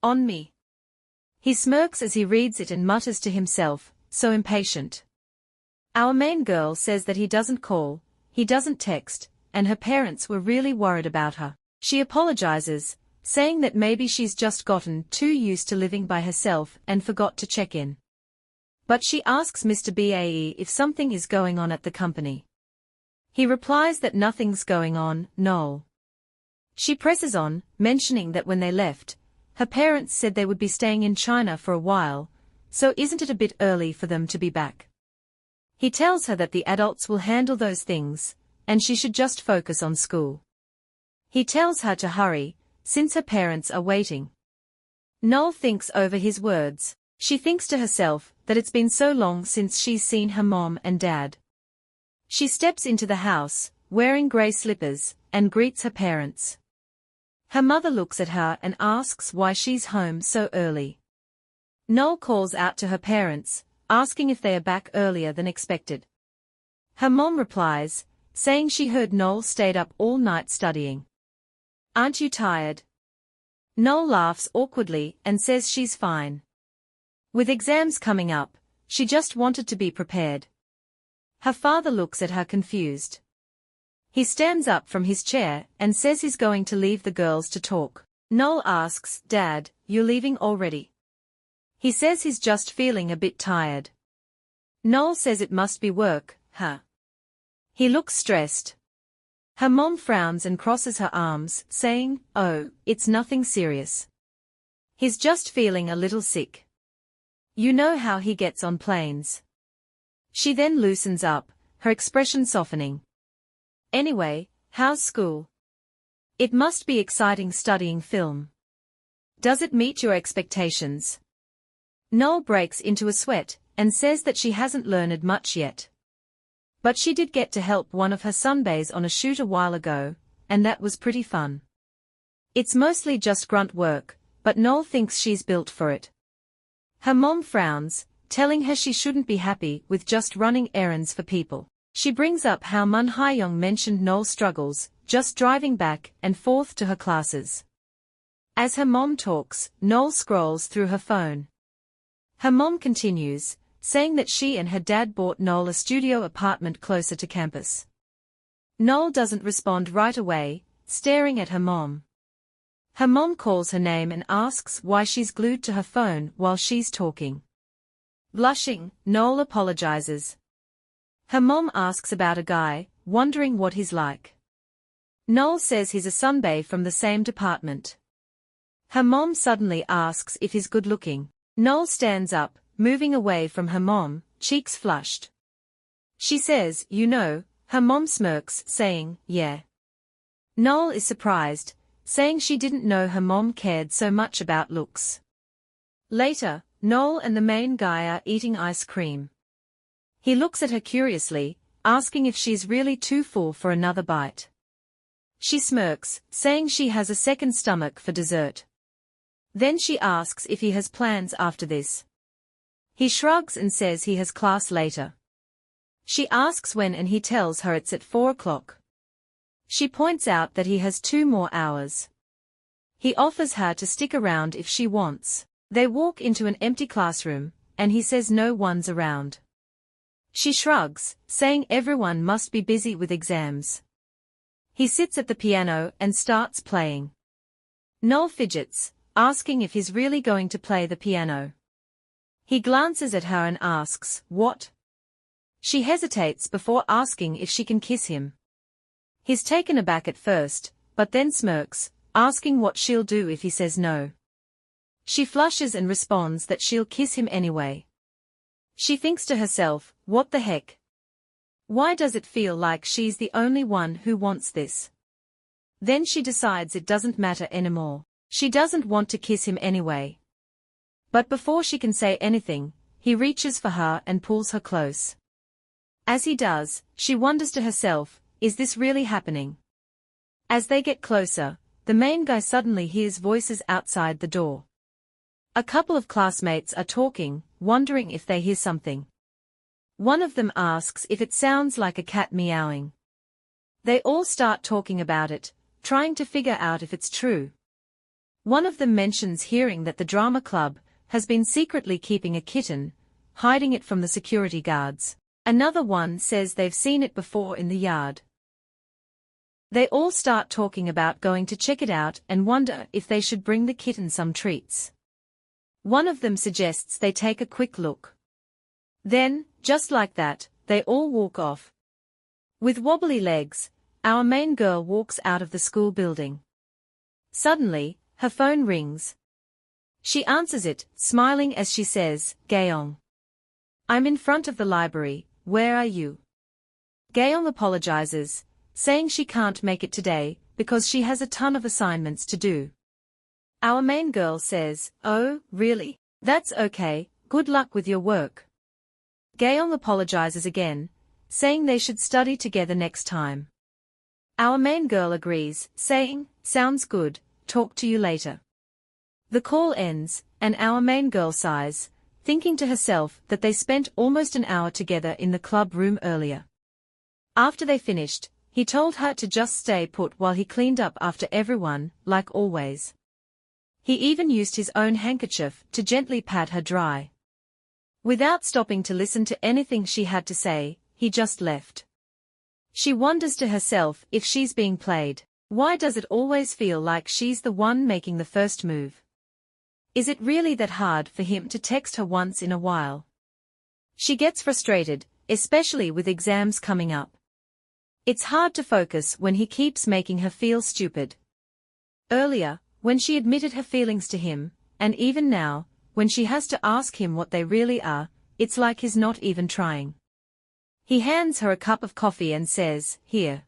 On me." He smirks as he reads it and mutters to himself, so impatient. Our main girl says that he doesn't call, he doesn't text, and her parents were really worried about her. She apologizes, saying that maybe she's just gotten too used to living by herself and forgot to check in. But she asks Mr. Bae if something is going on at the company. He replies that nothing's going on, No-eul. She presses on, mentioning that when they left, her parents said they would be staying in China for a while, so isn't it a bit early for them to be back? He tells her that the adults will handle those things, and she should just focus on school. He tells her to hurry, since her parents are waiting. No-eul thinks over his words. She thinks to herself that it's been so long since she's seen her mom and dad. She steps into the house, wearing grey slippers, and greets her parents. Her mother looks at her and asks why she's home so early. No-eul calls out to her parents, asking if they are back earlier than expected. Her mom replies, saying she heard No-eul stayed up all night studying. Aren't you tired? No-eul laughs awkwardly and says she's fine. With exams coming up, she just wanted to be prepared. Her father looks at her confused. He stands up from his chair and says he's going to leave the girls to talk. No-eul asks, Dad, you're leaving already? He says he's just feeling a bit tired. No-eul says it must be work, huh? He looks stressed. Her mom frowns and crosses her arms, saying, Oh, it's nothing serious. He's just feeling a little sick. You know how he gets on planes. She then loosens up, her expression softening. Anyway, how's school? It must be exciting studying film. Does it meet your expectations? No-eul breaks into a sweat, and says that she hasn't learned much yet. But she did get to help one of her sunbaes on a shoot a while ago, and that was pretty fun. It's mostly just grunt work, but No-eul thinks she's built for it. Her mom frowns, telling her she shouldn't be happy with just running errands for people. She brings up how Mun Hae-young mentioned No-eul's struggles, just driving back and forth to her classes. As her mom talks, No-eul scrolls through her phone. Her mom continues, saying that she and her dad bought No-eul a studio apartment closer to campus. No-eul doesn't respond right away, staring at her mom. Her mom calls her name and asks why she's glued to her phone while she's talking. Blushing, No-eul apologizes. Her mom asks about a guy, wondering what he's like. No-eul says he's a sunbae from the same department. Her mom suddenly asks if he's good-looking. No-eul stands up, moving away from her mom, cheeks flushed. She says, you know, her mom smirks, saying, yeah. No-eul is surprised, saying she didn't know her mom cared so much about looks. Later, No-eul and the main guy are eating ice cream. He looks at her curiously, asking if she's really too full for another bite. She smirks, saying she has a second stomach for dessert. Then she asks if he has plans after this. He shrugs and says he has class later. She asks when and he tells her it's at 4 o'clock. She points out that he has 2 more hours. He offers her to stick around if she wants. They walk into an empty classroom, and he says no one's around. She shrugs, saying everyone must be busy with exams. He sits at the piano and starts playing. No-eul fidgets, asking if he's really going to play the piano. He glances at her and asks, what? She hesitates before asking if she can kiss him. He's taken aback at first, but then smirks, asking what she'll do if he says no. She flushes and responds that she'll kiss him anyway. She thinks to herself, what the heck? Why does it feel like she's the only one who wants this? Then she decides it doesn't matter anymore. She doesn't want to kiss him anyway. But before she can say anything, he reaches for her and pulls her close. As he does, she wonders to herself, is this really happening? As they get closer, the main guy suddenly hears voices outside the door. A couple of classmates are talking, wondering if they hear something. One of them asks if it sounds like a cat meowing. They all start talking about it, trying to figure out if it's true. One of them mentions hearing that the drama club has been secretly keeping a kitten, hiding it from the security guards. Another one says they've seen it before in the yard. They all start talking about going to check it out and wonder if they should bring the kitten some treats. One of them suggests they take a quick look. Then, just like that, they all walk off. With wobbly legs, our main girl walks out of the school building. Suddenly, her phone rings. She answers it, smiling as she says, "Gaeong. I'm in front of the library, where are you?" Gaeong apologizes, saying she can't make it today because she has a ton of assignments to do. Our main girl says, "Oh, really? That's okay, good luck with your work." Gaeong apologizes again, saying they should study together next time. Our main girl agrees, saying, "Sounds good, talk to you later." The call ends, and our main girl sighs, thinking to herself that they spent almost an hour together in the club room earlier. After they finished, he told her to just stay put while he cleaned up after everyone, like always. He even used his own handkerchief to gently pad her dry. Without stopping to listen to anything she had to say, he just left. She wonders to herself if she's being played. Why does it always feel like she's the one making the first move? Is it really that hard for him to text her once in a while? She gets frustrated, especially with exams coming up. It's hard to focus when he keeps making her feel stupid. Earlier, when she admitted her feelings to him, and even now, when she has to ask him what they really are, it's like he's not even trying. He hands her a cup of coffee and says, "Here."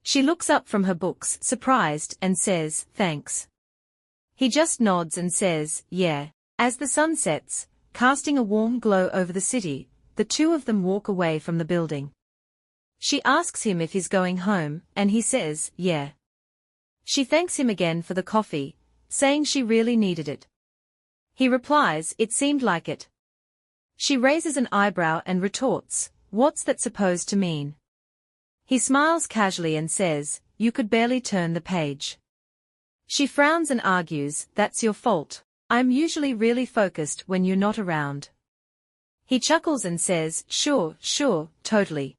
She looks up from her books, surprised, and says, "Thanks." He just nods and says, "Yeah." As the sun sets, casting a warm glow over the city, the two of them walk away from the building. She asks him if he's going home, and he says, "Yeah." She thanks him again for the coffee, saying she really needed it. He replies, "It seemed like it." She raises an eyebrow and retorts, "What's that supposed to mean?" He smiles casually and says, "You could barely turn the page." She frowns and argues, "That's your fault. I'm usually really focused when you're not around." He chuckles and says, Sure, totally."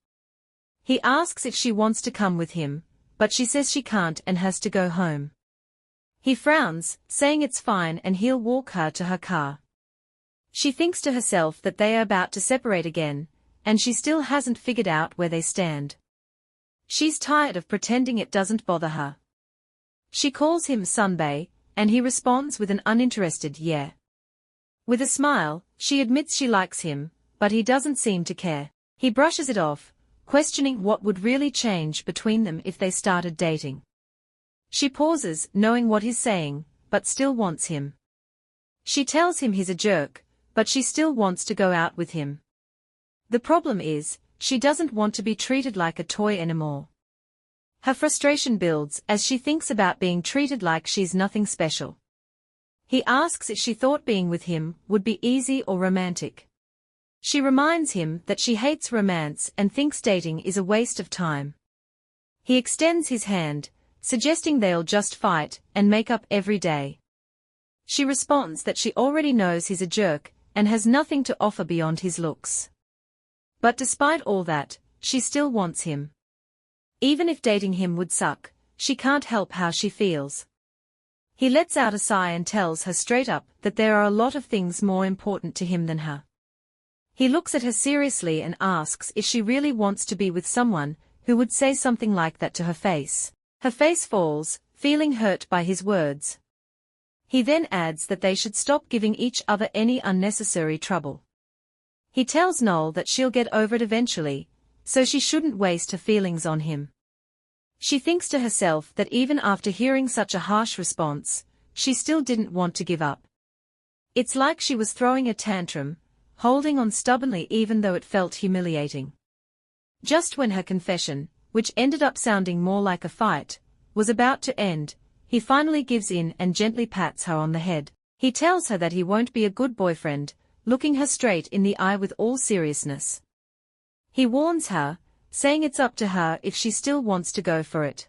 He asks if she wants to come with him, but she says she can't and has to go home. He frowns, saying it's fine and he'll walk her to her car. She thinks to herself that they are about to separate again, and she still hasn't figured out where they stand. She's tired of pretending it doesn't bother her. She calls him Sunbae, and he responds with an uninterested "yeah." With a smile, she admits she likes him, but he doesn't seem to care. He brushes it off, questioning what would really change between them if they started dating. She pauses, knowing what he's saying, but still wants him. She tells him he's a jerk, but she still wants to go out with him. The problem is, she doesn't want to be treated like a toy anymore. Her frustration builds as she thinks about being treated like she's nothing special. He asks if she thought being with him would be easy or romantic. She reminds him that she hates romance and thinks dating is a waste of time. He extends his hand, suggesting they'll just fight and make up every day. She responds that she already knows he's a jerk and has nothing to offer beyond his looks. But despite all that, she still wants him. Even if dating him would suck, she can't help how she feels. He lets out a sigh and tells her straight up that there are a lot of things more important to him than her. He looks at her seriously and asks if she really wants to be with someone who would say something like that to her face. Her face falls, feeling hurt by his words. He then adds that they should stop giving each other any unnecessary trouble. He tells No-eul that she'll get over it eventually, so she shouldn't waste her feelings on him. She thinks to herself that even after hearing such a harsh response, she still didn't want to give up. It's like she was throwing a tantrum, holding on stubbornly even though it felt humiliating. Just when her confession, which ended up sounding more like a fight, was about to end, he finally gives in and gently pats her on the head. He tells her that he won't be a good boyfriend, looking her straight in the eye with all seriousness. He warns her, saying it's up to her if she still wants to go for it.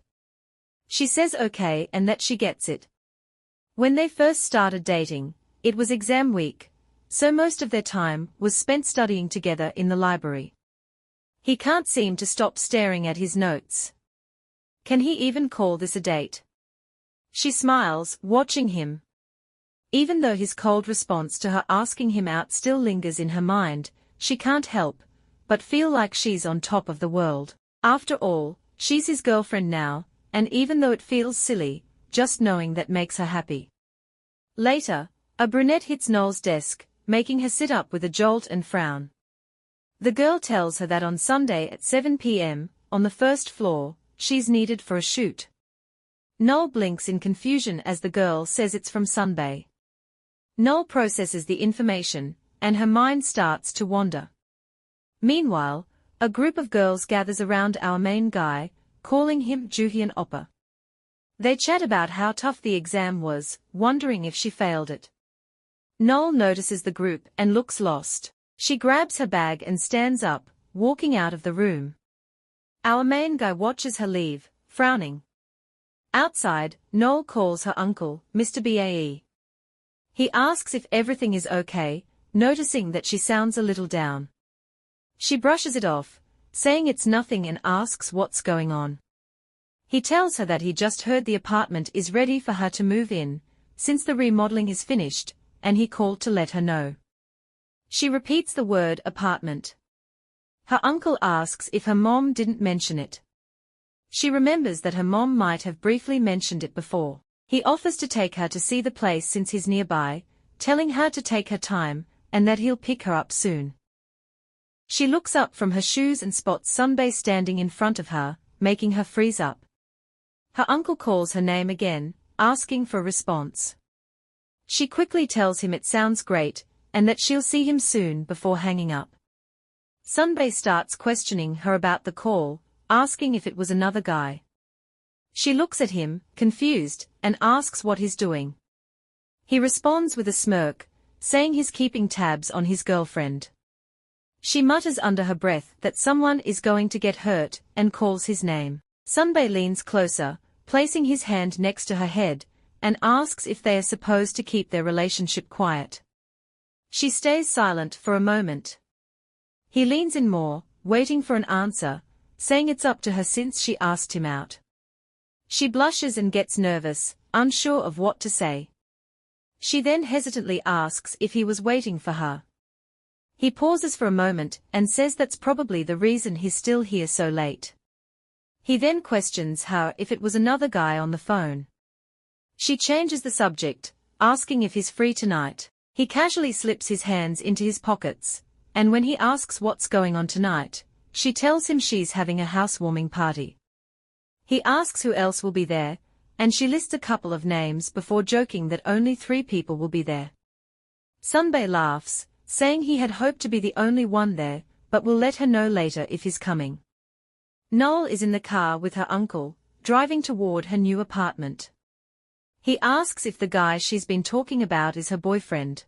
She says okay and that she gets it. When they first started dating, it was exam week, so most of their time was spent studying together in the library. He can't seem to stop staring at his notes. Can he even call this a date? She smiles, watching him. Even though his cold response to her asking him out still lingers in her mind, she can't help but feel like she's on top of the world. After all, she's his girlfriend now, and even though it feels silly, just knowing that makes her happy. Later, a brunette hits No-eul's desk, making her sit up with a jolt and frown. The girl tells her that on Sunday at 7 p.m., on the first floor, she's needed for a shoot. No-eul blinks in confusion as the girl says it's from Sunbae. No-eul processes the information, and her mind starts to wander. Meanwhile, a group of girls gathers around our main guy, calling him Jooheon oppa. They chat about how tough the exam was, wondering if she failed it. No-eul notices the group and looks lost. She grabs her bag and stands up, walking out of the room. Our main guy watches her leave, frowning. Outside, No-eul calls her uncle, Mr. Bae. He asks if everything is okay, noticing that she sounds a little down. She brushes it off, saying it's nothing and asks what's going on. He tells her that he just heard the apartment is ready for her to move in, since the remodeling is finished, and he called to let her know. She repeats the word apartment. Her uncle asks if her mom didn't mention it. She remembers that her mom might have briefly mentioned it before. He offers to take her to see the place since he's nearby, telling her to take her time, and that he'll pick her up soon. She looks up from her shoes and spots Sunbae standing in front of her, making her freeze up. Her uncle calls her name again, asking for a response. She quickly tells him it sounds great, and that she'll see him soon before hanging up. Sunbae starts questioning her about the call, asking if it was another guy. She looks at him, confused, and asks what he's doing. He responds with a smirk, saying he's keeping tabs on his girlfriend. She mutters under her breath that someone is going to get hurt, and calls his name. Sunbae leans closer, placing his hand next to her head, and asks if they are supposed to keep their relationship quiet. She stays silent for a moment. He leans in more, waiting for an answer, saying it's up to her since she asked him out. She blushes and gets nervous, unsure of what to say. She then hesitantly asks if he was waiting for her. He pauses for a moment and says that's probably the reason he's still here so late. He then questions her if it was another guy on the phone. She changes the subject, asking if he's free tonight. He casually slips his hands into his pockets, and when he asks what's going on tonight, she tells him she's having a housewarming party. He asks who else will be there, and she lists a couple of names before joking that only 3 people will be there. Sunbae laughs, saying he had hoped to be the only one there, but will let her know later if he's coming. No-eul is in the car with her uncle, driving toward her new apartment. He asks if the guy she's been talking about is her boyfriend.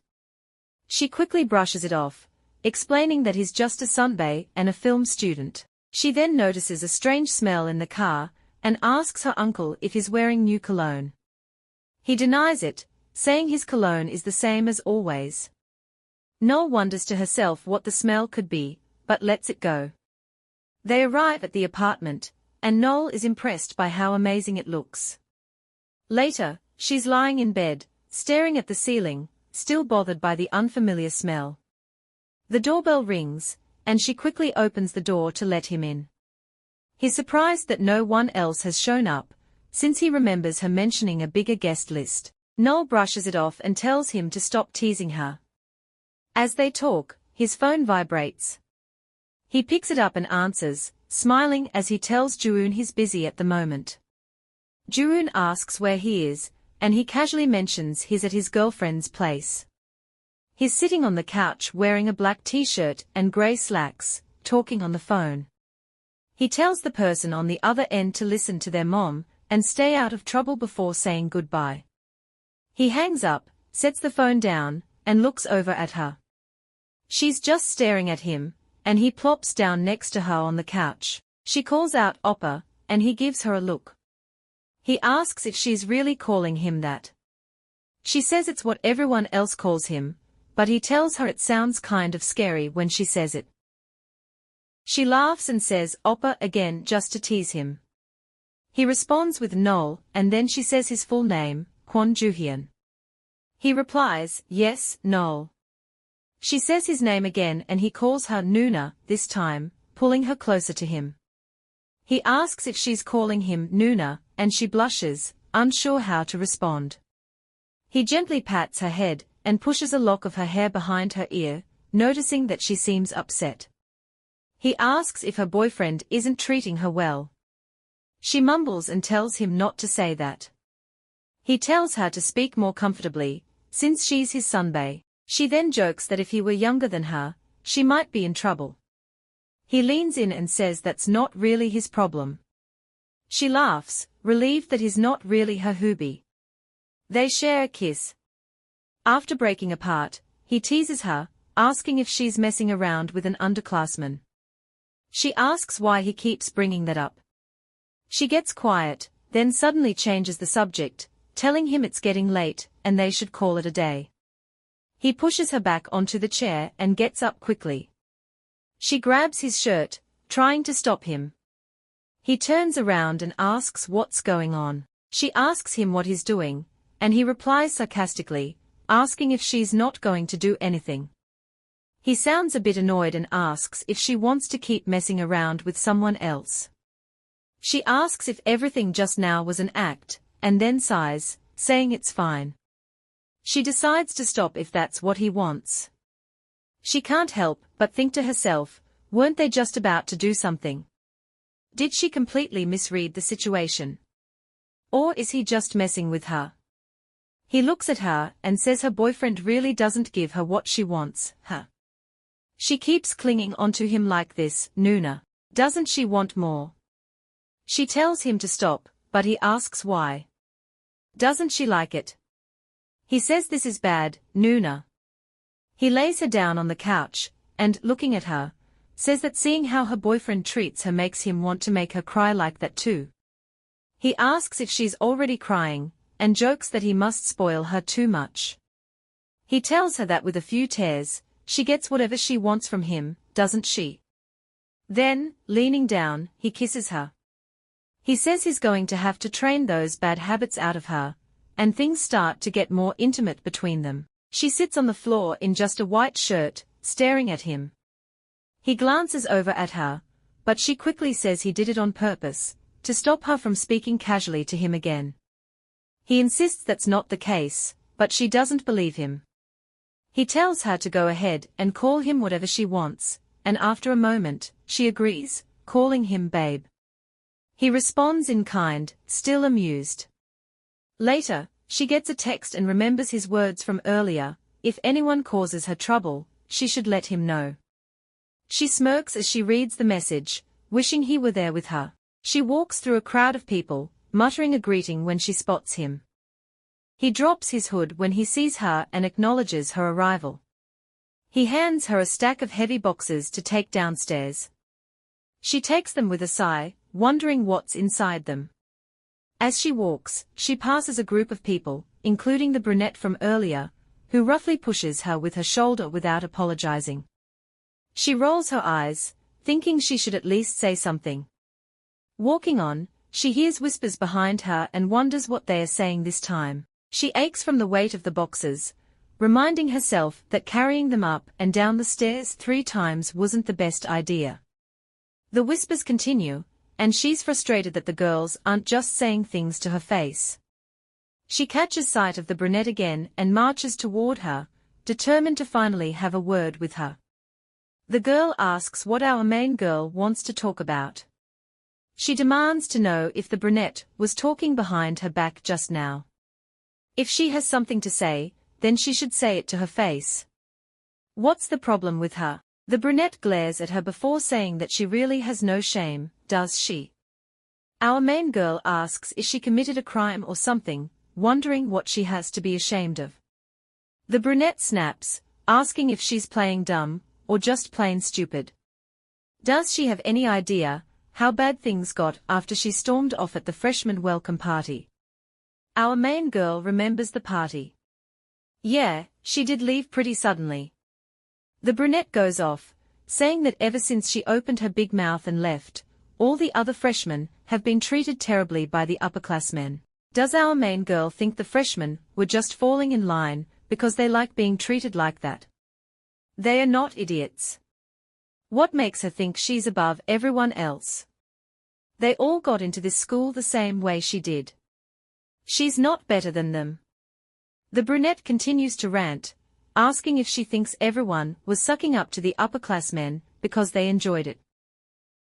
She quickly brushes it off, explaining that he's just a Sunbae and a film student. She then notices a strange smell in the car, and asks her uncle if he's wearing new cologne. He denies it, saying his cologne is the same as always. No-eul wonders to herself what the smell could be, but lets it go. They arrive at the apartment, and No-eul is impressed by how amazing it looks. Later, she's lying in bed, staring at the ceiling, still bothered by the unfamiliar smell. The doorbell rings, and she quickly opens the door to let him in. He's surprised that no one else has shown up, since he remembers her mentioning a bigger guest list. No-eul brushes it off and tells him to stop teasing her. As they talk, his phone vibrates. He picks it up and answers, smiling as he tells Jooheon he's busy at the moment. Jooheon asks where he is, and he casually mentions he's at his girlfriend's place. He's sitting on the couch wearing a black t-shirt and grey slacks, talking on the phone. He tells the person on the other end to listen to their mom, and stay out of trouble before saying goodbye. He hangs up, sets the phone down, and looks over at her. She's just staring at him, and he plops down next to her on the couch. She calls out oppa, and he gives her a look. He asks if she's really calling him that. She says it's what everyone else calls him, but he tells her it sounds kind of scary when she says it. She laughs and says oppa again just to tease him. He responds with No-eul, and then she says his full name, Jooheon. He replies, yes, No-eul. She says his name again and he calls her Nuna, this time, pulling her closer to him. He asks if she's calling him Nuna, and she blushes, unsure how to respond. He gently pats her head, and pushes a lock of her hair behind her ear, noticing that she seems upset. He asks if her boyfriend isn't treating her well. She mumbles and tells him not to say that. He tells her to speak more comfortably, since she's his sunbae. She then jokes that if he were younger than her, she might be in trouble. He leans in and says that's not really his problem. She laughs, relieved that he's not really her hubby. They share a kiss. After breaking apart, he teases her, asking if she's messing around with an underclassman. She asks why he keeps bringing that up. She gets quiet, then suddenly changes the subject, telling him it's getting late and they should call it a day. He pushes her back onto the chair and gets up quickly. She grabs his shirt, trying to stop him. He turns around and asks what's going on. She asks him what he's doing, and he replies sarcastically, asking if she's not going to do anything. He sounds a bit annoyed and asks if she wants to keep messing around with someone else. She asks if everything just now was an act, and then sighs, saying it's fine. She decides to stop if that's what he wants. She can't help but think to herself, weren't they just about to do something? Did she completely misread the situation? Or is he just messing with her? He looks at her and says her boyfriend really doesn't give her what she wants, huh? She keeps clinging onto him like this, Nuna. Doesn't she want more? She tells him to stop, but he asks why. Doesn't she like it? He says this is bad, Nuna. He lays her down on the couch, and, looking at her, says that seeing how her boyfriend treats her makes him want to make her cry like that too. He asks if she's already crying, and jokes that he must spoil her too much. He tells her that with a few tears, she gets whatever she wants from him, doesn't she? Then, leaning down, he kisses her. He says he's going to have to train those bad habits out of her, and things start to get more intimate between them. She sits on the floor in just a white shirt, staring at him. He glances over at her, but she quickly says he did it on purpose, to stop her from speaking casually to him again. He insists that's not the case, but she doesn't believe him. He tells her to go ahead and call him whatever she wants, and after a moment, she agrees, calling him babe. He responds in kind, still amused. Later, she gets a text and remembers his words from earlier, if anyone causes her trouble, she should let him know. She smirks as she reads the message, wishing he were there with her. She walks through a crowd of people, muttering a greeting when she spots him. He drops his hood when he sees her and acknowledges her arrival. He hands her a stack of heavy boxes to take downstairs. She takes them with a sigh, wondering what's inside them. As she walks, she passes a group of people, including the brunette from earlier, who roughly pushes her with her shoulder without apologizing. She rolls her eyes, thinking she should at least say something. Walking on, she hears whispers behind her and wonders what they are saying this time. She aches from the weight of the boxes, reminding herself that carrying them up and down the stairs 3 times wasn't the best idea. The whispers continue, and she's frustrated that the girls aren't just saying things to her face. She catches sight of the brunette again and marches toward her, determined to finally have a word with her. The girl asks what our main girl wants to talk about. She demands to know if the brunette was talking behind her back just now. If she has something to say, then she should say it to her face. What's the problem with her? The brunette glares at her before saying that she really has no shame, does she? Our main girl asks if she committed a crime or something, wondering what she has to be ashamed of. The brunette snaps, asking if she's playing dumb, or just plain stupid. Does she have any idea how bad things got after she stormed off at the freshman welcome party? Our main girl remembers the party. Yeah, she did leave pretty suddenly. The brunette goes off, saying that ever since she opened her big mouth and left, all the other freshmen have been treated terribly by the upperclassmen. Does our main girl think the freshmen were just falling in line because they like being treated like that? They are not idiots. What makes her think she's above everyone else? They all got into this school the same way she did. She's not better than them. The brunette continues to rant, asking if she thinks everyone was sucking up to the upperclassmen because they enjoyed it.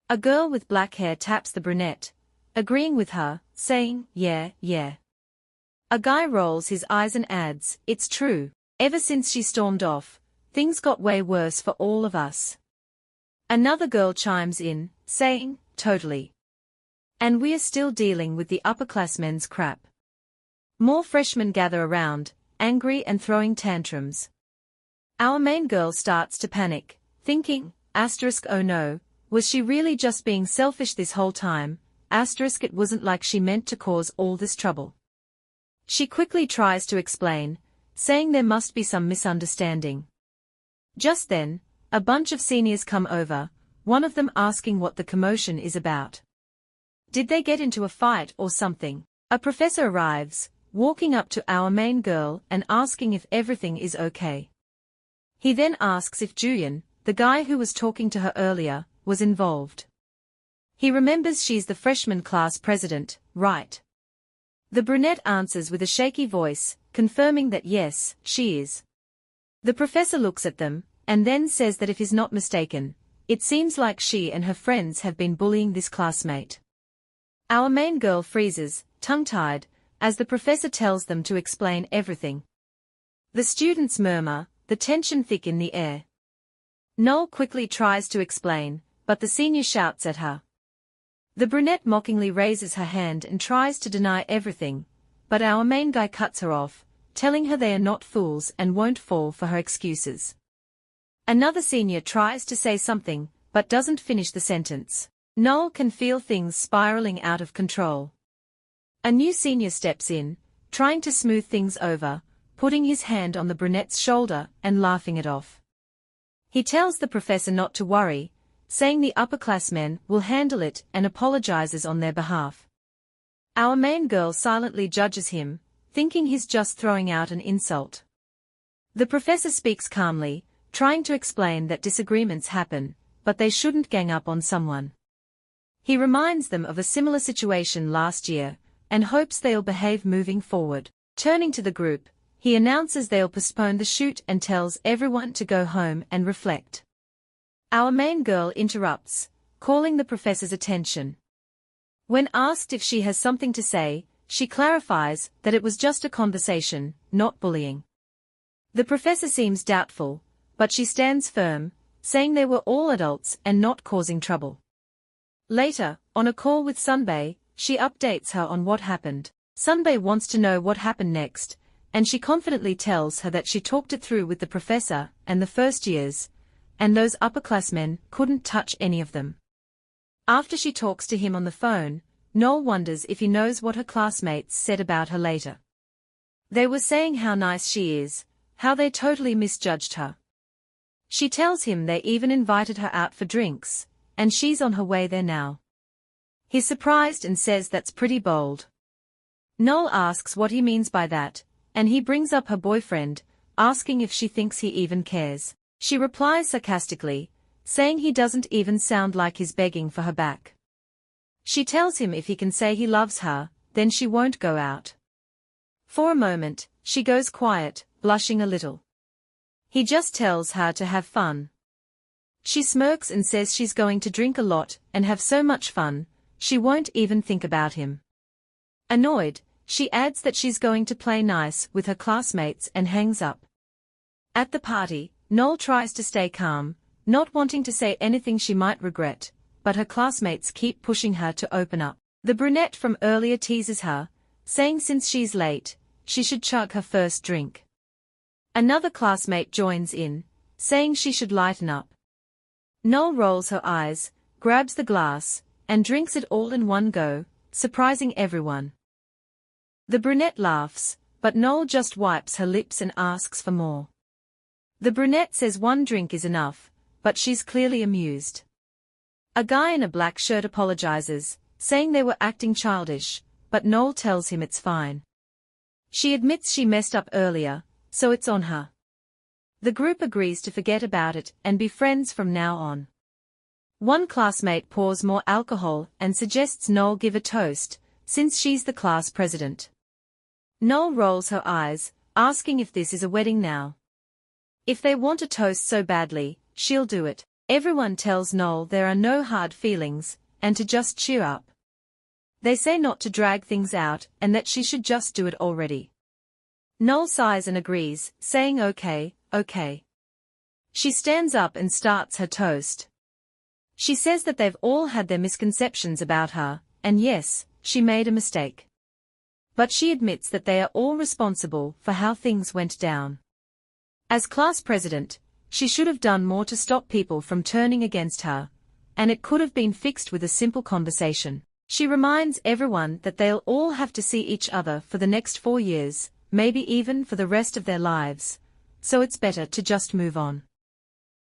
A girl with black hair taps the brunette, agreeing with her, saying, "Yeah, yeah." A guy rolls his eyes and adds, "It's true. Ever since she stormed off, things got way worse for all of us." Another girl chimes in, saying, "Totally. And we're still dealing with the upperclassmen's crap." More freshmen gather around, angry and throwing tantrums. Our main girl starts to panic, thinking, "Oh no, was she really just being selfish this whole time? It wasn't like she meant to cause all this trouble." She quickly tries to explain, saying there must be some misunderstanding. Just then, a bunch of seniors come over, one of them asking what the commotion is about. Did they get into a fight or something? A professor arrives, walking up to our main girl and asking if everything is okay. He then asks if Jooheon, the guy who was talking to her earlier, was involved. He remembers she's the freshman class president, right? The brunette answers with a shaky voice, confirming that yes, she is. The professor looks at them, and then says that if he's not mistaken, it seems like she and her friends have been bullying this classmate. Our main girl freezes, tongue-tied, as the professor tells them to explain everything. The students murmur, the tension thick in the air. No-eul quickly tries to explain, but the senior shouts at her. The brunette mockingly raises her hand and tries to deny everything, but our main guy cuts her off, telling her they are not fools and won't fall for her excuses. Another senior tries to say something, but doesn't finish the sentence. No-eul can feel things spiraling out of control. A new senior steps in, trying to smooth things over, putting his hand on the brunette's shoulder and laughing it off. He tells the professor not to worry, saying the upperclassmen will handle it and apologizes on their behalf. Our main girl silently judges him, thinking he's just throwing out an insult. The professor speaks calmly, trying to explain that disagreements happen, but they shouldn't gang up on someone. He reminds them of a similar situation last year, and hopes they'll behave moving forward. Turning to the group, he announces they'll postpone the shoot and tells everyone to go home and reflect. Our main girl interrupts, calling the professor's attention. When asked if she has something to say, she clarifies that it was just a conversation, not bullying. The professor seems doubtful, but she stands firm, saying they were all adults and not causing trouble. Later, on a call with Sunbae, she updates her on what happened. Sunbae wants to know what happened next, and she confidently tells her that she talked it through with the professor and the first years, and those upperclassmen couldn't touch any of them. After she talks to him on the phone, No-eul wonders if he knows what her classmates said about her later. They were saying how nice she is, how they totally misjudged her. She tells him they even invited her out for drinks, and she's on her way there now. He's surprised and says that's pretty bold. No-eul asks what he means by that, and he brings up her boyfriend, asking if she thinks he even cares. She replies sarcastically, saying he doesn't even sound like he's begging for her back. She tells him if he can say he loves her, then she won't go out. For a moment, she goes quiet, blushing a little. He just tells her to have fun. She smirks and says she's going to drink a lot and have so much fun, she won't even think about him. Annoyed, she adds that she's going to play nice with her classmates and hangs up. At the party, No-eul tries to stay calm, not wanting to say anything she might regret, but her classmates keep pushing her to open up. The brunette from earlier teases her, saying since she's late, she should chug her first drink. Another classmate joins in, saying she should lighten up. No-eul rolls her eyes, grabs the glass, and drinks it all in one go, surprising everyone. The brunette laughs, but No-eul just wipes her lips and asks for more. The brunette says one drink is enough, but she's clearly amused. A guy in a black shirt apologizes, saying they were acting childish, but No-eul tells him it's fine. She admits she messed up earlier, so it's on her. The group agrees to forget about it and be friends from now on. One classmate pours more alcohol and suggests No-eul give a toast, since she's the class president. No-eul rolls her eyes, asking if this is a wedding now. If they want a toast so badly, she'll do it. Everyone tells No-eul there are no hard feelings, and to just cheer up. They say not to drag things out and that she should just do it already. No-eul sighs and agrees, saying okay, okay. She stands up and starts her toast. She says that they've all had their misconceptions about her, and yes, she made a mistake. But she admits that they are all responsible for how things went down. As class president, she should have done more to stop people from turning against her, and it could have been fixed with a simple conversation. She reminds everyone that they'll all have to see each other for the next 4 years, maybe even for the rest of their lives, so it's better to just move on.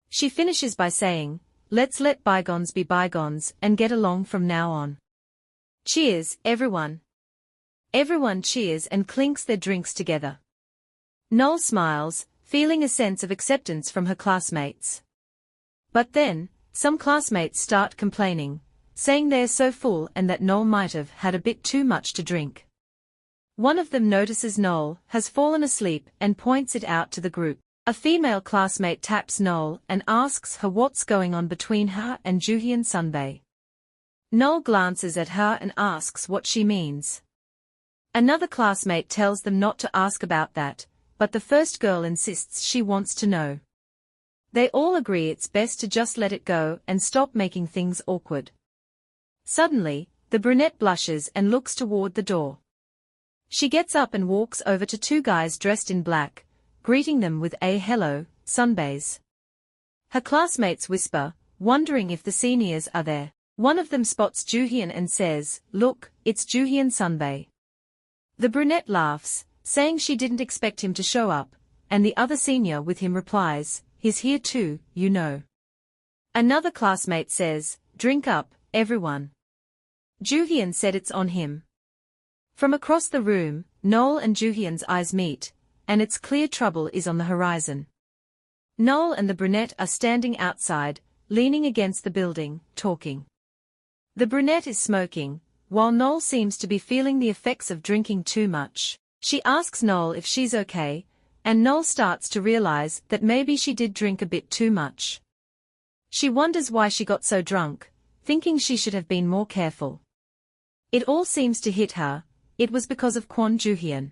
She finishes by saying, "Let's let bygones be bygones and get along from now on." Cheers, everyone. Everyone cheers and clinks their drinks together. No-eul smiles, feeling a sense of acceptance from her classmates. But then, some classmates start complaining, saying they're so full and that No-eul might have had a bit too much to drink. One of them notices No-eul has fallen asleep and points it out to the group. A female classmate taps No-eul and asks her what's going on between her and Jooheon Sunbae. No-eul glances at her and asks what she means. Another classmate tells them not to ask about that, but the first girl insists she wants to know. They all agree it's best to just let it go and stop making things awkward. Suddenly, the brunette blushes and looks toward the door. She gets up and walks over to 2 guys dressed in black, greeting them with a "hello, Sunbaes." Her classmates whisper, wondering if the seniors are there. One of them spots Jooheon and says, "Look, it's Jooheon Sunbae." The brunette laughs, saying she didn't expect him to show up, and the other senior with him replies, "He's here too, you know." Another classmate says, "Drink up, everyone." Jooheon said it's on him. From across the room, No-eul and Jooheon's eyes meet, and it's clear trouble is on the horizon. No-eul and the brunette are standing outside, leaning against the building, talking. The brunette is smoking, while No-eul seems to be feeling the effects of drinking too much. She asks No-eul if she's okay, and No-eul starts to realize that maybe she did drink a bit too much. She wonders why she got so drunk, thinking she should have been more careful. It all seems to hit her, it was because of Kwon Jooheon.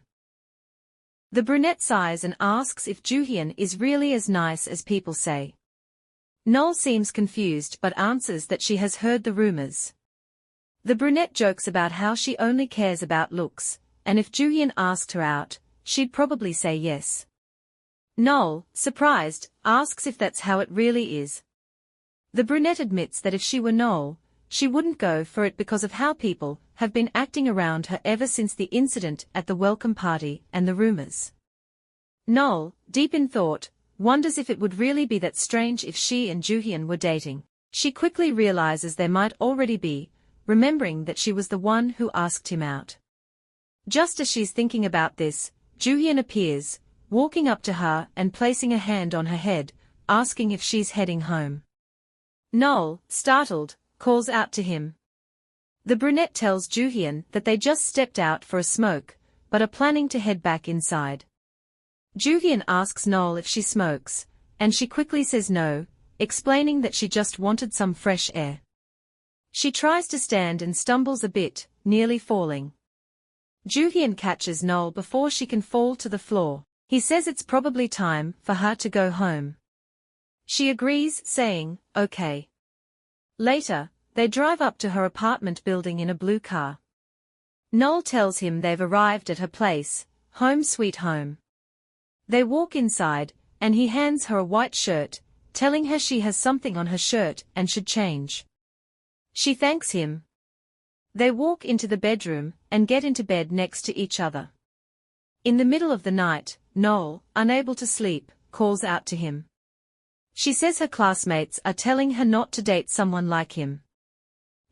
The brunette sighs and asks if Jooheon is really as nice as people say. No-eul seems confused but answers that she has heard the rumors. The brunette jokes about how she only cares about looks, and if Jooheon asked her out, she'd probably say yes. No-eul, surprised, asks if that's how it really is. The brunette admits that if she were No-eul, she wouldn't go for it because of how people have been acting around her ever since the incident at the welcome party and the rumors. No-eul, deep in thought, wonders if it would really be that strange if she and Jooheon were dating. She quickly realizes there might already be, remembering that she was the one who asked him out. Just as she's thinking about this, Jooheon appears, walking up to her and placing a hand on her head, asking if she's heading home. No-eul, startled, calls out to him. The brunette tells Jooheon that they just stepped out for a smoke, but are planning to head back inside. Jooheon asks No-eul if she smokes, and she quickly says no, explaining that she just wanted some fresh air. She tries to stand and stumbles a bit, nearly falling. Jooheon catches No-eul before she can fall to the floor. He says it's probably time for her to go home. She agrees, saying, "Okay." Later, they drive up to her apartment building in a blue car. No-eul tells him they've arrived at her place, home sweet home. They walk inside, and he hands her a white shirt, telling her she has something on her shirt and should change. She thanks him. They walk into the bedroom and get into bed next to each other. In the middle of the night, No-eul, unable to sleep, calls out to him. She says her classmates are telling her not to date someone like him.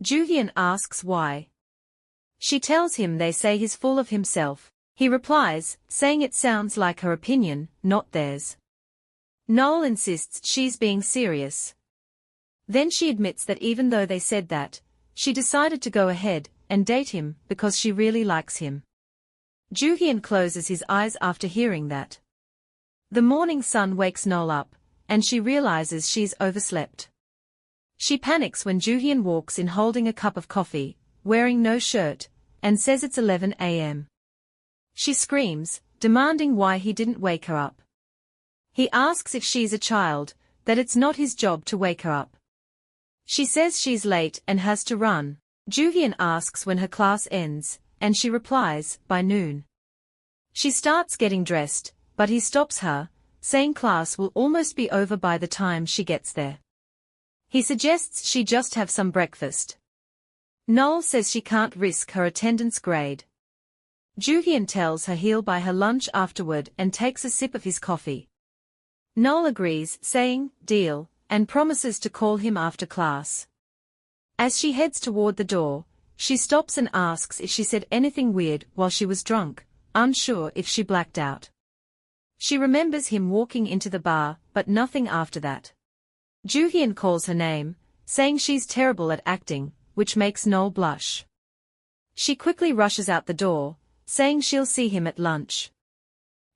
Jooheon asks why. She tells him they say he's full of himself. He replies, saying it sounds like her opinion, not theirs. No-eul insists she's being serious. Then she admits that even though they said that, she decided to go ahead and date him because she really likes him. Jooheon closes his eyes after hearing that. The morning sun wakes No-eul up, and she realizes she's overslept. She panics when Jooheon walks in holding a cup of coffee, wearing no shirt, and says it's 11 a.m. She screams, demanding why he didn't wake her up. He asks if she's a child, that it's not his job to wake her up. She says she's late and has to run. Jooheon asks when her class ends, and she replies, by noon. She starts getting dressed, but he stops her, saying class will almost be over by the time she gets there. He suggests she just have some breakfast. No-eul says she can't risk her attendance grade. Jooheon tells her he'll buy her lunch afterward and takes a sip of his coffee. No-eul agrees, saying, deal, and promises to call him after class. As she heads toward the door, she stops and asks if she said anything weird while she was drunk, unsure if she blacked out. She remembers him walking into the bar, but nothing after that. Jooheon calls her name, saying she's terrible at acting, which makes No-eul blush. She quickly rushes out the door, saying she'll see him at lunch.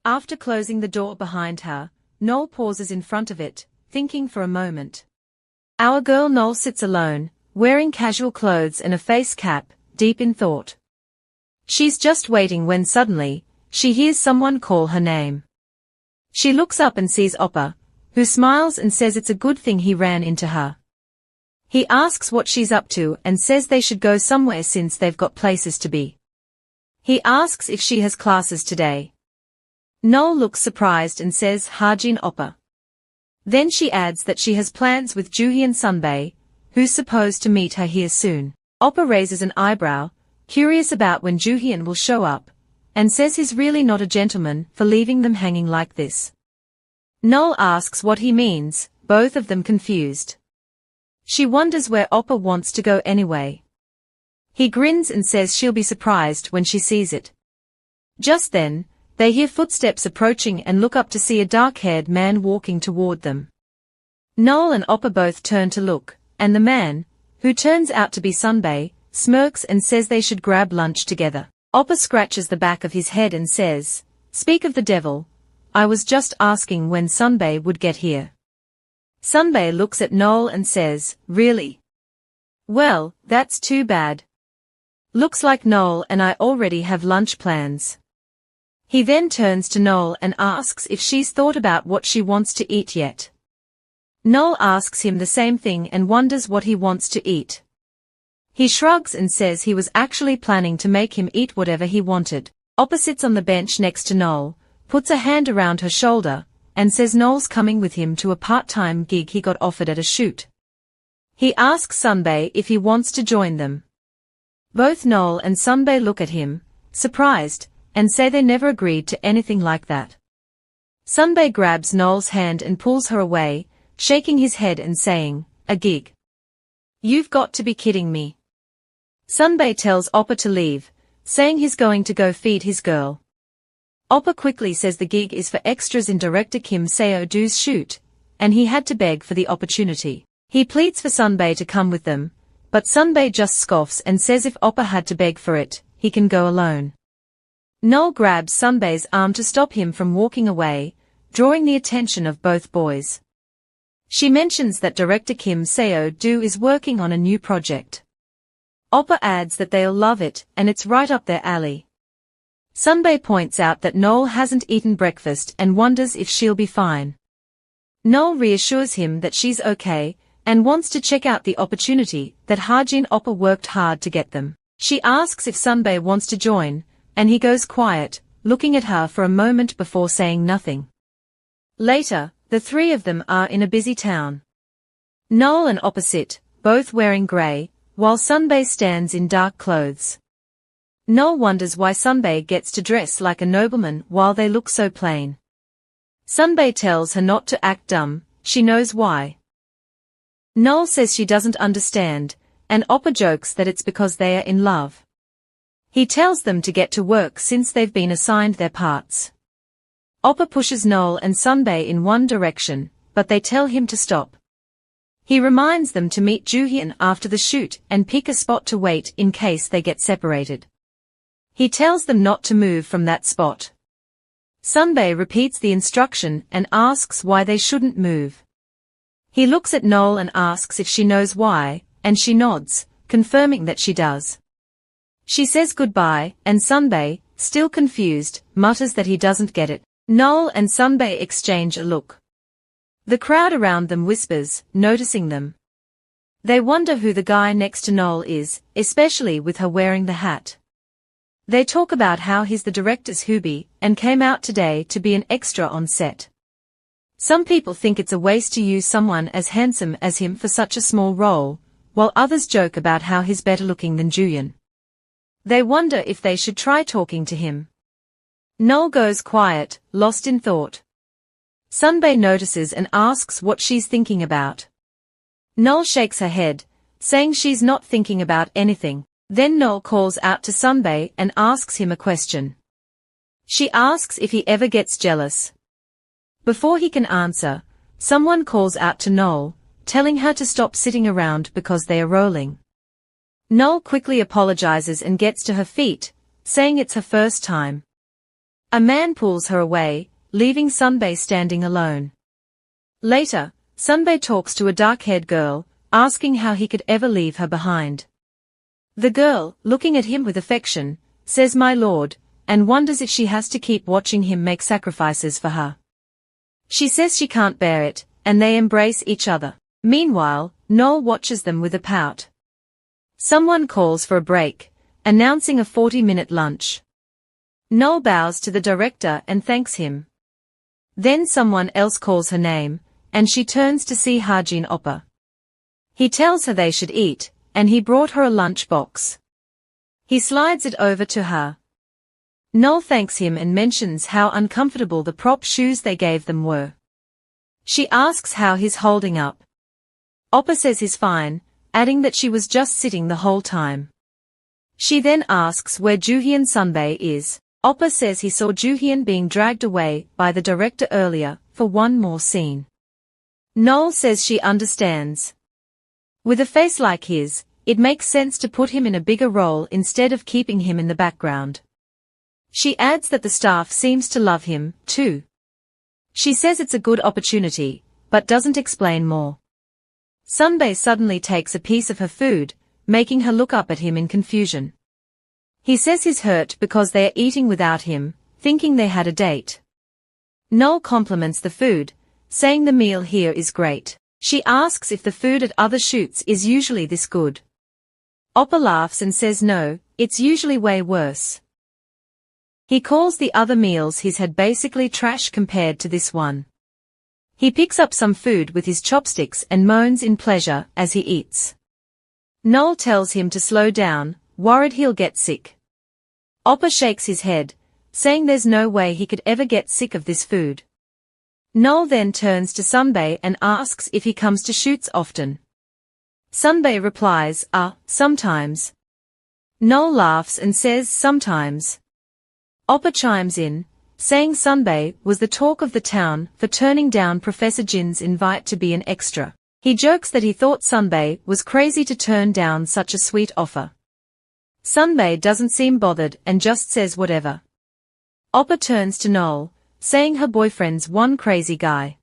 After closing the door behind her, No-eul pauses in front of it, thinking for a moment. Our girl No-eul sits alone, wearing casual clothes and a face cap, deep in thought. She's just waiting when suddenly, she hears someone call her name. She looks up and sees Oppa, who smiles and says it's a good thing he ran into her. He asks what she's up to and says they should go somewhere since they've got places to be. He asks if she has classes today. No-eul looks surprised and says Haejin Oppa. Then she adds that she has plans with Jooheon Sunbae, who's supposed to meet her here soon. Oppa raises an eyebrow, curious about when Jooheon will show up, and says he's really not a gentleman for leaving them hanging like this. No-eul asks what he means, both of them confused. She wonders where Oppa wants to go anyway. He grins and says she'll be surprised when she sees it. Just then, they hear footsteps approaching and look up to see a dark-haired man walking toward them. No-eul and Oppa both turn to look, and the man, who turns out to be Sunbae, smirks and says they should grab lunch together. Oppa scratches the back of his head and says, "Speak of the devil, I was just asking when Sunbae would get here." Sunbae looks at No-eul and says, "Really? Well, that's too bad. Looks like No-eul and I already have lunch plans." He then turns to No-eul and asks if she's thought about what she wants to eat yet. No-eul asks him the same thing and wonders what he wants to eat. He shrugs and says he was actually planning to make him eat whatever he wanted. Oppa sits on the bench next to No-eul, puts a hand around her shoulder, and says No-eul's coming with him to a part-time gig he got offered at a shoot. He asks Sunbae if he wants to join them. Both No-eul and Sunbae look at him, surprised, and say they never agreed to anything like that. Sunbae grabs No-eul's hand and pulls her away, shaking his head and saying, "A gig? You've got to be kidding me." Sunbae tells Oppa to leave, saying he's going to go feed his girl. Oppa quickly says the gig is for extras in director Kim Seo-doo's shoot, and he had to beg for the opportunity. He pleads for Sunbae to come with them, but Sunbae just scoffs and says if Oppa had to beg for it, he can go alone. No-eul grabs Sunbae's arm to stop him from walking away, drawing the attention of both boys. She mentions that director Kim Seo-doo is working on a new project. Oppa adds that they'll love it and it's right up their alley. Sunbae points out that No-eul hasn't eaten breakfast and wonders if she'll be fine. No-eul reassures him that she's okay, and wants to check out the opportunity that Haejin Oppa worked hard to get them. She asks if Sunbae wants to join, and he goes quiet, looking at her for a moment before saying nothing. Later, the three of them are in a busy town. No-eul and Oppa sit, both wearing grey, while Sunbae stands in dark clothes. No-eul wonders why Sunbae gets to dress like a nobleman while they look so plain. Sunbae tells her not to act dumb, she knows why. No-eul says she doesn't understand, and Oppa jokes that it's because they are in love. He tells them to get to work since they've been assigned their parts. Oppa pushes No-eul and Sunbae in one direction, but they tell him to stop. He reminds them to meet Jooheon after the shoot and pick a spot to wait in case they get separated. He tells them not to move from that spot. Sunbae repeats the instruction and asks why they shouldn't move. He looks at No-eul and asks if she knows why, and she nods, confirming that she does. She says goodbye, and Sunbae, still confused, mutters that he doesn't get it. No-eul and Sunbae exchange a look. The crowd around them whispers, noticing them. They wonder who the guy next to No-eul is, especially with her wearing the hat. They talk about how he's the director's hubby, and came out today to be an extra on set. Some people think it's a waste to use someone as handsome as him for such a small role, while others joke about how he's better looking than Jooheon. They wonder if they should try talking to him. No-eul goes quiet, lost in thought. Sunbae notices and asks what she's thinking about. No-eul shakes her head, saying she's not thinking about anything. Then No-eul calls out to Sunbae and asks him a question. She asks if he ever gets jealous. Before he can answer, someone calls out to No-eul, telling her to stop sitting around because they are rolling. No-eul quickly apologizes and gets to her feet, saying it's her first time. A man pulls her away, leaving Sunbae standing alone. Later, Sunbae talks to a dark-haired girl, asking how he could ever leave her behind. The girl, looking at him with affection, says "my lord," and wonders if she has to keep watching him make sacrifices for her. She says she can't bear it, and they embrace each other. Meanwhile, No-eul watches them with a pout. Someone calls for a break, announcing a 40-minute lunch. No-eul bows to the director and thanks him. Then someone else calls her name, and she turns to see Hajin Oppa. He tells her they should eat, and he brought her a lunch box. He slides it over to her. No-eul thanks him and mentions how uncomfortable the prop shoes they gave them were. She asks how he's holding up. Oppa says he's fine, adding that she was just sitting the whole time. She then asks where Jooheon Sunbae is. Oppa says he saw Jooheon being dragged away by the director earlier, for one more scene. No-eul says she understands. With a face like his, it makes sense to put him in a bigger role instead of keeping him in the background. She adds that the staff seems to love him, too. She says it's a good opportunity, but doesn't explain more. Sunbae suddenly takes a piece of her food, making her look up at him in confusion. He says he's hurt because they are eating without him, thinking they had a date. No-eul compliments the food, saying the meal here is great. She asks if the food at other shoots is usually this good. Oppa laughs and says no, it's usually way worse. He calls the other meals he's had basically trash compared to this one. He picks up some food with his chopsticks and moans in pleasure as he eats. No-eul tells him to slow down, worried he'll get sick. Oppa shakes his head, saying there's no way he could ever get sick of this food. No-eul then turns to Sunbae and asks if he comes to shoots often. Sunbae replies, sometimes. No-eul laughs and says sometimes. Oppa chimes in, saying Sunbae was the talk of the town for turning down Professor Jin's invite to be an extra. He jokes that he thought Sunbae was crazy to turn down such a sweet offer. Sunbae doesn't seem bothered and just says whatever. Oppa turns to No-eul, saying her boyfriend's one crazy guy.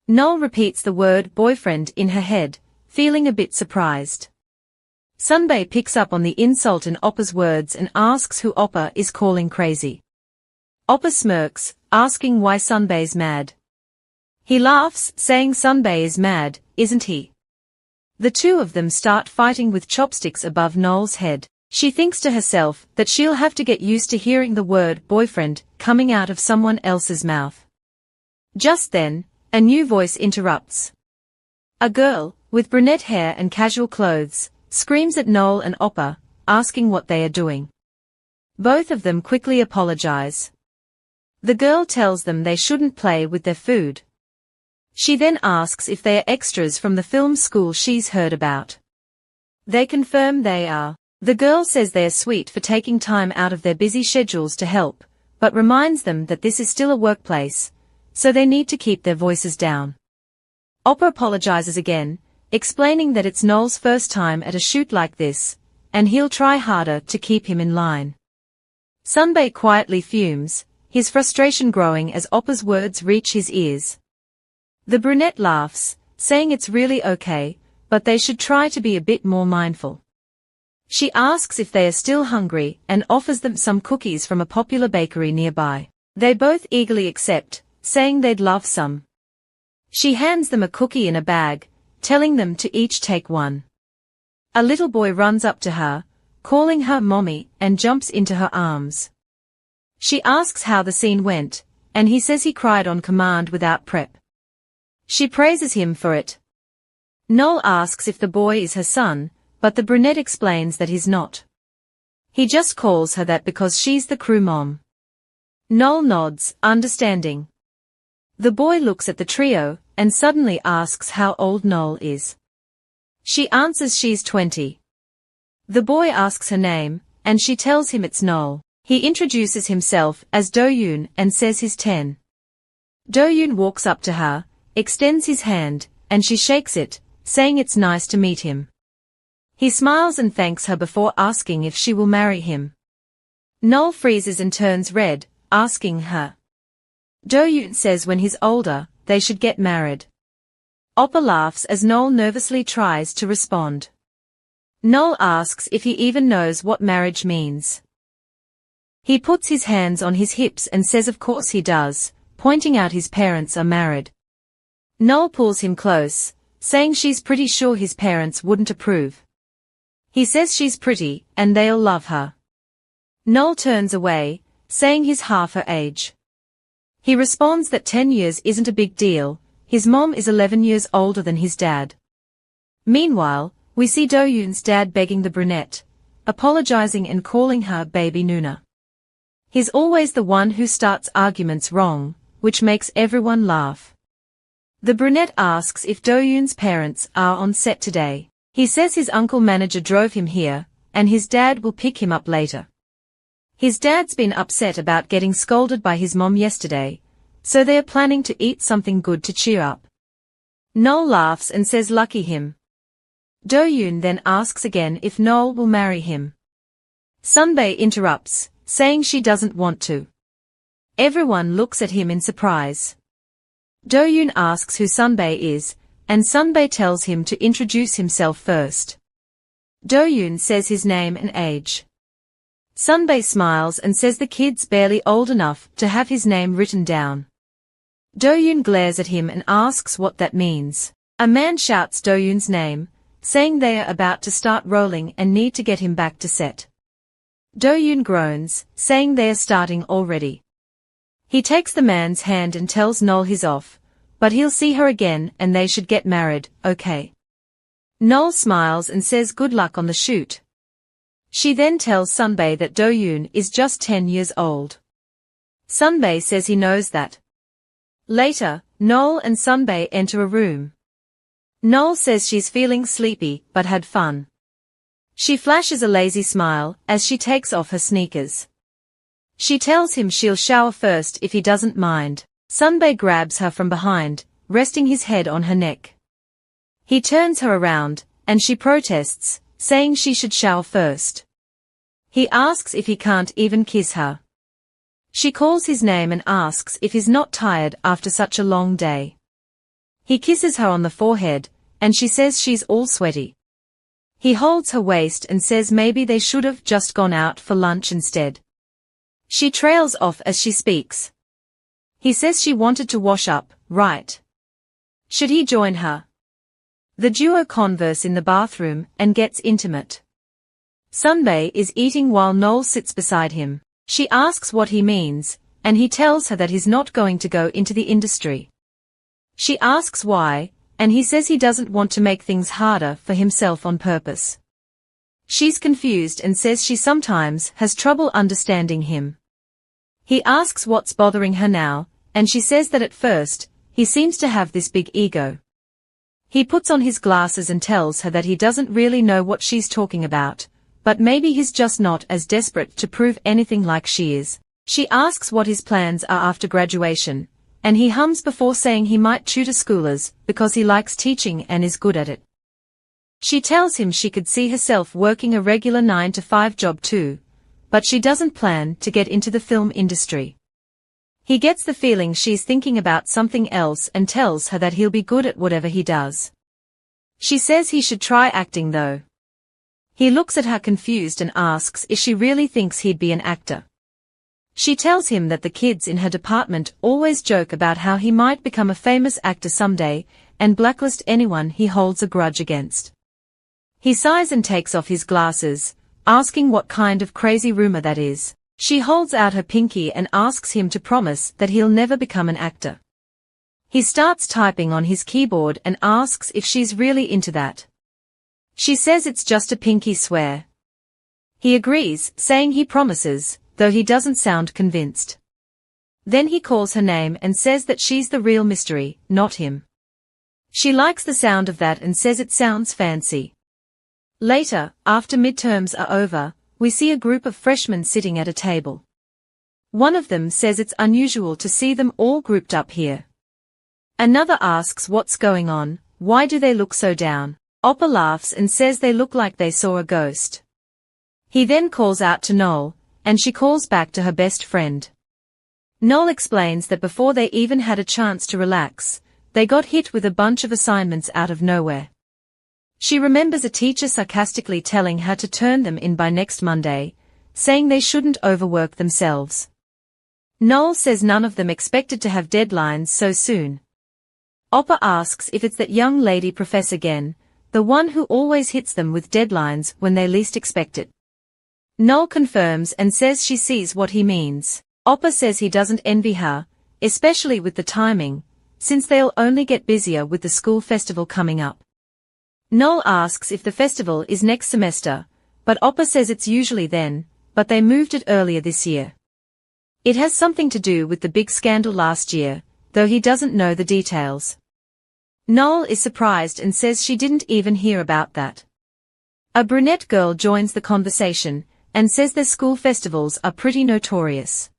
No-eul repeats the word boyfriend in her head, feeling a bit surprised. Sunbae picks up on the insult in Oppa's words and asks who Oppa is calling crazy. Oppa smirks, asking why Sunbae's mad. He laughs, saying Sunbae is mad, isn't he? The two of them start fighting with chopsticks above No-eul's head. She thinks to herself that she'll have to get used to hearing the word boyfriend coming out of someone else's mouth. Just then, a new voice interrupts. A girl, with brunette hair and casual clothes, screams at No-eul and Oppa, asking what they are doing. Both of them quickly apologize. The girl tells them they shouldn't play with their food. She then asks if they are extras from the film school she's heard about. They confirm they are. The girl says they are sweet for taking time out of their busy schedules to help, but reminds them that this is still a workplace, so they need to keep their voices down. Oppa apologizes again, explaining that it's No-eul's first time at a shoot like this, and he'll try harder to keep him in line. Sunbae quietly fumes, his frustration growing as Oppa's words reach his ears. The brunette laughs, saying it's really okay, but they should try to be a bit more mindful. She asks if they are still hungry and offers them some cookies from a popular bakery nearby. They both eagerly accept, saying they'd love some. She hands them a cookie in a bag, telling them to each take one. A little boy runs up to her, calling her mommy, and jumps into her arms. She asks how the scene went, and he says he cried on command without prep. She praises him for it. No-eul asks if the boy is her son, but the brunette explains that he's not. He just calls her that because she's the crew mom. No-eul nods, understanding. The boy looks at the trio, and suddenly asks how old No-eul is. She answers she's 20. The boy asks her name, and she tells him it's No-eul. He introduces himself as Jooheon and says he's 10. Jooheon walks up to her, extends his hand, and she shakes it, saying it's nice to meet him. He smiles and thanks her before asking if she will marry him. No-eul freezes and turns red, asking her. Jooheon says when he's older, they should get married. Oppa laughs as No-eul nervously tries to respond. No-eul asks if he even knows what marriage means. He puts his hands on his hips and says of course he does, pointing out his parents are married. No-eul pulls him close, saying she's pretty sure his parents wouldn't approve. He says she's pretty, and they'll love her. No-eul turns away, saying he's half her age. He responds that 10 years isn't a big deal, his mom is 11 years older than his dad. Meanwhile, we see Joohyun's dad begging the brunette, apologizing and calling her baby Nuna. He's always the one who starts arguments wrong, which makes everyone laugh. The brunette asks if Joohyun's parents are on set today. He says his uncle manager drove him here, and his dad will pick him up later. His dad's been upset about getting scolded by his mom yesterday, so they are planning to eat something good to cheer up. No-eul laughs and says lucky him. Joohyun then asks again if No-eul will marry him. Sunbae interrupts, saying she doesn't want to. Everyone looks at him in surprise. Joohyun asks who Sunbae is, and Sunbae tells him to introduce himself first. Joohyun says his name and age. Sunbae smiles and says the kid's barely old enough to have his name written down. Joohyun glares at him and asks what that means. A man shouts Joohyun's name, saying they are about to start rolling and need to get him back to set. Joohyun groans, saying they are starting already. He takes the man's hand and tells No-eul he's off, but he'll see her again and they should get married, okay. No-eul smiles and says good luck on the shoot. She then tells Sunbae that Joohyun is just 10 years old. Sunbae says he knows that. Later, No-eul and Sunbae enter a room. No-eul says she's feeling sleepy but had fun. She flashes a lazy smile as she takes off her sneakers. She tells him she'll shower first if he doesn't mind. Sunbae grabs her from behind, resting his head on her neck. He turns her around, and she protests, saying she should shower first. He asks if he can't even kiss her. She calls his name and asks if he's not tired after such a long day. He kisses her on the forehead, and she says she's all sweaty. He holds her waist and says maybe they should have just gone out for lunch instead. She trails off as she speaks. He says she wanted to wash up, right? Should he join her? The duo converse in the bathroom and gets intimate. Sunbae is eating while No-eul sits beside him. She asks what he means, and he tells her that he's not going to go into the industry. She asks why, and he says he doesn't want to make things harder for himself on purpose. She's confused and says she sometimes has trouble understanding him. He asks what's bothering her now, and she says that at first, he seems to have this big ego. He puts on his glasses and tells her that he doesn't really know what she's talking about, but maybe he's just not as desperate to prove anything like she is. She asks what his plans are after graduation, and he hums before saying he might tutor schoolers because he likes teaching and is good at it. She tells him she could see herself working a regular 9-to-5 job too, but she doesn't plan to get into the film industry. He gets the feeling she's thinking about something else and tells her that he'll be good at whatever he does. She says he should try acting though. He looks at her confused and asks if she really thinks he'd be an actor. She tells him that the kids in her department always joke about how he might become a famous actor someday and blacklist anyone he holds a grudge against. He sighs and takes off his glasses, asking what kind of crazy rumor that is. She holds out her pinky and asks him to promise that he'll never become an actor. He starts typing on his keyboard and asks if she's really into that. She says it's just a pinky swear. He agrees, saying he promises, though he doesn't sound convinced. Then he calls her name and says that she's the real mystery, not him. She likes the sound of that and says it sounds fancy. Later, after midterms are over, we see a group of freshmen sitting at a table. One of them says it's unusual to see them all grouped up here. Another asks what's going on, why do they look so down? Oppa laughs and says they look like they saw a ghost. He then calls out to No-eul, and she calls back to her best friend. No-eul explains that before they even had a chance to relax, they got hit with a bunch of assignments out of nowhere. She remembers a teacher sarcastically telling her to turn them in by next Monday, saying they shouldn't overwork themselves. No-eul says none of them expected to have deadlines so soon. Oppa asks if it's that young lady professor again, the one who always hits them with deadlines when they least expect it. No-eul confirms and says she sees what he means. Oppa says he doesn't envy her, especially with the timing, since they'll only get busier with the school festival coming up. No-eul asks if the festival is next semester, but Oppa says it's usually then, but they moved it earlier this year. It has something to do with the big scandal last year, though he doesn't know the details. No-eul is surprised and says she didn't even hear about that. A brunette girl joins the conversation, and says their school festivals are pretty notorious.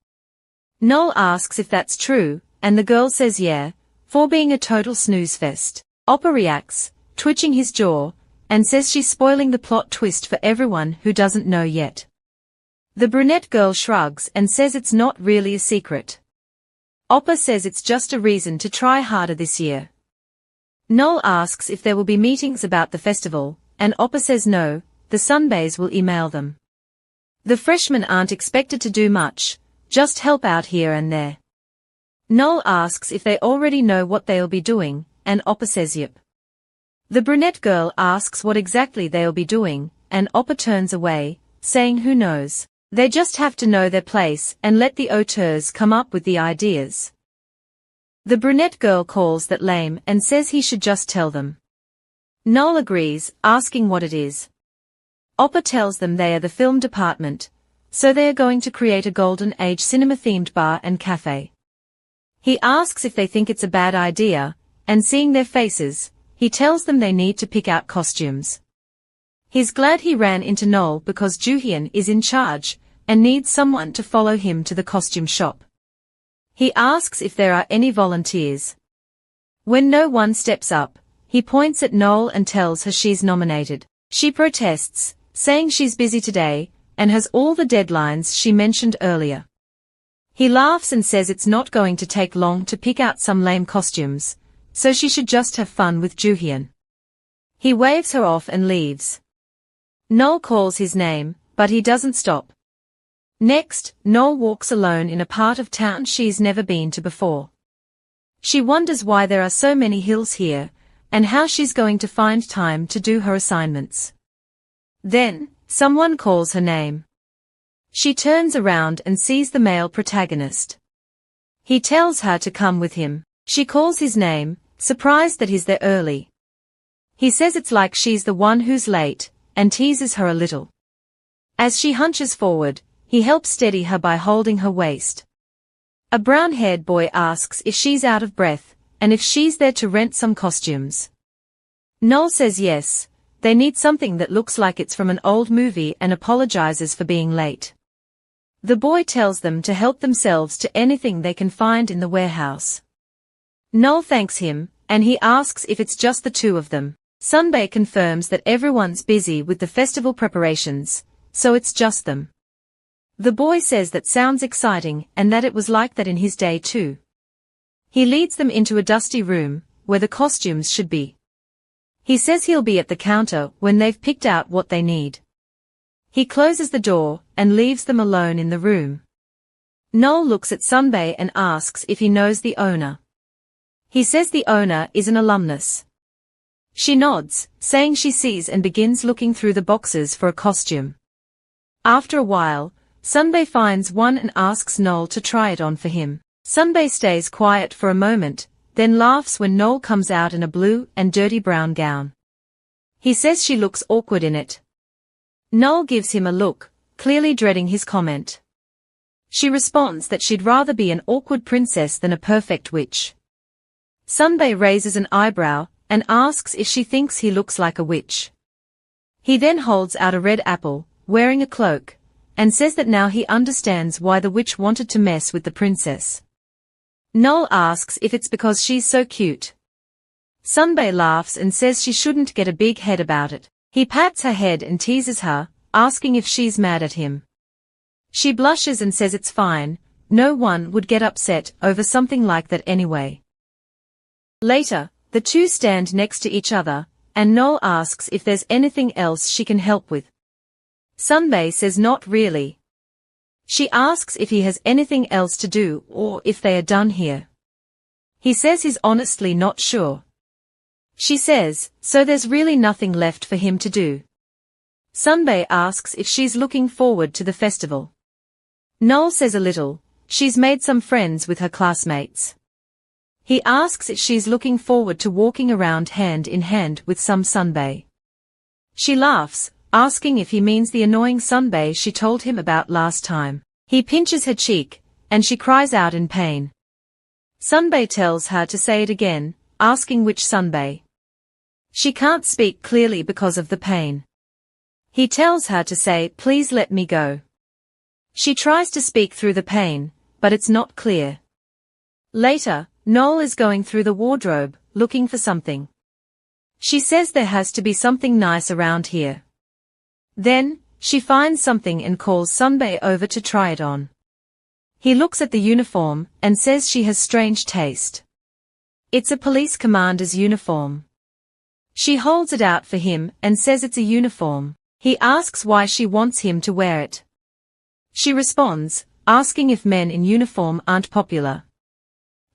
No-eul asks if that's true, and the girl says yeah, for being a total snooze fest. Oppa reacts, twitching his jaw, and says she's spoiling the plot twist for everyone who doesn't know yet. The brunette girl shrugs and says it's not really a secret. Oppa says it's just a reason to try harder this year. No-eul asks if there will be meetings about the festival, and Oppa says no, the Sunbays will email them. The freshmen aren't expected to do much, just help out here and there. No-eul asks if they already know what they'll be doing, and Oppa says yep. The brunette girl asks what exactly they'll be doing, and Oppa turns away, saying who knows. They just have to know their place and let the auteurs come up with the ideas. The brunette girl calls that lame and says he should just tell them. No-eul agrees, asking what it is. Oppa tells them they are the film department, so they are going to create a Golden Age cinema-themed bar and cafe. He asks if they think it's a bad idea, and seeing their faces, he tells them they need to pick out costumes. He's glad he ran into No-eul because Jooheon is in charge, and needs someone to follow him to the costume shop. He asks if there are any volunteers. When no one steps up, he points at No-eul and tells her she's nominated. She protests, saying she's busy today, and has all the deadlines she mentioned earlier. He laughs and says it's not going to take long to pick out some lame costumes, so she should just have fun with Jooheon. He waves her off and leaves. No-eul calls his name, but he doesn't stop. Next, No-eul walks alone in a part of town she's never been to before. She wonders why there are so many hills here, and how she's going to find time to do her assignments. Then, someone calls her name. She turns around and sees the male protagonist. He tells her to come with him. She calls his name, surprised that he's there early. He says it's like she's the one who's late, and teases her a little. As she hunches forward, he helps steady her by holding her waist. A brown-haired boy asks if she's out of breath, and if she's there to rent some costumes. No-eul says yes, they need something that looks like it's from an old movie and apologizes for being late. The boy tells them to help themselves to anything they can find in the warehouse. No-eul thanks him, and he asks if it's just the two of them. Sunbae confirms that everyone's busy with the festival preparations, so it's just them. The boy says that sounds exciting and that it was like that in his day too. He leads them into a dusty room, where the costumes should be. He says he'll be at the counter when they've picked out what they need. He closes the door and leaves them alone in the room. No-eul looks at Sunbae and asks if he knows the owner. He says the owner is an alumnus. She nods, saying she sees, and begins looking through the boxes for a costume. After a while, Sunbae finds one and asks No-eul to try it on for him. Sunbae stays quiet for a moment, then laughs when No-eul comes out in a blue and dirty brown gown. He says she looks awkward in it. No-eul gives him a look, clearly dreading his comment. She responds that she'd rather be an awkward princess than a perfect witch. Sunbae raises an eyebrow and asks if she thinks he looks like a witch. He then holds out a red apple, wearing a cloak, and says that now he understands why the witch wanted to mess with the princess. No-eul asks if it's because she's so cute. Sunbae laughs and says she shouldn't get a big head about it. He pats her head and teases her, asking if she's mad at him. She blushes and says it's fine, no one would get upset over something like that anyway. Later, the two stand next to each other, and No-eul asks if there's anything else she can help with. Sunbae says not really. She asks if he has anything else to do or if they are done here. He says he's honestly not sure. She says, so there's really nothing left for him to do. Sunbae asks if she's looking forward to the festival. No-eul says a little, she's made some friends with her classmates. He asks if she's looking forward to walking around hand in hand with some Sunbae. She laughs, asking if he means the annoying Sunbae she told him about last time. He pinches her cheek, and she cries out in pain. Sunbae tells her to say it again, asking which Sunbae. She can't speak clearly because of the pain. He tells her to say, please let me go. She tries to speak through the pain, but it's not clear. Later, No-eul is going through the wardrobe, looking for something. She says there has to be something nice around here. Then, she finds something and calls Sunbae over to try it on. He looks at the uniform and says she has strange taste. It's a police commander's uniform. She holds it out for him and says it's a uniform. He asks why she wants him to wear it. She responds, asking if men in uniform aren't popular.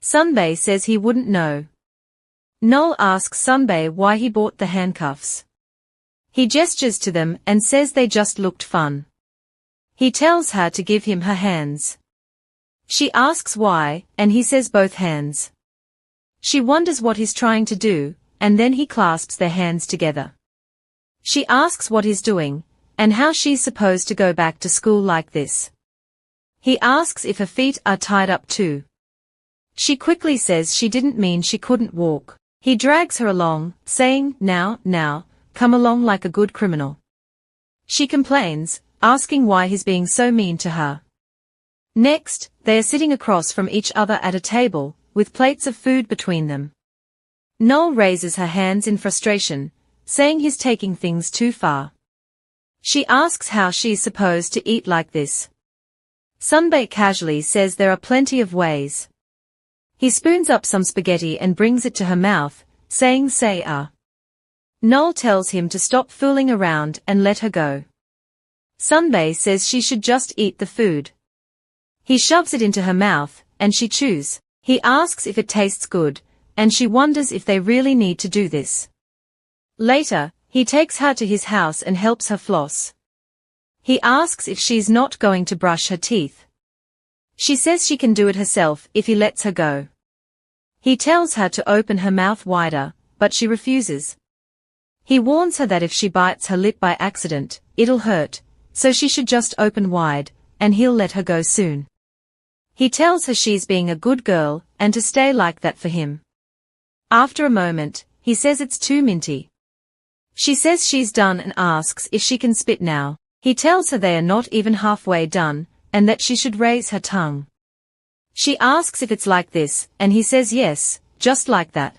Sunbae says he wouldn't know. No-eul asks Sunbae why he bought the handcuffs. He gestures to them and says they just looked fun. He tells her to give him her hands. She asks why, and he says both hands. She wonders what he's trying to do, and then he clasps their hands together. She asks what he's doing, and how she's supposed to go back to school like this. He asks if her feet are tied up too. She quickly says she didn't mean she couldn't walk. He drags her along, saying, now, come along like a good criminal. She complains, asking why he's being so mean to her. Next, they are sitting across from each other at a table, with plates of food between them. No-eul raises her hands in frustration, saying he's taking things too far. She asks how she's supposed to eat like this. Sunbae casually says there are plenty of ways. He spoons up some spaghetti and brings it to her mouth, saying say No-eul tells him to stop fooling around and let her go. Sunbae says she should just eat the food. He shoves it into her mouth, and she chews. He asks if it tastes good, and she wonders if they really need to do this. Later, he takes her to his house and helps her floss. He asks if she's not going to brush her teeth. She says she can do it herself if he lets her go. He tells her to open her mouth wider, but she refuses. He warns her that if she bites her lip by accident, it'll hurt, so she should just open wide, and he'll let her go soon. He tells her she's being a good girl, and to stay like that for him. After a moment, he says it's too minty. She says she's done and asks if she can spit now. He tells her they are not even halfway done, and that she should raise her tongue. She asks if it's like this, and he says yes, just like that.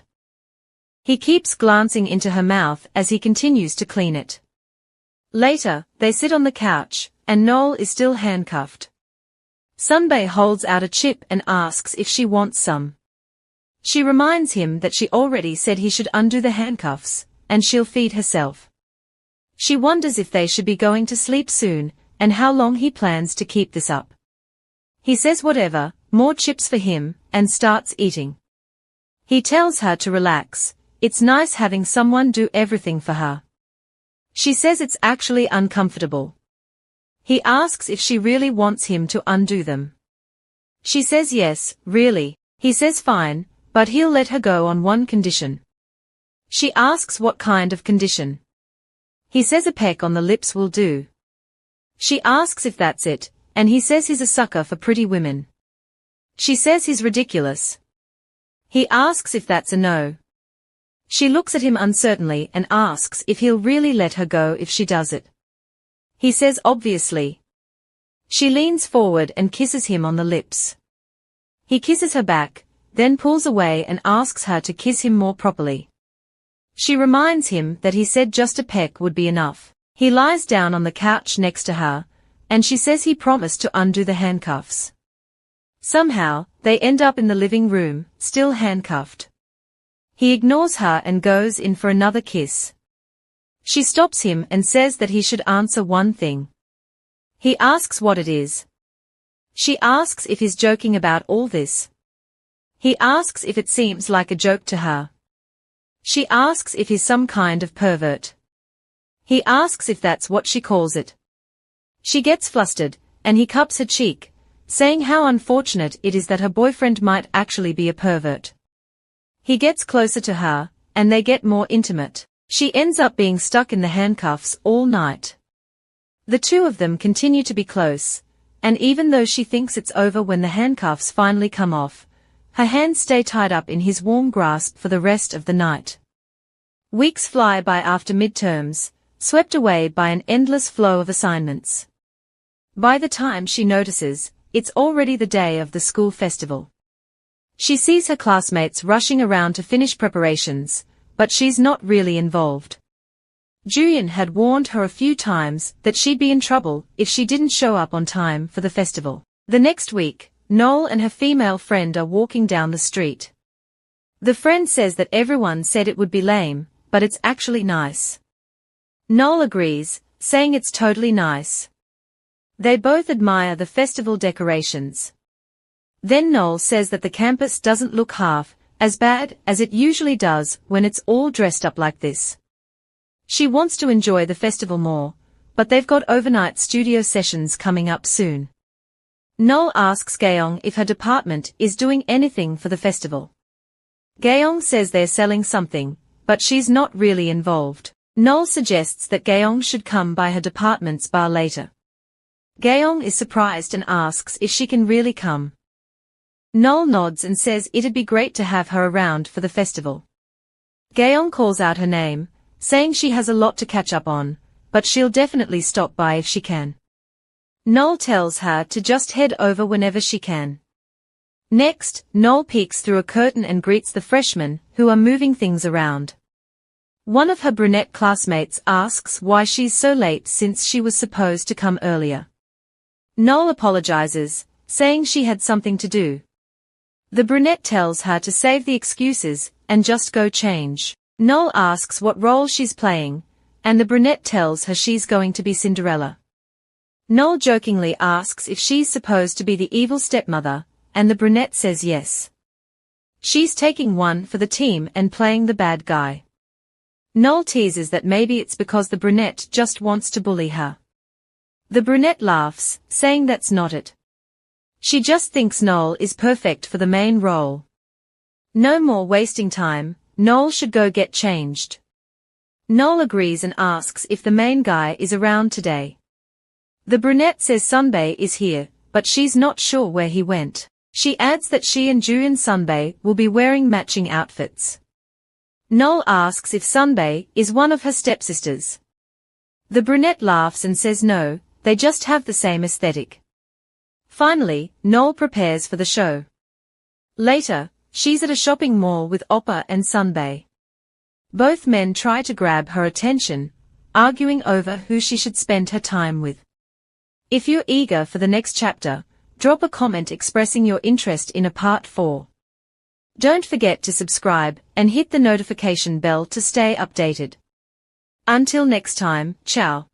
He keeps glancing into her mouth as he continues to clean it. Later, they sit on the couch, and No-eul is still handcuffed. Sunbae holds out a chip and asks if she wants some. She reminds him that she already said he should undo the handcuffs, and she'll feed herself. She wonders if they should be going to sleep soon, and how long he plans to keep this up. He says whatever, more chips for him, and starts eating. He tells her to relax, it's nice having someone do everything for her. She says it's actually uncomfortable. He asks if she really wants him to undo them. She says yes, really. He says fine, but he'll let her go on one condition. She asks what kind of condition. He says a peck on the lips will do. She asks if that's it, and he says he's a sucker for pretty women. She says he's ridiculous. He asks if that's a no. She looks at him uncertainly and asks if he'll really let her go if she does it. He says obviously. She leans forward and kisses him on the lips. He kisses her back, then pulls away and asks her to kiss him more properly. She reminds him that he said just a peck would be enough. He lies down on the couch next to her, and she says he promised to undo the handcuffs. Somehow, they end up in the living room, still handcuffed. He ignores her and goes in for another kiss. She stops him and says that he should answer one thing. He asks what it is. She asks if he's joking about all this. He asks if it seems like a joke to her. She asks if he's some kind of pervert. He asks if that's what she calls it. She gets flustered, and he cups her cheek, saying how unfortunate it is that her boyfriend might actually be a pervert. He gets closer to her, and they get more intimate. She ends up being stuck in the handcuffs all night. The two of them continue to be close, and even though she thinks it's over when the handcuffs finally come off, her hands stay tied up in his warm grasp for the rest of the night. Weeks fly by after midterms, swept away by an endless flow of assignments. By the time she notices, it's already the day of the school festival. She sees her classmates rushing around to finish preparations, but she's not really involved. Jooheon had warned her a few times that she'd be in trouble if she didn't show up on time for the festival. The next week, No-eul and her female friend are walking down the street. The friend says that everyone said it would be lame, but it's actually nice. No-eul agrees, saying it's totally nice. They both admire the festival decorations. Then No-eul says that the campus doesn't look half as bad as it usually does when it's all dressed up like this. She wants to enjoy the festival more, but they've got overnight studio sessions coming up soon. No-eul asks Gaeong if her department is doing anything for the festival. Gaeong says they're selling something, but she's not really involved. No-eul suggests that Gaeong should come by her department's bar later. Gaeong is surprised and asks if she can really come. No-eul nods and says it'd be great to have her around for the festival. Gaeong calls out her name, saying she has a lot to catch up on, but she'll definitely stop by if she can. No-eul tells her to just head over whenever she can. Next, No-eul peeks through a curtain and greets the freshmen who are moving things around. One of her brunette classmates asks why she's so late since she was supposed to come earlier. No-eul apologizes, saying she had something to do. The brunette tells her to save the excuses and just go change. No-eul asks what role she's playing, and the brunette tells her she's going to be Cinderella. No-eul jokingly asks if she's supposed to be the evil stepmother, and the brunette says yes. She's taking one for the team and playing the bad guy. No-eul teases that maybe it's because the brunette just wants to bully her. The brunette laughs, saying that's not it. She just thinks No-eul is perfect for the main role. No more wasting time, No-eul should go get changed. No-eul agrees and asks if the main guy is around today. The brunette says Sunbae is here, but she's not sure where he went. She adds that she and Jooheon Sunbae will be wearing matching outfits. No-eul asks if Sunbae is one of her stepsisters. The brunette laughs and says no, they just have the same aesthetic. Finally, No-eul prepares for the show. Later, she's at a shopping mall with Oppa and Sunbae. Both men try to grab her attention, arguing over who she should spend her time with. If you're eager for the next chapter, drop a comment expressing your interest in a part 4. Don't forget to subscribe and hit the notification bell to stay updated. Until next time, ciao.